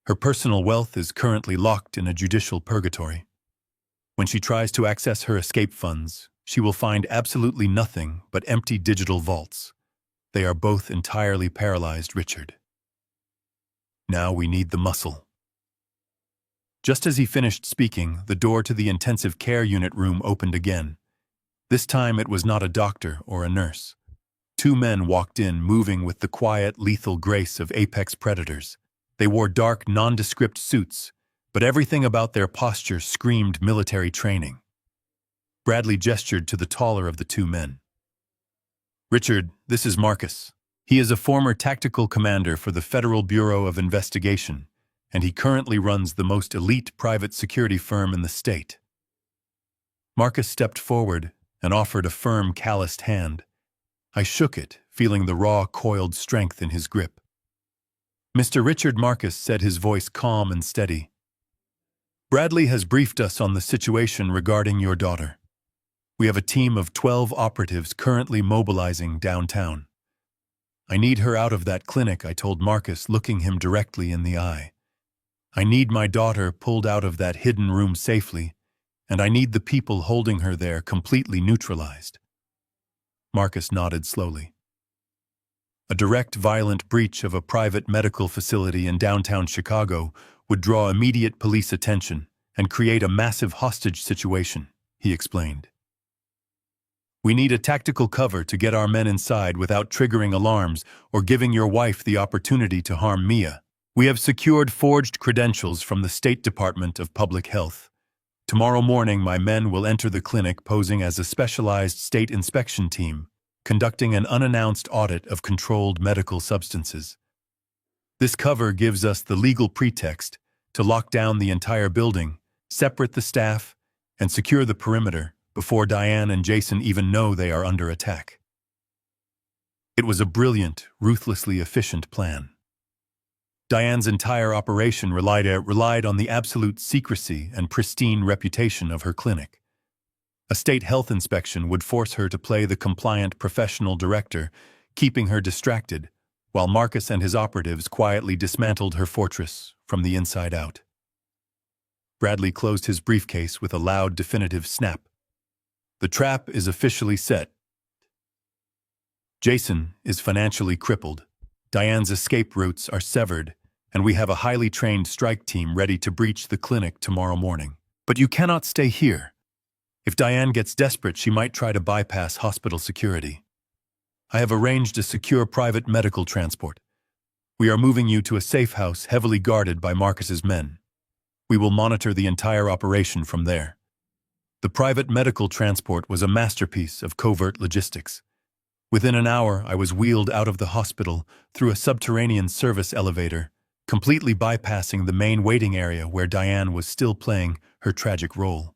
Her personal wealth is currently locked in a judicial purgatory. When she tries to access her escape funds, she will find absolutely nothing but empty digital vaults. They are both entirely paralyzed, Richard. Now we need the muscle. Just as he finished speaking, the door to the intensive care unit room opened again. This time it was not a doctor or a nurse. 2 men walked in, moving with the quiet, lethal grace of apex predators. They wore dark, nondescript suits, but everything about their posture screamed military training. Bradley gestured to the taller of the 2 men. Richard, this is Marcus. He is a former tactical commander for the Federal Bureau of Investigation, and he currently runs the most elite private security firm in the state. Marcus stepped forward and offered a firm, calloused hand. I shook it, feeling the raw, coiled strength in his grip. Mr. Richard, Marcus said, his voice calm and steady. Bradley has briefed us on the situation regarding your daughter. We have a team of 12 operatives currently mobilizing downtown. I need her out of that clinic, I told Marcus, looking him directly in the eye. I need my daughter pulled out of that hidden room safely, and I need the people holding her there completely neutralized. Marcus nodded slowly. A direct, violent breach of a private medical facility in downtown Chicago would draw immediate police attention and create a massive hostage situation, he explained. We need a tactical cover to get our men inside without triggering alarms or giving your wife the opportunity to harm Mia. We have secured forged credentials from the State Department of Public Health. Tomorrow morning, my men will enter the clinic posing as a specialized state inspection team, conducting an unannounced audit of controlled medical substances. This cover gives us the legal pretext to lock down the entire building, separate the staff, and secure the perimeter before Diane and Jason even know they are under attack. It was a brilliant, ruthlessly efficient plan. Diane's entire operation relied on the absolute secrecy and pristine reputation of her clinic. A state health inspection would force her to play the compliant professional director, keeping her distracted, while Marcus and his operatives quietly dismantled her fortress from the inside out. Bradley closed his briefcase with a loud, definitive snap. The trap is officially set. Jason is financially crippled. Diane's escape routes are severed, and we have a highly trained strike team ready to breach the clinic tomorrow morning. But you cannot stay here. If Diane gets desperate, she might try to bypass hospital security. I have arranged a secure private medical transport. We are moving you to a safe house heavily guarded by Marcus's men. We will monitor the entire operation from there. The private medical transport was a masterpiece of covert logistics. Within an hour, I was wheeled out of the hospital through a subterranean service elevator, completely bypassing the main waiting area where Diane was still playing her tragic role.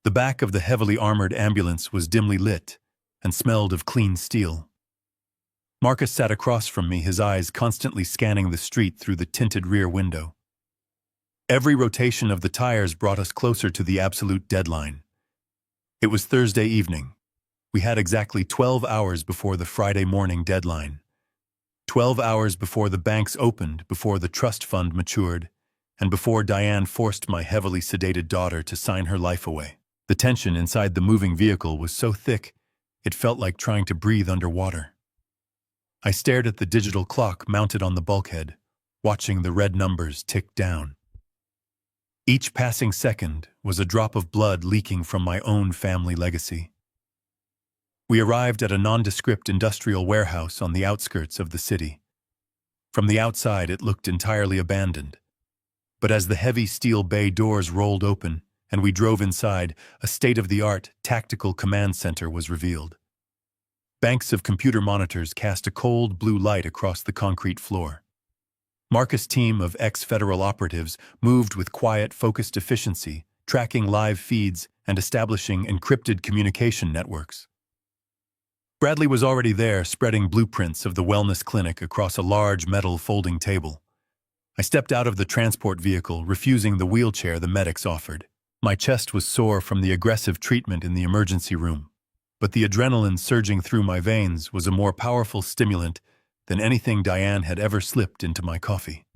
The back of the heavily armored ambulance was dimly lit and smelled of clean steel. Marcus sat across from me, his eyes constantly scanning the street through the tinted rear window. Every rotation of the tires brought us closer to the absolute deadline. It was Thursday evening. We had exactly 12 hours before the Friday morning deadline. 12 hours before the banks opened, before the trust fund matured, and before Diane forced my heavily sedated daughter to sign her life away. The tension inside the moving vehicle was so thick, it felt like trying to breathe underwater. I stared at the digital clock mounted on the bulkhead, watching the red numbers tick down. Each passing second was a drop of blood leaking from my own family legacy. We arrived at a nondescript industrial warehouse on the outskirts of the city. From the outside, it looked entirely abandoned. But as the heavy steel bay doors rolled open and we drove inside, a state-of-the-art tactical command center was revealed. Banks of computer monitors cast a cold blue light across the concrete floor. Marcus' team of ex-federal operatives moved with quiet, focused efficiency, tracking live feeds and establishing encrypted communication networks. Bradley was already there, spreading blueprints of the wellness clinic across a large metal folding table. I stepped out of the transport vehicle, refusing the wheelchair the medics offered. My chest was sore from the aggressive treatment in the emergency room, but the adrenaline surging through my veins was a more powerful stimulant than anything Diane had ever slipped into my coffee.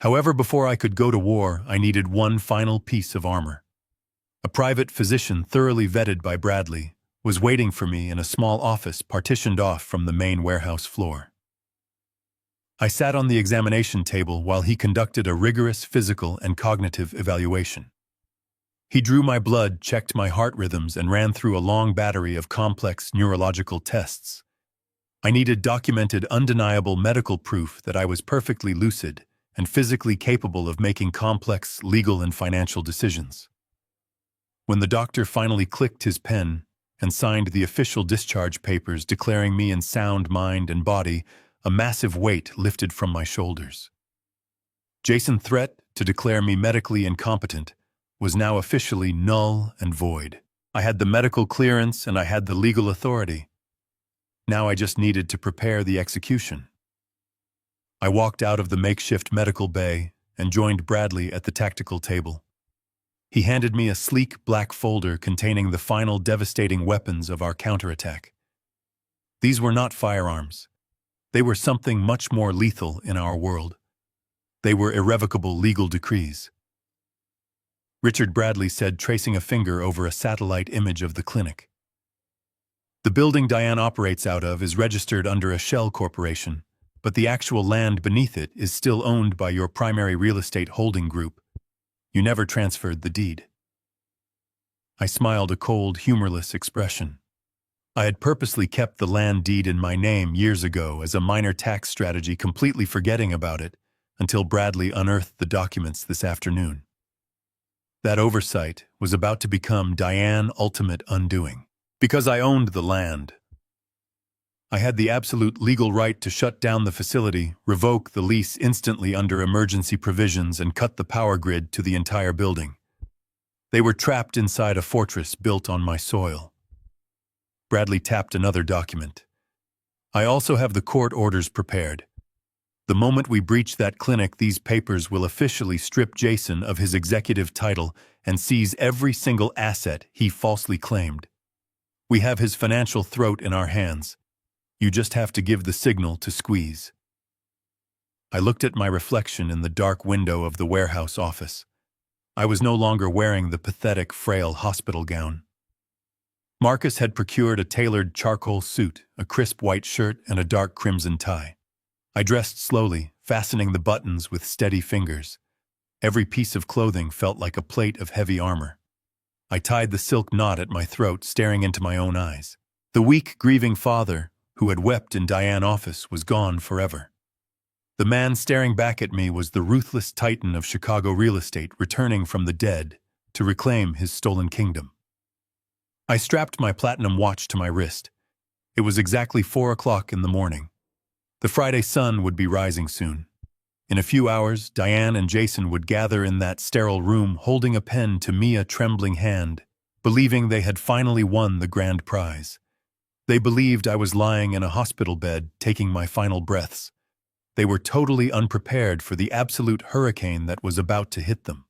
However, before I could go to war, I needed one final piece of armor. A private physician, thoroughly vetted by Bradley, was waiting for me in a small office partitioned off from the main warehouse floor. I sat on the examination table while he conducted a rigorous physical and cognitive evaluation. He drew my blood, checked my heart rhythms, and ran through a long battery of complex neurological tests. I needed documented, undeniable medical proof that I was perfectly lucid and physically capable of making complex legal and financial decisions. When the doctor finally clicked his pen and signed the official discharge papers declaring me in sound mind and body, a massive weight lifted from my shoulders. Jason's threat to declare me medically incompetent was now officially null and void. I had the medical clearance and I had the legal authority. Now I just needed to prepare the execution. I walked out of the makeshift medical bay and joined Bradley at the tactical table. He handed me a sleek black folder containing the final devastating weapons of our counterattack. These were not firearms. They were something much more lethal in our world. They were irrevocable legal decrees. Richard, Bradley said, tracing a finger over a satellite image of the clinic. The building Diane operates out of is registered under a shell corporation, but the actual land beneath it is still owned by your primary real estate holding group. You never transferred the deed. I smiled, a cold, humorless expression. I had purposely kept the land deed in my name years ago as a minor tax strategy, completely forgetting about it until Bradley unearthed the documents this afternoon. That oversight was about to become Diane's ultimate undoing. Because I owned the land, I had the absolute legal right to shut down the facility, revoke the lease instantly under emergency provisions, and cut the power grid to the entire building. They were trapped inside a fortress built on my soil. Bradley tapped another document. I also have the court orders prepared. The moment we breach that clinic, these papers will officially strip Jason of his executive title and seize every single asset he falsely claimed. We have his financial throat in our hands. You just have to give the signal to squeeze. I looked at my reflection in the dark window of the warehouse office. I was no longer wearing the pathetic, frail hospital gown. Marcus had procured a tailored charcoal suit, a crisp white shirt, and a dark crimson tie. I dressed slowly, fastening the buttons with steady fingers. Every piece of clothing felt like a plate of heavy armor. I tied the silk knot at my throat, staring into my own eyes. The weak, grieving father, who had wept in Diane's office, was gone forever. The man staring back at me was the ruthless titan of Chicago real estate, returning from the dead to reclaim his stolen kingdom. I strapped my platinum watch to my wrist. It was exactly 4 o'clock in the morning. The Friday sun would be rising soon. In a few hours, Diane and Jason would gather in that sterile room, holding a pen to me, a trembling hand, believing they had finally won the grand prize. They believed I was lying in a hospital bed, taking my final breaths. They were totally unprepared for the absolute hurricane that was about to hit them.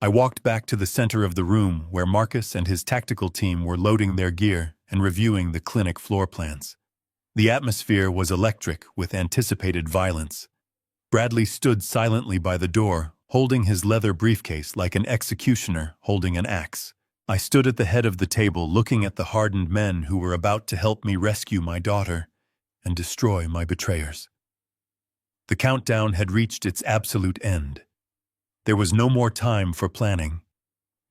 I walked back to the center of the room where Marcus and his tactical team were loading their gear and reviewing the clinic floor plans. The atmosphere was electric with anticipated violence. Bradley stood silently by the door, holding his leather briefcase like an executioner holding an axe. I stood at the head of the table, looking at the hardened men who were about to help me rescue my daughter and destroy my betrayers. The countdown had reached its absolute end. There was no more time for planning.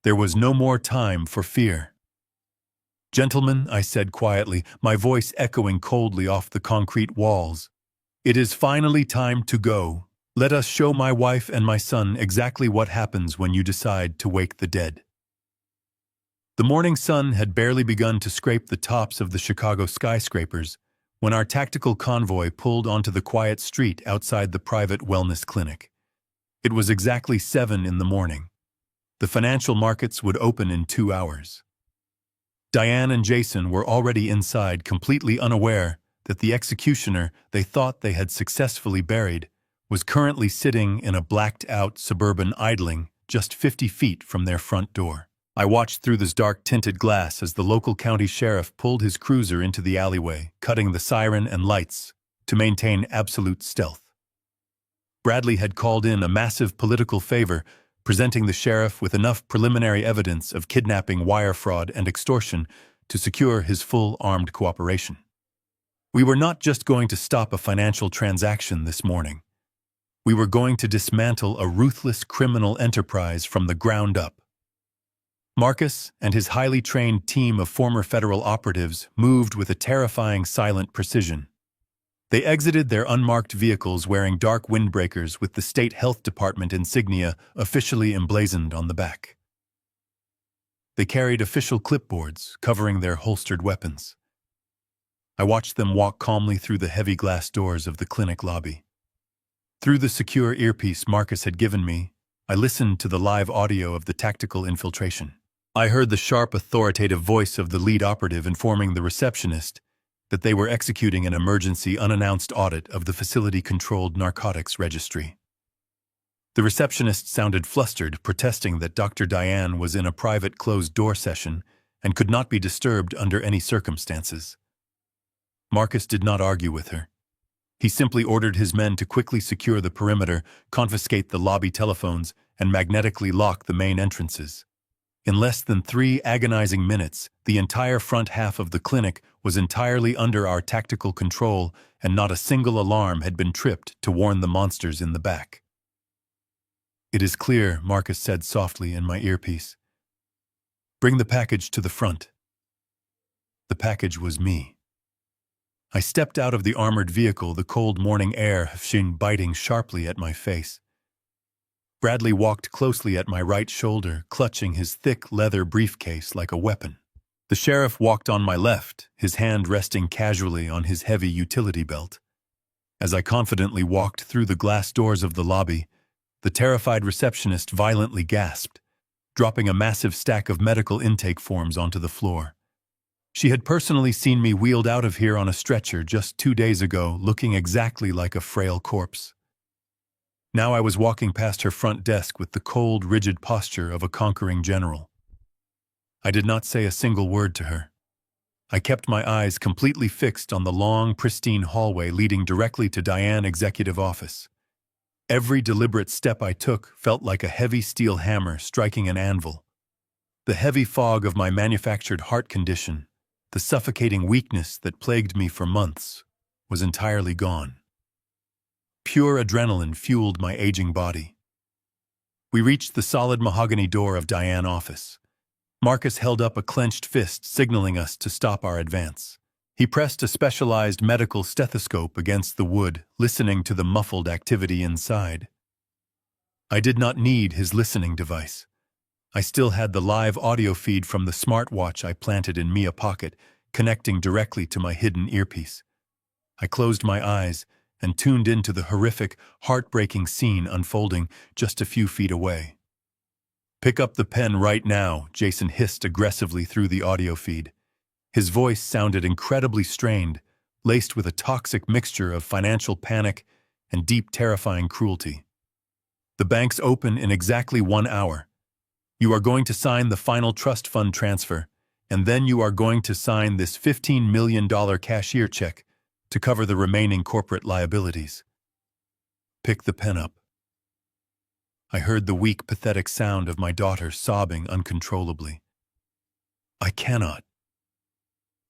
There was no more time for fear. Gentlemen, I said quietly, my voice echoing coldly off the concrete walls. It is finally time to go. Let us show my wife and my son exactly what happens when you decide to wake the dead. The morning sun had barely begun to scrape the tops of the Chicago skyscrapers when our tactical convoy pulled onto the quiet street outside the private wellness clinic. It was exactly 7 in the morning. The financial markets would open in 2 hours. Diane and Jason were already inside, completely unaware that the executioner they thought they had successfully buried was currently sitting in a blacked-out suburban idling just 50 feet from their front door. I watched through this dark-tinted glass as the local county sheriff pulled his cruiser into the alleyway, cutting the siren and lights to maintain absolute stealth. Bradley had called in a massive political favor, presenting the sheriff with enough preliminary evidence of kidnapping, wire fraud, and extortion to secure his full armed cooperation. We were not just going to stop a financial transaction this morning. We were going to dismantle a ruthless criminal enterprise from the ground up. Marcus and his highly trained team of former federal operatives moved with a terrifying silent precision. They exited their unmarked vehicles wearing dark windbreakers with the state health department insignia officially emblazoned on the back. They carried official clipboards covering their holstered weapons. I watched them walk calmly through the heavy glass doors of the clinic lobby. Through the secure earpiece Marcus had given me, I listened to the live audio of the tactical infiltration. I heard the sharp, authoritative voice of the lead operative informing the receptionist that they were executing an emergency unannounced audit of the facility-controlled narcotics registry. The receptionist sounded flustered, protesting that Dr. Diane was in a private closed-door session and could not be disturbed under any circumstances. Marcus did not argue with her. He simply ordered his men to quickly secure the perimeter, confiscate the lobby telephones, and magnetically lock the main entrances. In less than 3 agonizing minutes, the entire front half of the clinic was entirely under our tactical control, and not a single alarm had been tripped to warn the monsters in the back. "It is clear," Marcus said softly in my earpiece. "Bring the package to the front." The package was me. I stepped out of the armored vehicle, the cold morning air biting sharply at my face. Bradley walked closely at my right shoulder, clutching his thick leather briefcase like a weapon. The sheriff walked on my left, his hand resting casually on his heavy utility belt. As I confidently walked through the glass doors of the lobby, the terrified receptionist violently gasped, dropping a massive stack of medical intake forms onto the floor. She had personally seen me wheeled out of here on a stretcher just 2 days ago, looking exactly like a frail corpse. Now I was walking past her front desk with the cold, rigid posture of a conquering general. I did not say a single word to her. I kept my eyes completely fixed on the long, pristine hallway leading directly to Diane's executive office. Every deliberate step I took felt like a heavy steel hammer striking an anvil. The heavy fog of my manufactured heart condition, the suffocating weakness that plagued me for months, was entirely gone. Pure adrenaline fueled my aging body. We reached the solid mahogany door of Diane's office. Marcus held up a clenched fist, signaling us to stop our advance. He pressed a specialized medical stethoscope against the wood, listening to the muffled activity inside. I did not need his listening device. I still had the live audio feed from the smartwatch I planted in Mia pocket, connecting directly to my hidden earpiece. I closed my eyes and tuned into the horrific, heartbreaking scene unfolding just a few feet away. "Pick up the pen right now," Jason hissed aggressively through the audio feed. His voice sounded incredibly strained, laced with a toxic mixture of financial panic and deep, terrifying cruelty. "The banks open in exactly 1 hour. You are going to sign the final trust fund transfer, and then you are going to sign this $15 million cashier check to cover the remaining corporate liabilities. Pick the pen up." I heard the weak, pathetic sound of my daughter sobbing uncontrollably. "I cannot."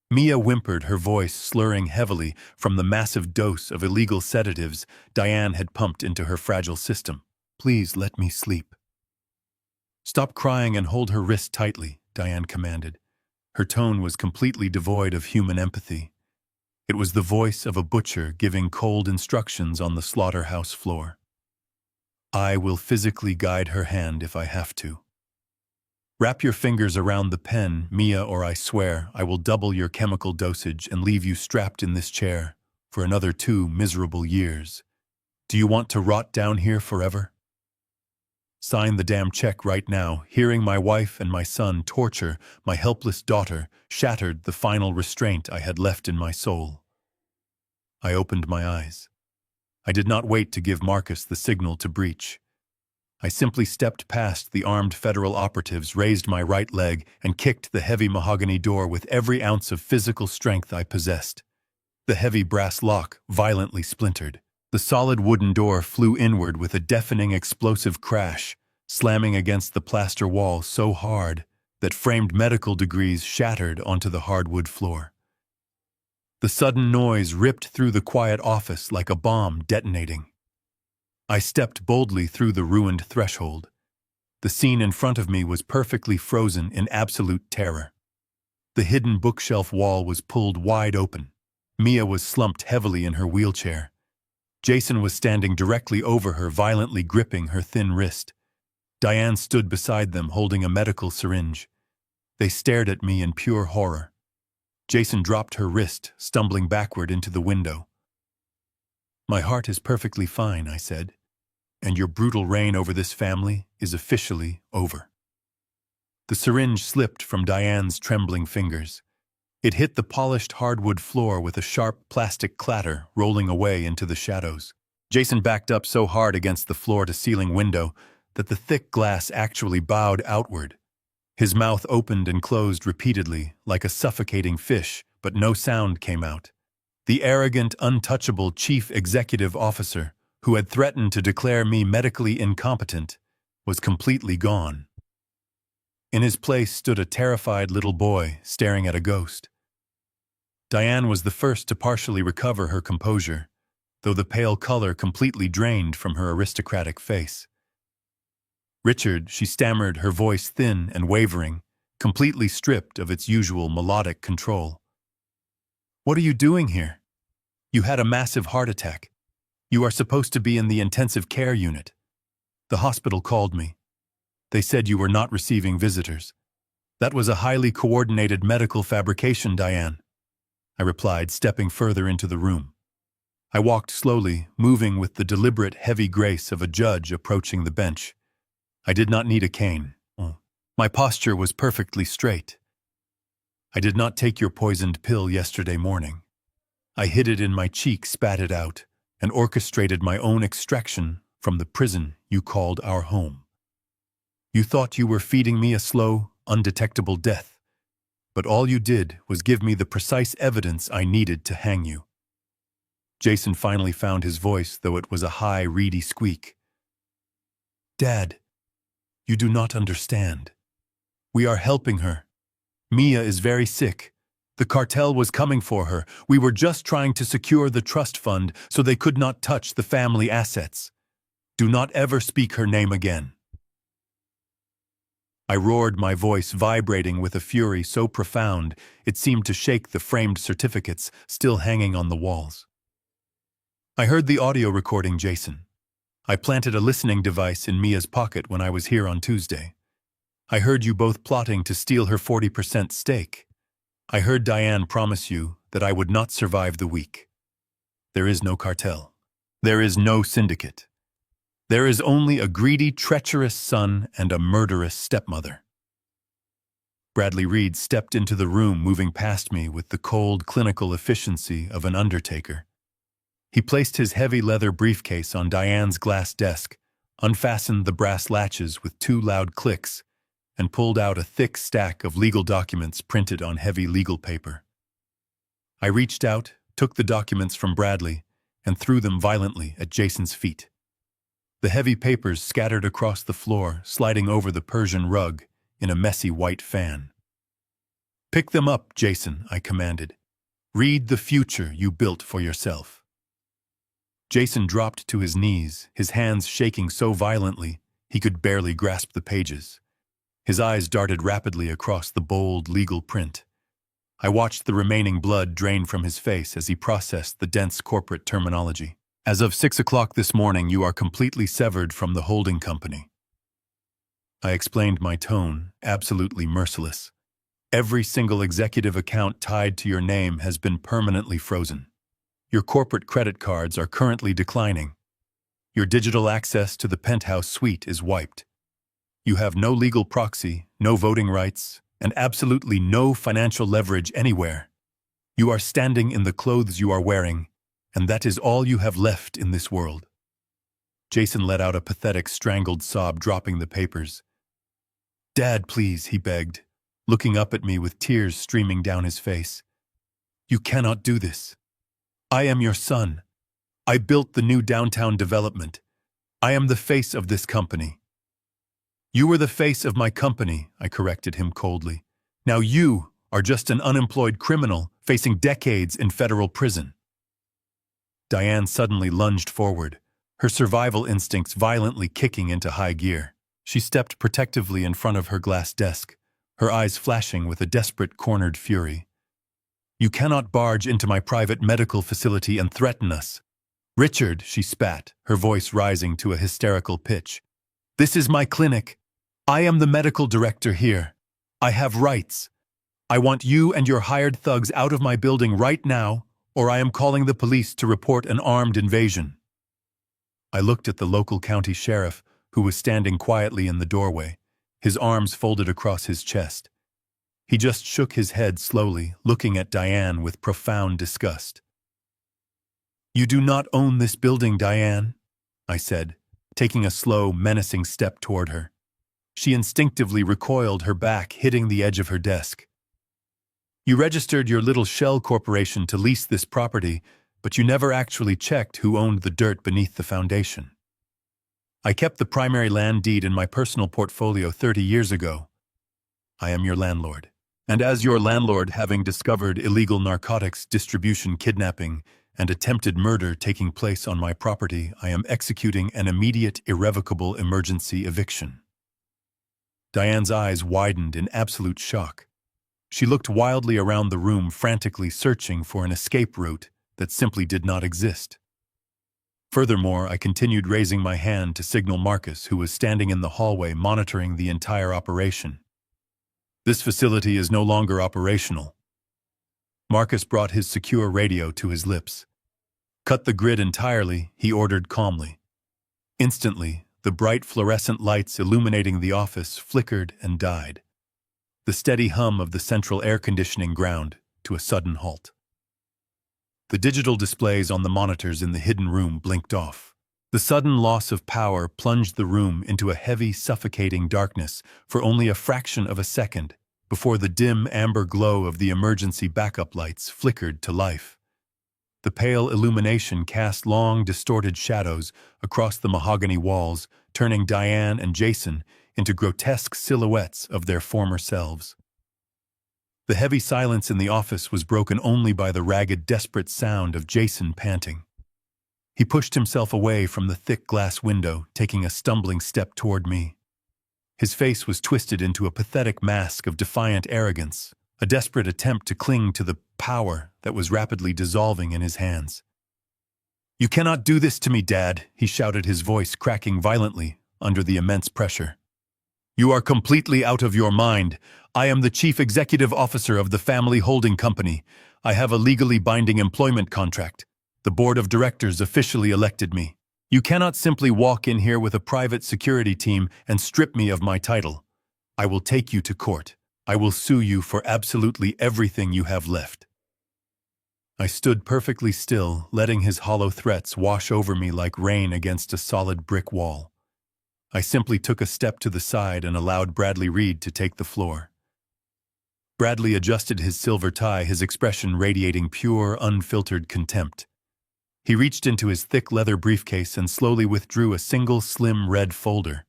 Mia whimpered, her voice slurring heavily from the massive dose of illegal sedatives Diane had pumped into her fragile system. "Please let me sleep." "Stop crying and hold her wrist tightly," Diane commanded. Her tone was completely devoid of human empathy. It was the voice of a butcher giving cold instructions on the slaughterhouse floor. I will physically guide her hand if I have to. Wrap your fingers around the pen, Mia, or I swear I will double your chemical dosage and leave you strapped in this chair for another 2 miserable years. Do you want to rot down here forever? Sign the damn check right now. Hearing my wife and my son torture my helpless daughter shattered the final restraint I had left in my soul. I opened my eyes. I did not wait to give Marcus the signal to breach. I simply stepped past the armed federal operatives, raised my right leg, and kicked the heavy mahogany door with every ounce of physical strength I possessed. The heavy brass lock violently splintered. The solid wooden door flew inward with a deafening explosive crash, slamming against the plaster wall so hard that framed medical degrees shattered onto the hardwood floor. The sudden noise ripped through the quiet office like a bomb detonating. I stepped boldly through the ruined threshold. The scene in front of me was perfectly frozen in absolute terror. The hidden bookshelf wall was pulled wide open. Mia was slumped heavily in her wheelchair. Jason was standing directly over her, violently gripping her thin wrist. Diane stood beside them, holding a medical syringe. They stared at me in pure horror. Jason dropped her wrist, stumbling backward into the window. "My heart is perfectly fine," I said, "and your brutal reign over this family is officially over." The syringe slipped from Diane's trembling fingers. It hit the polished hardwood floor with a sharp plastic clatter, rolling away into the shadows. Jason backed up so hard against the floor-to-ceiling window that the thick glass actually bowed outward. His mouth opened and closed repeatedly, like a suffocating fish, but no sound came out. The arrogant, untouchable chief executive officer, who had threatened to declare me medically incompetent, was completely gone. In his place stood a terrified little boy staring at a ghost. Diane was the first to partially recover her composure, though the pale color completely drained from her aristocratic face. "Richard," she stammered, her voice thin and wavering, completely stripped of its usual melodic control. "What are you doing here? You had a massive heart attack. You are supposed to be in the intensive care unit. The hospital called me. They said you were not receiving visitors. That was a highly coordinated medical fabrication, Diane," I replied, stepping further into the room. I walked slowly, moving with the deliberate, heavy grace of a judge approaching the bench. I did not need a cane. My posture was perfectly straight. "I did not take your poisoned pill yesterday morning. I hid it in my cheek, spat it out, and orchestrated my own extraction from the prison you called our home. You thought you were feeding me a slow, undetectable death, but all you did was give me the precise evidence I needed to hang you." Jason finally found his voice, though it was a high, reedy squeak. "Dad, you do not understand. We are helping her. Mia is very sick. The cartel was coming for her. We were just trying to secure the trust fund so they could not touch the family assets. Do not ever speak her name again." I roared, my voice vibrating with a fury so profound it seemed to shake the framed certificates still hanging on the walls. "I heard the audio recording, Jason. I planted a listening device in Mia's pocket when I was here on Tuesday. I heard you both plotting to steal her 40% stake. I heard Diane promise you that I would not survive the week. There is no cartel. There is no syndicate. There is only a greedy, treacherous son and a murderous stepmother." Bradley Reed stepped into the room, moving past me with the cold, clinical efficiency of an undertaker. He placed his heavy leather briefcase on Diane's glass desk, unfastened the brass latches with 2 loud clicks, and pulled out a thick stack of legal documents printed on heavy legal paper. I reached out, took the documents from Bradley, and threw them violently at Jason's feet. The heavy papers scattered across the floor, sliding over the Persian rug in a messy white fan. "Pick them up, Jason," I commanded. "Read the future you built for yourself." Jason dropped to his knees, his hands shaking so violently he could barely grasp the pages. His eyes darted rapidly across the bold legal print. I watched the remaining blood drain from his face as he processed the dense corporate terminology. As of 6 o'clock this morning, you are completely severed from the holding company. I explained, my tone absolutely merciless. Every single executive account tied to your name has been permanently frozen. Your corporate credit cards are currently declining. Your digital access to the penthouse suite is wiped. You have no legal proxy, no voting rights, and absolutely no financial leverage anywhere. You are standing in the clothes you are wearing, and that is all you have left in this world. Jason let out a pathetic, strangled sob, dropping the papers. Dad, please, he begged, looking up at me with tears streaming down his face. You cannot do this. I am your son. I built the new downtown development. I am the face of this company. You were the face of my company, I corrected him coldly. Now you are just an unemployed criminal facing decades in federal prison. Diane suddenly lunged forward, her survival instincts violently kicking into high gear. She stepped protectively in front of her glass desk, her eyes flashing with a desperate, cornered fury. You cannot barge into my private medical facility and threaten us. Richard, she spat, her voice rising to a hysterical pitch. This is my clinic. I am the medical director here. I have rights. I want you and your hired thugs out of my building right now, or I am calling the police to report an armed invasion. I looked at the local county sheriff, who was standing quietly in the doorway, his arms folded across his chest. He just shook his head slowly, looking at Diane with profound disgust. You do not own this building, Diane, I said, taking a slow, menacing step toward her. She instinctively recoiled, her back hitting the edge of her desk. You registered your little shell corporation to lease this property, but you never actually checked who owned the dirt beneath the foundation. I kept the primary land deed in my personal portfolio 30 years ago. I am your landlord. And as your landlord, having discovered illegal narcotics distribution, kidnapping, and attempted murder taking place on my property, I am executing an immediate, irrevocable emergency eviction. Diane's eyes widened in absolute shock. She looked wildly around the room, frantically searching for an escape route that simply did not exist. Furthermore, I continued raising my hand to signal Marcus, who was standing in the hallway monitoring the entire operation. This facility is no longer operational. Marcus brought his secure radio to his lips. Cut the grid entirely, he ordered calmly. Instantly, the bright fluorescent lights illuminating the office flickered and died. The steady hum of the central air conditioning ground to a sudden halt. The digital displays on the monitors in the hidden room blinked off. The sudden loss of power plunged the room into a heavy, suffocating darkness for only a fraction of a second before the dim amber glow of the emergency backup lights flickered to life. The pale illumination cast long, distorted shadows across the mahogany walls, turning Diane and Jason into grotesque silhouettes of their former selves. The heavy silence in the office was broken only by the ragged, desperate sound of Jason panting. He pushed himself away from the thick glass window, taking a stumbling step toward me. His face was twisted into a pathetic mask of defiant arrogance, a desperate attempt to cling to the power that was rapidly dissolving in his hands. You cannot do this to me, Dad, he shouted, his voice cracking violently under the immense pressure. You are completely out of your mind. I am the chief executive officer of the family holding company. I have a legally binding employment contract. The board of directors officially elected me. You cannot simply walk in here with a private security team and strip me of my title. I will take you to court. I will sue you for absolutely everything you have left. I stood perfectly still, letting his hollow threats wash over me like rain against a solid brick wall. I simply took a step to the side and allowed Bradley Reed to take the floor. Bradley adjusted his silver tie, his expression radiating pure, unfiltered contempt. He reached into his thick leather briefcase and slowly withdrew a single slim red folder.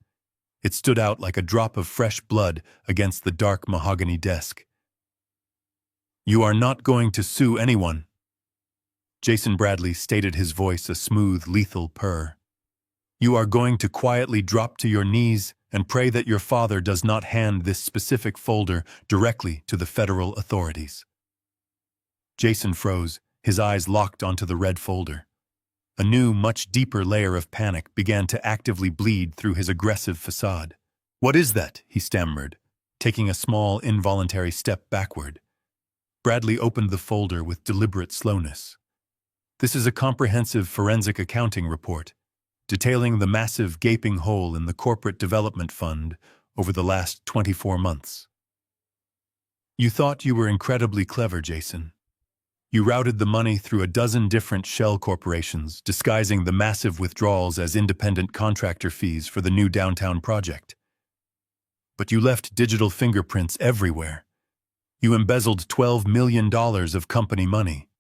It stood out like a drop of fresh blood against the dark mahogany desk. You are not going to sue anyone. Jason Bradley stated, his voice a smooth, lethal purr. You are going to quietly drop to your knees and pray that your father does not hand this specific folder directly to the federal authorities." Jason froze, his eyes locked onto the red folder. A new, much deeper layer of panic began to actively bleed through his aggressive facade. "What is that?" he stammered, taking a small, involuntary step backward. Bradley opened the folder with deliberate slowness. "This is a comprehensive forensic accounting report, detailing the massive gaping hole in the corporate development fund over the last 24 months. You thought you were incredibly clever, Jason. You routed the money through a dozen different shell corporations, disguising the massive withdrawals as independent contractor fees for the new downtown project. But you left digital fingerprints everywhere. You embezzled $12 million of company money."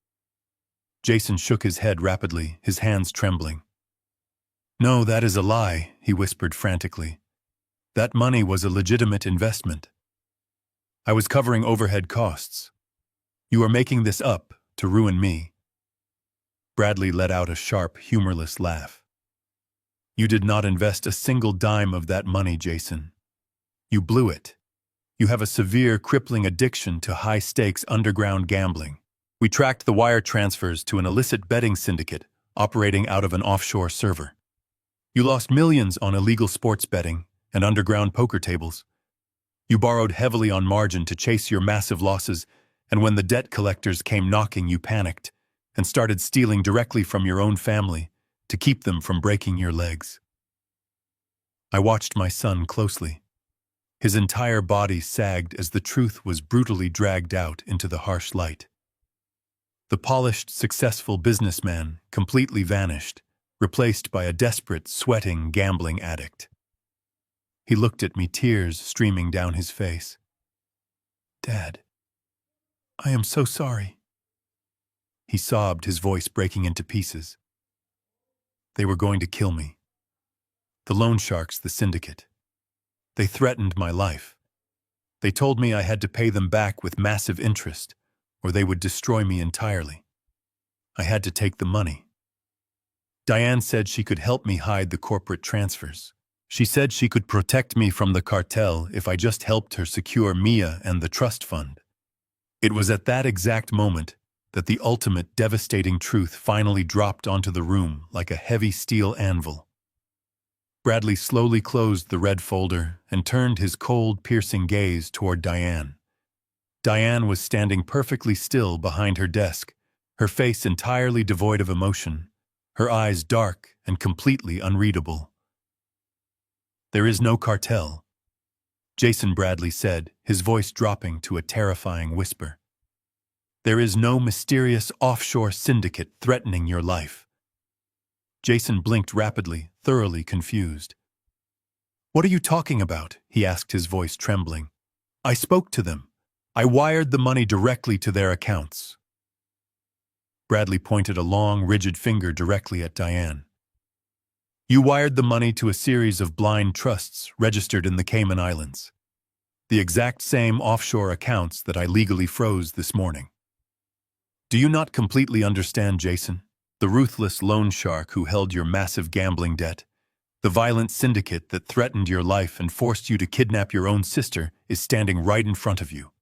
Jason shook his head rapidly, his hands trembling. "No, that is a lie," he whispered frantically. "That money was a legitimate investment. I was covering overhead costs. You are making this up to ruin me." Bradley let out a sharp, humorless laugh. "You did not invest a single dime of that money, Jason. You blew it. You have a severe, crippling addiction to high-stakes underground gambling. We tracked the wire transfers to an illicit betting syndicate operating out of an offshore server. You lost millions on illegal sports betting and underground poker tables. You borrowed heavily on margin to chase your massive losses, and when the debt collectors came knocking, you panicked and started stealing directly from your own family to keep them from breaking your legs." I watched my son closely. His entire body sagged as the truth was brutally dragged out into the harsh light. The polished, successful businessman completely vanished, replaced by a desperate, sweating, gambling addict. He looked at me, tears streaming down his face. "Dad, I am so sorry." He sobbed, his voice breaking into pieces. "They were going to kill me. The loan sharks, the syndicate. They threatened my life. They told me I had to pay them back with massive interest, or they would destroy me entirely. I had to take the money. Diane said she could help me hide the corporate transfers. She said she could protect me from the cartel if I just helped her secure Mia and the trust fund. It was at that exact moment that the ultimate devastating truth finally dropped onto the room like a heavy steel anvil." Bradley slowly closed the red folder and turned his cold, piercing gaze toward Diane. Diane was standing perfectly still behind her desk, her face entirely devoid of emotion, her eyes dark and completely unreadable. "There is no cartel," Jason Bradley said, his voice dropping to a terrifying whisper. "There is no mysterious offshore syndicate threatening your life." Jason blinked rapidly, thoroughly confused. "What are you talking about?" he asked, his voice trembling. "I spoke to them. I wired the money directly to their accounts." Bradley pointed a long, rigid finger directly at Diane. "You wired the money to a series of blind trusts registered in the Cayman Islands. The exact same offshore accounts that I legally froze this morning. Do you not completely understand, Jason? The ruthless loan shark who held your massive gambling debt, the violent syndicate that threatened your life and forced you to kidnap your own sister, is standing right in front of you."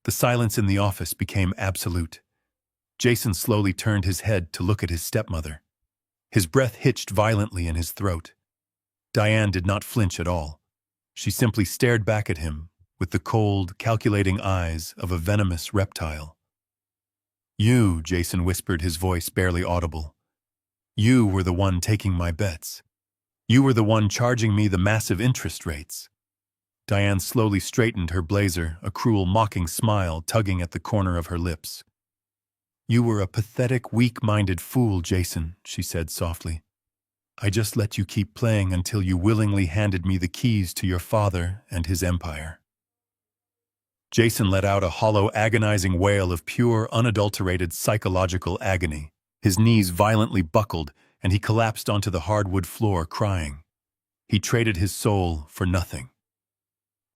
The silence in the office became absolute. Jason slowly turned his head to look at his stepmother. His breath hitched violently in his throat. Diane did not flinch at all. She simply stared back at him with the cold, calculating eyes of a venomous reptile. "You," Jason whispered, his voice barely audible. "You were the one taking my bets. You were the one charging me the massive interest rates." Diane slowly straightened her blazer, a cruel, mocking smile tugging at the corner of her lips. "You were a pathetic, weak-minded fool, Jason," she said softly. "I just let you keep playing until you willingly handed me the keys to your father and his empire." Jason let out a hollow, agonizing wail of pure, unadulterated psychological agony. His knees violently buckled, and he collapsed onto the hardwood floor, crying. He traded his soul for nothing.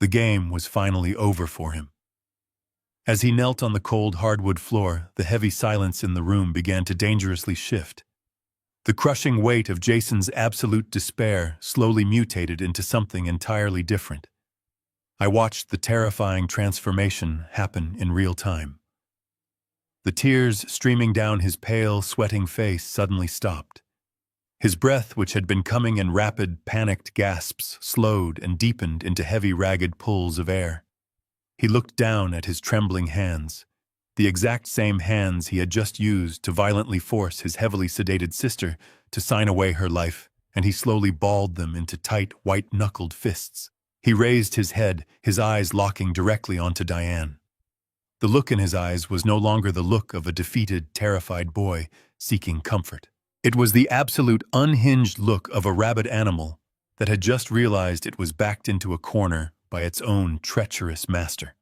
The game was finally over for him. As he knelt on the cold hardwood floor, the heavy silence in the room began to dangerously shift. The crushing weight of Jason's absolute despair slowly mutated into something entirely different. I watched the terrifying transformation happen in real time. The tears streaming down his pale, sweating face suddenly stopped. His breath, which had been coming in rapid, panicked gasps, slowed and deepened into heavy, ragged pulls of air. He looked down at his trembling hands, the exact same hands he had just used to violently force his heavily sedated sister to sign away her life, and he slowly balled them into tight, white-knuckled fists. He raised his head, his eyes locking directly onto Diane. The look in his eyes was no longer the look of a defeated, terrified boy seeking comfort. It was the absolute unhinged look of a rabid animal that had just realized it was backed into a corner by its own treacherous master.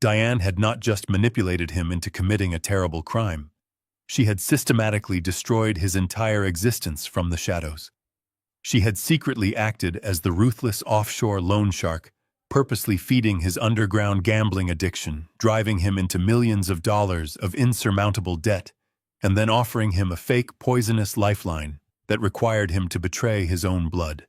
Diane had not just manipulated him into committing a terrible crime. She had systematically destroyed his entire existence from the shadows. She had secretly acted as the ruthless offshore loan shark, purposely feeding his underground gambling addiction, driving him into millions of dollars of insurmountable debt, and then offering him a fake poisonous lifeline that required him to betray his own blood.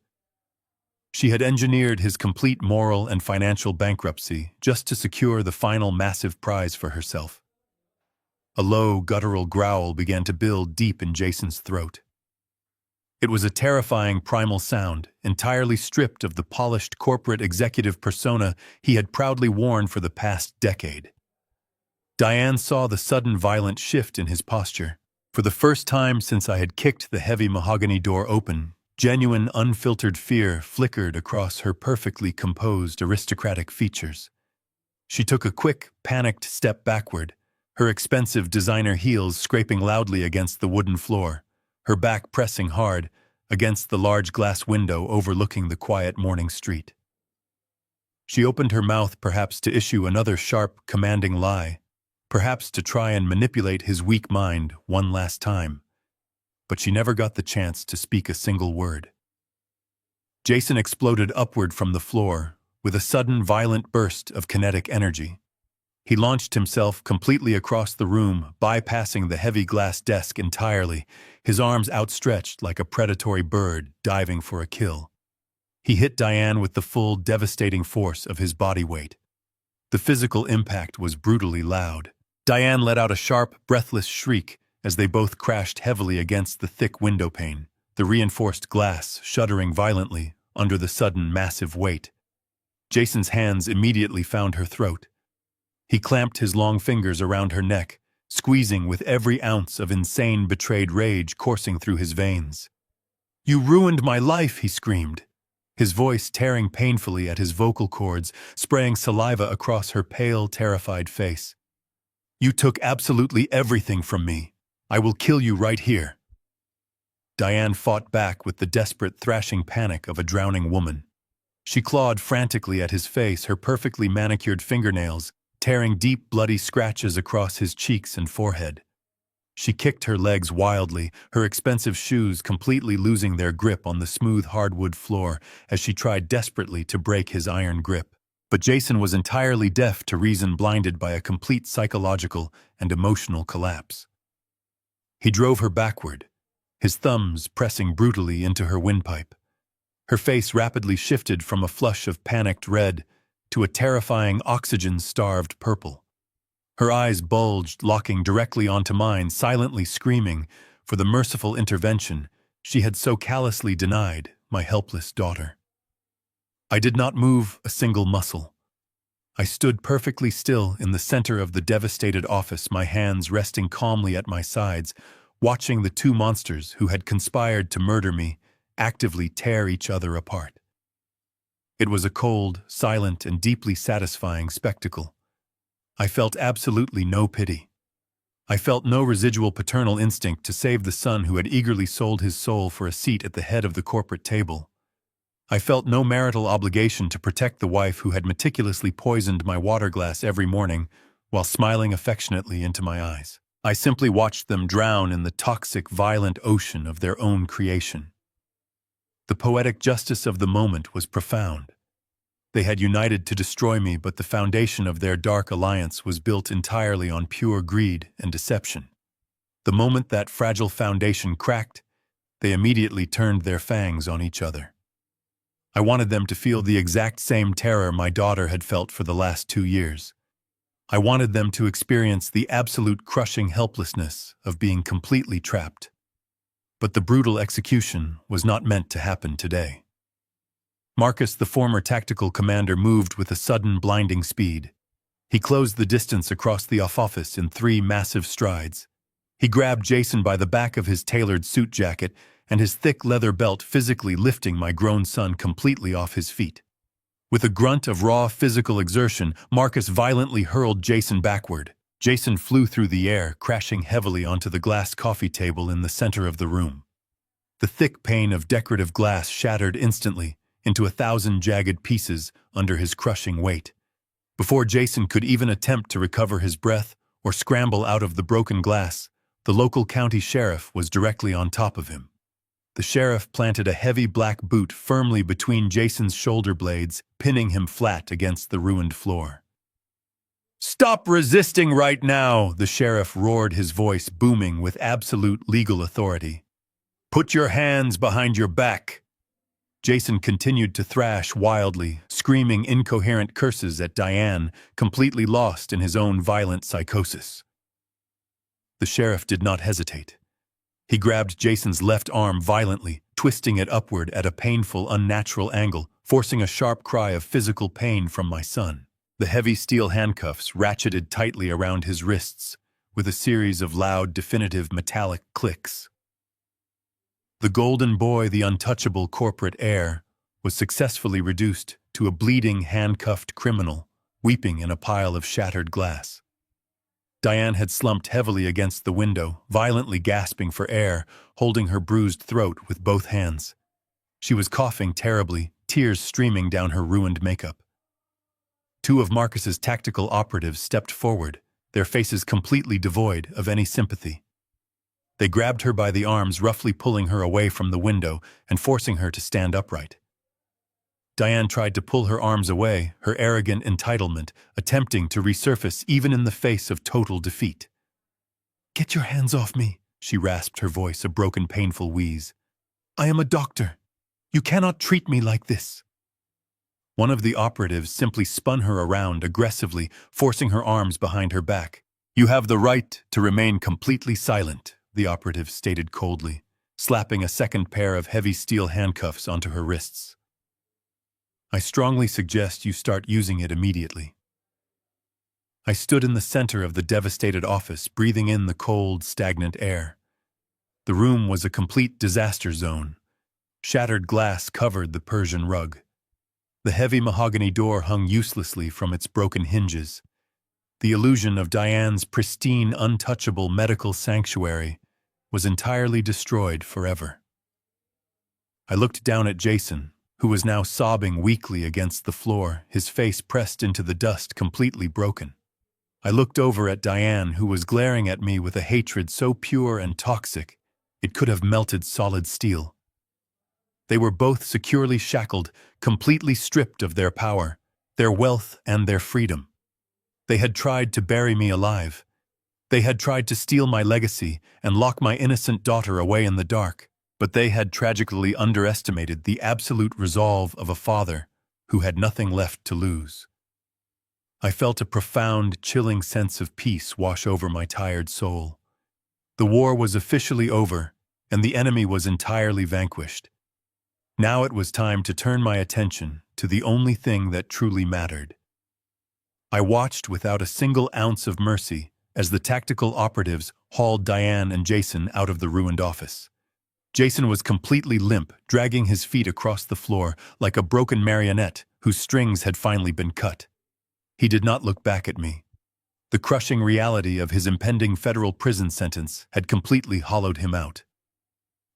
She had engineered his complete moral and financial bankruptcy just to secure the final massive prize for herself. A low, guttural growl began to build deep in Jason's throat. It was a terrifying primal sound, entirely stripped of the polished corporate executive persona he had proudly worn for the past decade. Diane saw the sudden violent shift in his posture. For the first time since I had kicked the heavy mahogany door open, genuine, unfiltered fear flickered across her perfectly composed, aristocratic features. She took a quick, panicked step backward, her expensive designer heels scraping loudly against the wooden floor, her back pressing hard against the large glass window overlooking the quiet morning street. She opened her mouth perhaps to issue another sharp, commanding lie, perhaps to try and manipulate his weak mind one last time. But she never got the chance to speak a single word. Jason exploded upward from the floor with a sudden, violent burst of kinetic energy. He launched himself completely across the room, bypassing the heavy glass desk entirely, his arms outstretched like a predatory bird diving for a kill. He hit Diane with the full, devastating force of his body weight. The physical impact was brutally loud. Diane let out a sharp, breathless shriek as they both crashed heavily against the thick window pane, the reinforced glass shuddering violently under the sudden massive weight. Jason's hands immediately found her throat. He clamped his long fingers around her neck, squeezing with every ounce of insane, betrayed rage coursing through his veins. "You ruined my life," he screamed, his voice tearing painfully at his vocal cords, spraying saliva across her pale, terrified face. "You took absolutely everything from me. I will kill you right here." Diane fought back with the desperate, thrashing panic of a drowning woman. She clawed frantically at his face, her perfectly manicured fingernails tearing deep, bloody scratches across his cheeks and forehead. She kicked her legs wildly, her expensive shoes completely losing their grip on the smooth hardwood floor as she tried desperately to break his iron grip. But Jason was entirely deaf to reason, blinded by a complete psychological and emotional collapse. He drove her backward, his thumbs pressing brutally into her windpipe. Her face rapidly shifted from a flush of panicked red to a terrifying, oxygen-starved purple. Her eyes bulged, locking directly onto mine, silently screaming for the merciful intervention she had so callously denied my helpless daughter. I did not move a single muscle. I stood perfectly still in the center of the devastated office, my hands resting calmly at my sides, watching the two monsters who had conspired to murder me actively tear each other apart. It was a cold, silent, and deeply satisfying spectacle. I felt absolutely no pity. I felt no residual paternal instinct to save the son who had eagerly sold his soul for a seat at the head of the corporate table. I felt no marital obligation to protect the wife who had meticulously poisoned my water glass every morning while smiling affectionately into my eyes. I simply watched them drown in the toxic, violent ocean of their own creation. The poetic justice of the moment was profound. They had united to destroy me, but the foundation of their dark alliance was built entirely on pure greed and deception. The moment that fragile foundation cracked, they immediately turned their fangs on each other. I wanted them to feel the exact same terror my daughter had felt for the last 2 years. I wanted them to experience the absolute crushing helplessness of being completely trapped. But the brutal execution was not meant to happen today. Marcus, the former tactical commander, moved with a sudden blinding speed. He closed the distance across the office in 3 massive strides. He grabbed Jason by the back of his tailored suit jacket and his thick leather belt, physically lifting my grown son completely off his feet. With a grunt of raw physical exertion, Marcus violently hurled Jason backward. Jason flew through the air, crashing heavily onto the glass coffee table in the center of the room. The thick pane of decorative glass shattered instantly into 1,000 jagged pieces under his crushing weight. Before Jason could even attempt to recover his breath or scramble out of the broken glass, the local county sheriff was directly on top of him. The sheriff planted a heavy black boot firmly between Jason's shoulder blades, pinning him flat against the ruined floor. "Stop resisting right now!" the sheriff roared, his voice booming with absolute legal authority. "Put your hands behind your back!" Jason continued to thrash wildly, screaming incoherent curses at Diane, completely lost in his own violent psychosis. The sheriff did not hesitate. He grabbed Jason's left arm violently, twisting it upward at a painful, unnatural angle, forcing a sharp cry of physical pain from my son. The heavy steel handcuffs ratcheted tightly around his wrists, with a series of loud, definitive metallic clicks. The golden boy, the untouchable corporate heir, was successfully reduced to a bleeding, handcuffed criminal, weeping in a pile of shattered glass. Diane had slumped heavily against the window, violently gasping for air, holding her bruised throat with both hands. She was coughing terribly, tears streaming down her ruined makeup. 2 of Marcus's tactical operatives stepped forward, their faces completely devoid of any sympathy. They grabbed her by the arms, roughly pulling her away from the window and forcing her to stand upright. Diane tried to pull her arms away, her arrogant entitlement attempting to resurface even in the face of total defeat. "Get your hands off me," she rasped, her voice a broken, painful wheeze. "I am a doctor. You cannot treat me like this." One of the operatives simply spun her around aggressively, forcing her arms behind her back. "You have the right to remain completely silent," the operative stated coldly, slapping a second pair of heavy steel handcuffs onto her wrists. "I strongly suggest you start using it immediately." I stood in the center of the devastated office, breathing in the cold, stagnant air. The room was a complete disaster zone. Shattered glass covered the Persian rug. The heavy mahogany door hung uselessly from its broken hinges. The illusion of Diane's pristine, untouchable medical sanctuary was entirely destroyed forever. I looked down at Jason, who was now sobbing weakly against the floor, his face pressed into the dust, completely broken. I looked over at Diane, who was glaring at me with a hatred so pure and toxic it could have melted solid steel. They were both securely shackled, completely stripped of their power, their wealth, and their freedom. They had tried to bury me alive. They had tried to steal my legacy and lock my innocent daughter away in the dark. But they had tragically underestimated the absolute resolve of a father who had nothing left to lose. I felt a profound, chilling sense of peace wash over my tired soul. The war was officially over, and the enemy was entirely vanquished. Now it was time to turn my attention to the only thing that truly mattered. I watched without a single ounce of mercy as the tactical operatives hauled Diane and Jason out of the ruined office. Jason was completely limp, dragging his feet across the floor like a broken marionette whose strings had finally been cut. He did not look back at me. The crushing reality of his impending federal prison sentence had completely hollowed him out.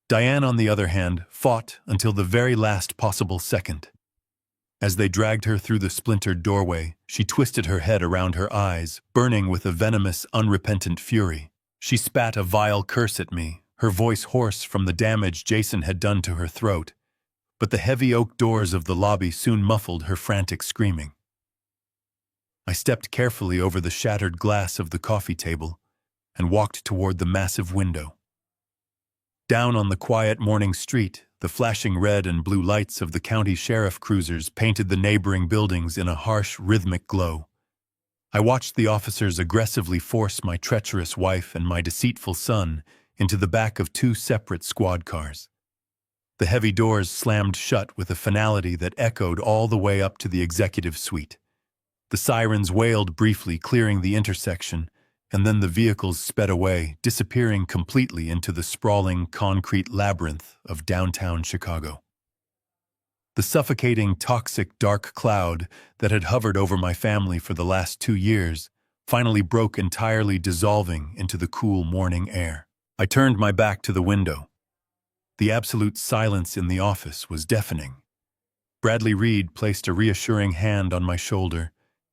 Diane, on the other hand, fought until the very last possible second. As they dragged her through the splintered doorway, she twisted her head around her eyes, burning with a venomous, unrepentant fury. She spat a vile curse at me, her voice hoarse from the damage Jason had done to her throat, but the heavy oak doors of the lobby soon muffled her frantic screaming. I stepped carefully over the shattered glass of the coffee table and walked toward the massive window. Down on the quiet morning street, the flashing red and blue lights of the county sheriff cruisers painted the neighboring buildings in a harsh, rhythmic glow. I watched the officers aggressively force my treacherous wife and my deceitful son into the back of two separate squad cars. The heavy doors slammed shut with a finality that echoed all the way up to the executive suite. The sirens wailed briefly, clearing the intersection, and then the vehicles sped away, disappearing completely into the sprawling concrete labyrinth of downtown Chicago. The suffocating, toxic, dark cloud that had hovered over my family for the last 2 years finally broke, entirely dissolving into the cool morning air. I turned my back to the window. The absolute silence in the office was deafening. Bradley Reed placed a reassuring hand on my shoulder,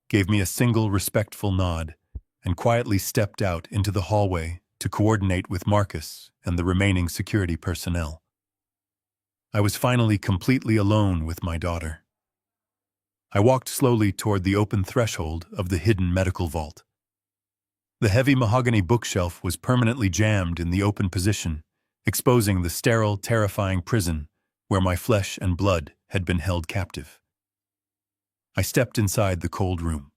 gave me a single respectful nod, and quietly stepped out into the hallway to coordinate with Marcus and the remaining security personnel. I was finally completely alone with my daughter. I walked slowly toward the open threshold of the hidden medical vault. The heavy mahogany bookshelf was permanently jammed in the open position, exposing the sterile, terrifying prison where my flesh and blood had been held captive. I stepped inside the cold room.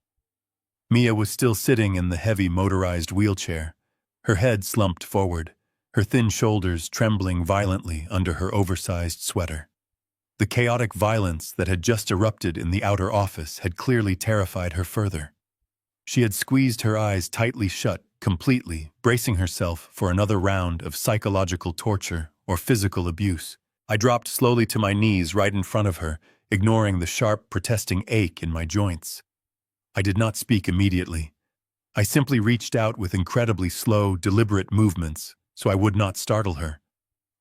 Mia was still sitting in the heavy motorized wheelchair, her head slumped forward, her thin shoulders trembling violently under her oversized sweater. The chaotic violence that had just erupted in the outer office had clearly terrified her further. She had squeezed her eyes tightly shut, completely, bracing herself for another round of psychological torture or physical abuse. I dropped slowly to my knees right in front of her, ignoring the sharp, protesting ache in my joints. I did not speak immediately. I simply reached out with incredibly slow, deliberate movements so I would not startle her.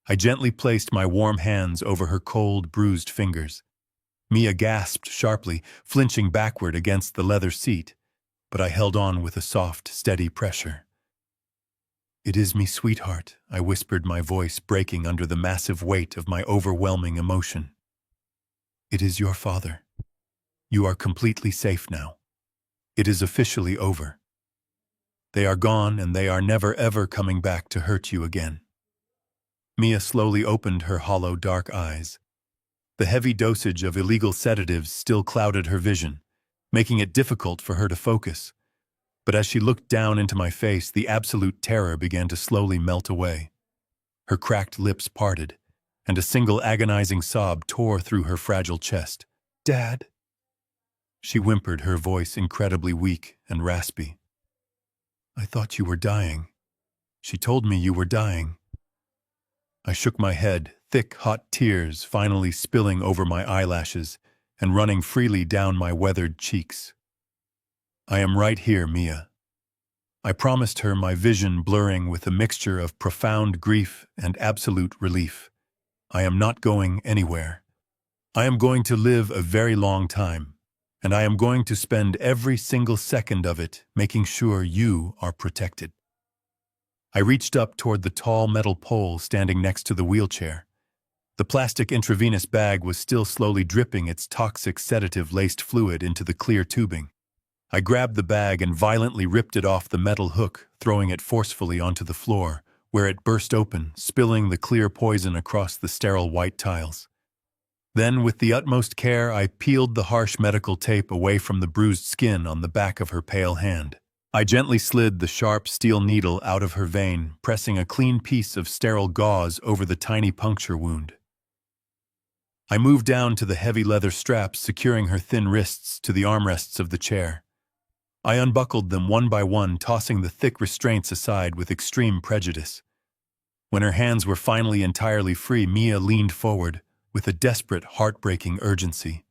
I gently placed my warm hands over her cold, bruised fingers. Mia gasped sharply, flinching backward against the leather seat, but I held on with a soft, steady pressure. "It is me, sweetheart," I whispered, my voice breaking under the massive weight of my overwhelming emotion. "It is your father. You are completely safe now. It is officially over. They are gone, and they are never ever coming back to hurt you again." Mia slowly opened her hollow, dark eyes. The heavy dosage of illegal sedatives still clouded her vision, making it difficult for her to focus. But as she looked down into my face, the absolute terror began to slowly melt away. Her cracked lips parted, and a single agonizing sob tore through her fragile chest. "Dad," she whimpered, her voice incredibly weak and raspy. "I thought you were dying. She told me you were dying." I shook my head, thick, hot tears finally spilling over my eyelashes and running freely down my weathered cheeks. "I am right here, Mia." I promised her, my vision blurring with a mixture of profound grief and absolute relief. "I am not going anywhere. I am going to live a very long time, and I am going to spend every single second of it making sure you are protected." I reached up toward the tall metal pole standing next to the wheelchair. The plastic intravenous bag was still slowly dripping its toxic sedative-laced fluid into the clear tubing. I grabbed the bag and violently ripped it off the metal hook, throwing it forcefully onto the floor, where it burst open, spilling the clear poison across the sterile white tiles. Then, with the utmost care, I peeled the harsh medical tape away from the bruised skin on the back of her pale hand. I gently slid the sharp steel needle out of her vein, pressing a clean piece of sterile gauze over the tiny puncture wound. I moved down to the heavy leather straps securing her thin wrists to the armrests of the chair. I unbuckled them one by one, tossing the thick restraints aside with extreme prejudice. When her hands were finally entirely free, Mia leaned forward with a desperate, heartbreaking urgency.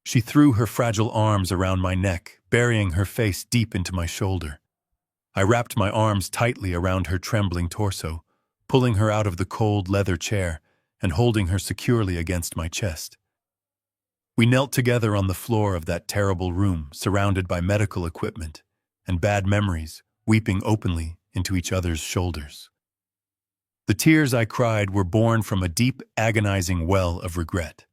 She threw her fragile arms around my neck, burying her face deep into my shoulder. I wrapped my arms tightly around her trembling torso, pulling her out of the cold leather chair and holding her securely against my chest. We knelt together on the floor of that terrible room, surrounded by medical equipment and bad memories, weeping openly into each other's shoulders. The tears I cried were born from a deep, agonizing well of regret.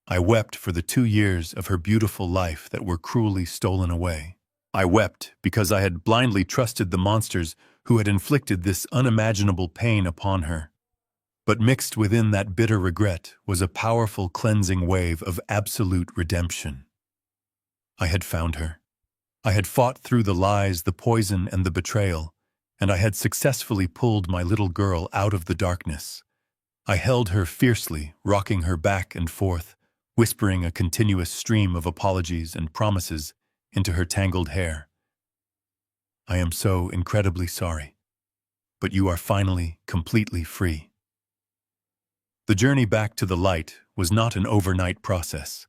I wept for the 2 years of her beautiful life that were cruelly stolen away. I wept because I had blindly trusted the monsters who had inflicted this unimaginable pain upon her. But mixed within that bitter regret was a powerful cleansing wave of absolute redemption. I had found her. I had fought through the lies, the poison, and the betrayal, and I had successfully pulled my little girl out of the darkness. I held her fiercely, rocking her back and forth, whispering a continuous stream of apologies and promises into her tangled hair. I am so incredibly sorry, but you are finally completely free. The journey back to the light was not an overnight process.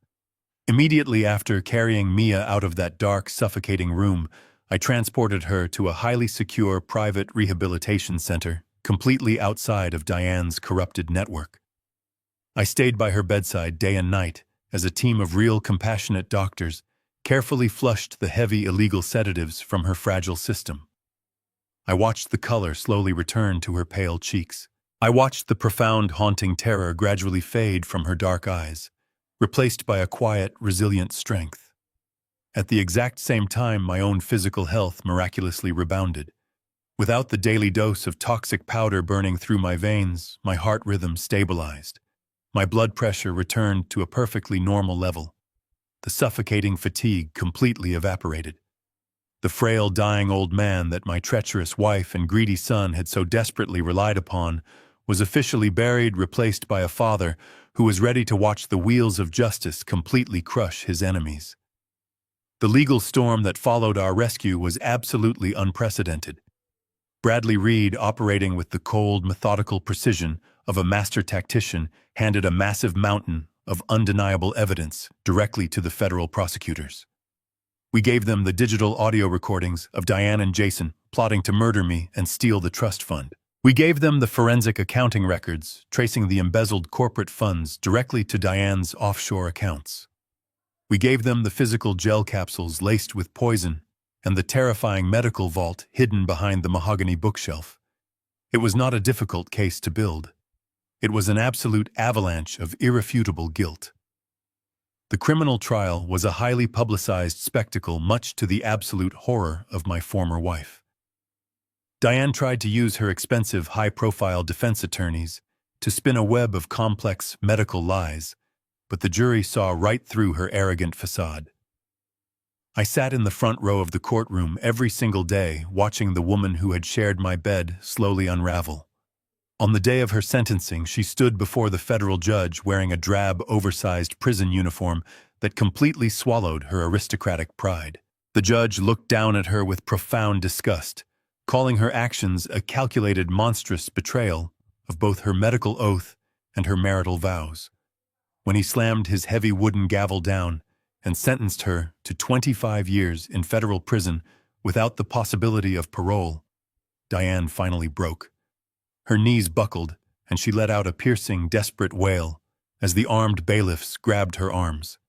Immediately after carrying Mia out of that dark, suffocating room, I transported her to a highly secure private rehabilitation center, completely outside of Diane's corrupted network. I stayed by her bedside day and night as a team of real compassionate doctors carefully flushed the heavy illegal sedatives from her fragile system. I watched the color slowly return to her pale cheeks. I watched the profound, haunting terror gradually fade from her dark eyes, replaced by a quiet, resilient strength. At the exact same time, my own physical health miraculously rebounded. Without the daily dose of toxic powder burning through my veins, my heart rhythm stabilized. My blood pressure returned to a perfectly normal level. The suffocating fatigue completely evaporated. The frail, dying old man that my treacherous wife and greedy son had so desperately relied upon was officially buried, replaced by a father who was ready to watch the wheels of justice completely crush his enemies. The legal storm that followed our rescue was absolutely unprecedented. Bradley Reed, operating with the cold, methodical precision of a master tactician, handed a massive mountain of undeniable evidence directly to the federal prosecutors. We gave them the digital audio recordings of Diane and Jason plotting to murder me and steal the trust fund. We gave them the forensic accounting records tracing the embezzled corporate funds directly to Diane's offshore accounts. We gave them the physical gel capsules laced with poison and the terrifying medical vault hidden behind the mahogany bookshelf. It was not a difficult case to build. It was an absolute avalanche of irrefutable guilt. The criminal trial was a highly publicized spectacle, much to the absolute horror of my former wife. Diane tried to use her expensive, high-profile defense attorneys to spin a web of complex medical lies, but the jury saw right through her arrogant facade. I sat in the front row of the courtroom every single day, watching the woman who had shared my bed slowly unravel. On the day of her sentencing, she stood before the federal judge wearing a drab, oversized prison uniform that completely swallowed her aristocratic pride. The judge looked down at her with profound disgust, calling her actions a calculated, monstrous betrayal of both her medical oath and her marital vows. When he slammed his heavy wooden gavel down and sentenced her to 25 years in federal prison without the possibility of parole, Diane finally broke. Her knees buckled, and she let out a piercing, desperate wail as the armed bailiffs grabbed her arms.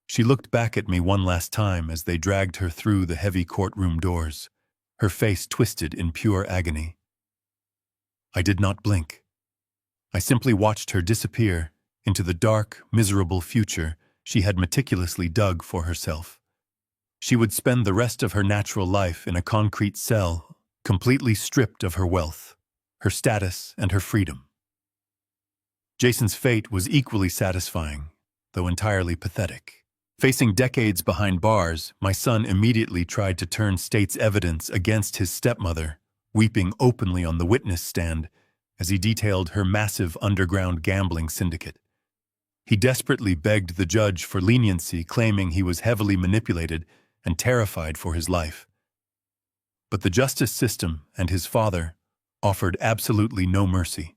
She looked back at me one last time as they dragged her through the heavy courtroom doors, her face twisted in pure agony. I did not blink. I simply watched her disappear into the dark, miserable future she had meticulously dug for herself. She would spend the rest of her natural life in a concrete cell, completely stripped of her wealth, her status, and her freedom. Jason's fate was equally satisfying, though entirely pathetic. Facing decades behind bars, my son immediately tried to turn state's evidence against his stepmother, weeping openly on the witness stand as he detailed her massive underground gambling syndicate. He desperately begged the judge for leniency, claiming he was heavily manipulated and terrified for his life. But the justice system and his father offered absolutely no mercy.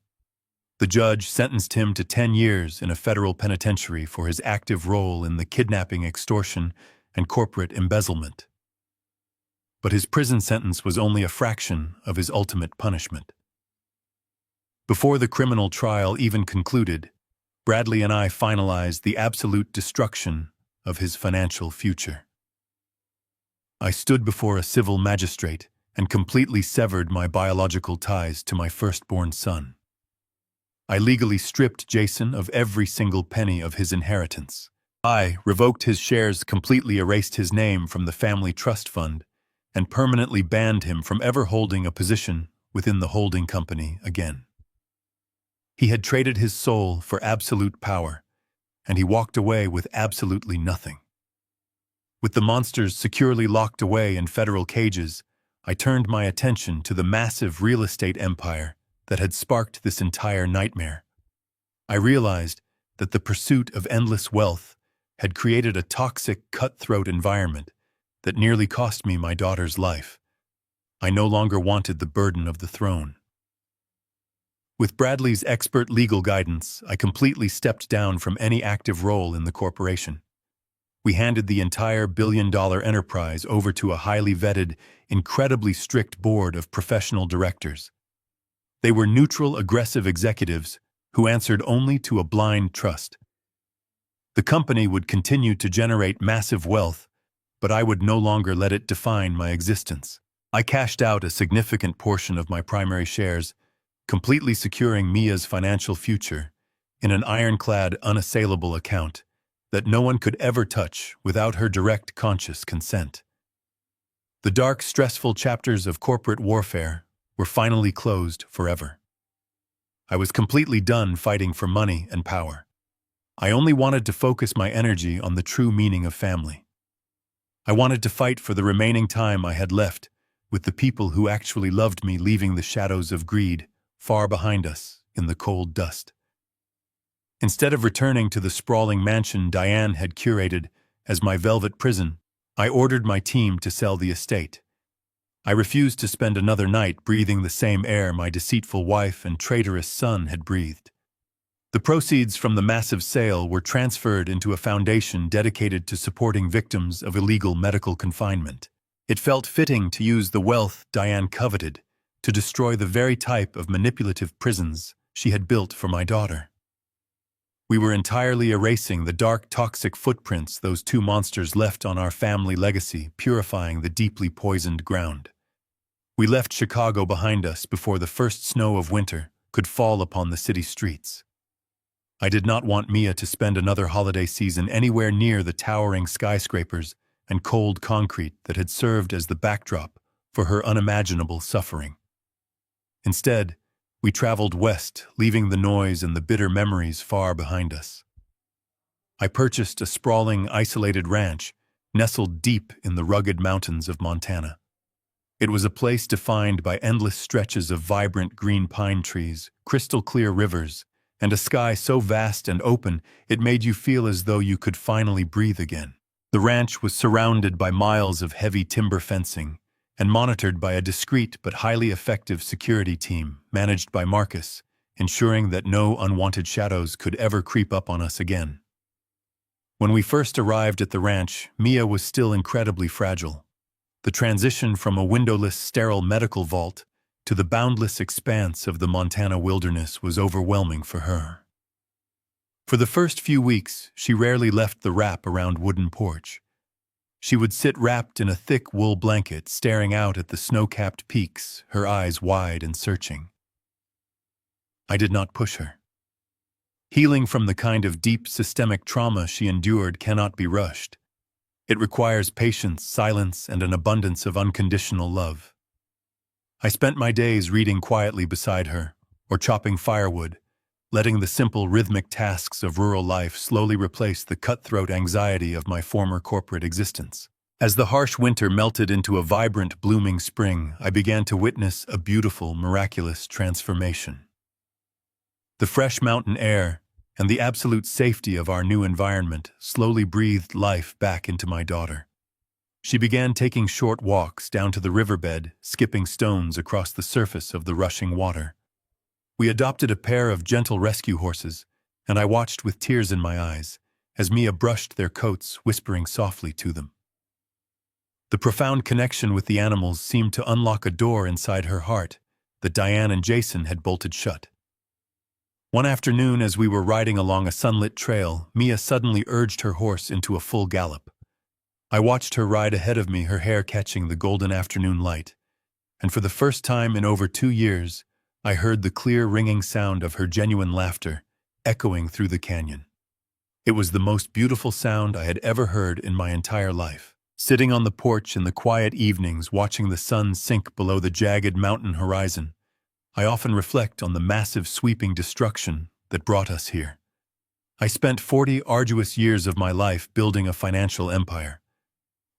The judge sentenced him to 10 years in a federal penitentiary for his active role in the kidnapping, extortion, and corporate embezzlement. But his prison sentence was only a fraction of his ultimate punishment. Before the criminal trial even concluded, Bradley and I finalized the absolute destruction of his financial future. I stood before a civil magistrate and completely severed my biological ties to my firstborn son. I legally stripped Jason of every single penny of his inheritance. I revoked his shares, completely erased his name from the family trust fund, and permanently banned him from ever holding a position within the holding company again. He had traded his soul for absolute power, and he walked away with absolutely nothing. With the monsters securely locked away in federal cages, I turned my attention to the massive real estate empire that had sparked this entire nightmare. I realized that the pursuit of endless wealth had created a toxic, cutthroat environment that nearly cost me my daughter's life. I no longer wanted the burden of the throne. With Bradley's expert legal guidance, I completely stepped down from any active role in the corporation. We handed the entire billion-dollar enterprise over to a highly vetted, incredibly strict board of professional directors. They were neutral, aggressive executives who answered only to a blind trust. The company would continue to generate massive wealth, but I would no longer let it define my existence. I cashed out a significant portion of my primary shares, completely securing Mia's financial future in an ironclad, unassailable account that no one could ever touch without her direct, conscious consent. The dark, stressful chapters of corporate warfare were finally closed forever. I was completely done fighting for money and power. I only wanted to focus my energy on the true meaning of family. I wanted to fight for the remaining time I had left with the people who actually loved me, leaving the shadows of greed far behind us in the cold dust. Instead of returning to the sprawling mansion Diane had curated as my velvet prison, I ordered my team to sell the estate. I refused to spend another night breathing the same air my deceitful wife and traitorous son had breathed. The proceeds from the massive sale were transferred into a foundation dedicated to supporting victims of illegal medical confinement. It felt fitting to use the wealth Diane coveted to destroy the very type of manipulative prisons she had built for my daughter. We were entirely erasing the dark, toxic footprints those two monsters left on our family legacy, purifying the deeply poisoned ground. We left Chicago behind us before the first snow of winter could fall upon the city streets. I did not want Mia to spend another holiday season anywhere near the towering skyscrapers and cold concrete that had served as the backdrop for her unimaginable suffering. Instead, we traveled west, leaving the noise and the bitter memories far behind us. I purchased a sprawling, isolated ranch nestled deep in the rugged mountains of Montana. It was a place defined by endless stretches of vibrant green pine trees, crystal-clear rivers, and a sky so vast and open it made you feel as though you could finally breathe again. The ranch was surrounded by miles of heavy timber fencing and monitored by a discreet but highly effective security team managed by Marcus, ensuring that no unwanted shadows could ever creep up on us again. When we first arrived at the ranch, Mia was still incredibly fragile. The transition from a windowless, sterile medical vault to the boundless expanse of the Montana wilderness was overwhelming for her. For the first few weeks, she rarely left the wrap-around wooden porch. She would sit wrapped in a thick wool blanket, staring out at the snow-capped peaks, her eyes wide and searching. I did not push her. Healing from the kind of deep systemic trauma she endured cannot be rushed. It requires patience, silence, and an abundance of unconditional love. I spent my days reading quietly beside her, or chopping firewood, letting the simple rhythmic tasks of rural life slowly replace the cutthroat anxiety of my former corporate existence. As the harsh winter melted into a vibrant, blooming spring, I began to witness a beautiful, miraculous transformation. The fresh mountain air and the absolute safety of our new environment slowly breathed life back into my daughter. She began taking short walks down to the riverbed, skipping stones across the surface of the rushing water. We adopted a pair of gentle rescue horses, and I watched with tears in my eyes as Mia brushed their coats, whispering softly to them. The profound connection with the animals seemed to unlock a door inside her heart that Diane and Jason had bolted shut. One afternoon, as we were riding along a sunlit trail, Mia suddenly urged her horse into a full gallop. I watched her ride ahead of me, her hair catching the golden afternoon light, and for the first time in over 2 years, I heard the clear, ringing sound of her genuine laughter echoing through the canyon. It was the most beautiful sound I had ever heard in my entire life. Sitting on the porch in the quiet evenings watching the sun sink below the jagged mountain horizon, I often reflect on the massive sweeping destruction that brought us here. I spent 40 arduous years of my life building a financial empire.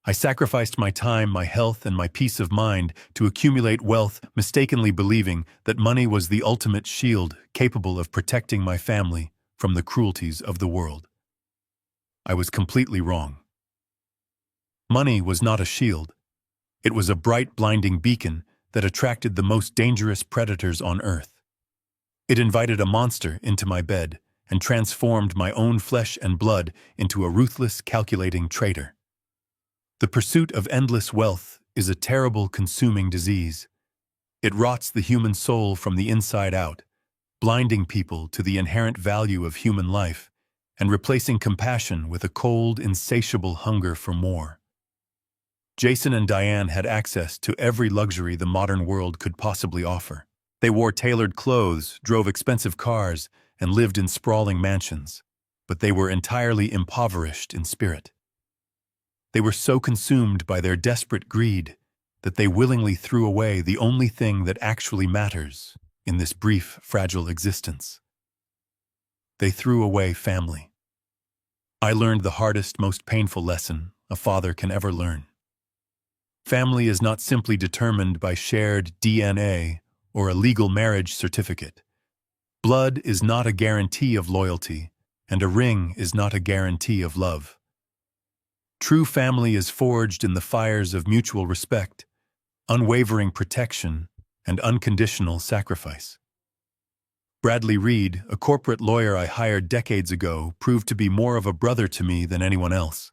I sacrificed my time, my health, and my peace of mind to accumulate wealth, mistakenly believing that money was the ultimate shield capable of protecting my family from the cruelties of the world. I was completely wrong. Money was not a shield. It was a bright, blinding beacon that attracted the most dangerous predators on earth. It invited a monster into my bed and transformed my own flesh and blood into a ruthless, calculating traitor. The pursuit of endless wealth is a terrible, consuming disease. It rots the human soul from the inside out, blinding people to the inherent value of human life and replacing compassion with a cold, insatiable hunger for more. Jason and Diane had access to every luxury the modern world could possibly offer. They wore tailored clothes, drove expensive cars, and lived in sprawling mansions, but they were entirely impoverished in spirit. They were so consumed by their desperate greed that they willingly threw away the only thing that actually matters in this brief, fragile existence. They threw away family. I learned the hardest, most painful lesson a father can ever learn. Family is not simply determined by shared DNA or a legal marriage certificate. Blood is not a guarantee of loyalty, and a ring is not a guarantee of love. True family is forged in the fires of mutual respect, unwavering protection, and unconditional sacrifice. Bradley Reed, a corporate lawyer I hired decades ago, proved to be more of a brother to me than anyone else.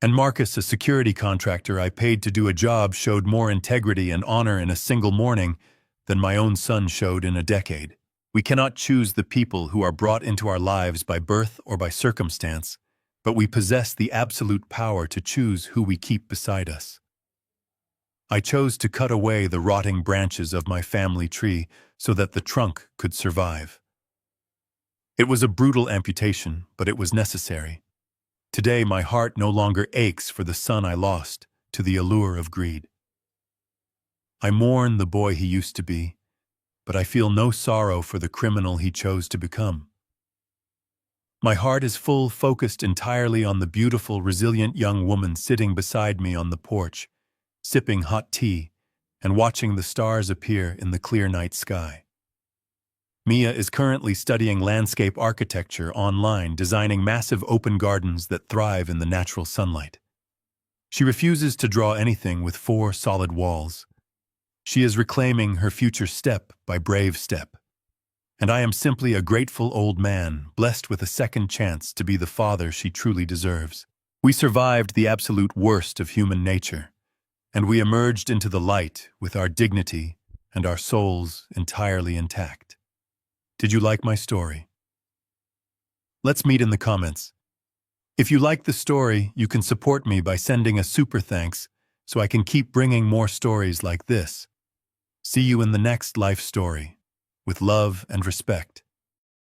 And Marcus, a security contractor I paid to do a job, showed more integrity and honor in a single morning than my own son showed in a decade. We cannot choose the people who are brought into our lives by birth or by circumstance, but we possess the absolute power to choose who we keep beside us. I chose to cut away the rotting branches of my family tree so that the trunk could survive. It was a brutal amputation, but it was necessary. Today, my heart no longer aches for the son I lost to the allure of greed. I mourn the boy he used to be, but I feel no sorrow for the criminal he chose to become. My heart is full, focused entirely on the beautiful, resilient young woman sitting beside me on the porch, sipping hot tea and watching the stars appear in the clear night sky. Mia is currently studying landscape architecture online, designing massive open gardens that thrive in the natural sunlight. She refuses to draw anything with 4 solid walls. She is reclaiming her future step by brave step. And I am simply a grateful old man, blessed with a second chance to be the father she truly deserves. We survived the absolute worst of human nature, and we emerged into the light with our dignity and our souls entirely intact. Did you like my story? Let's meet in the comments. If you like the story, you can support me by sending a super thanks so I can keep bringing more stories like this. See you in the next life story. With love and respect.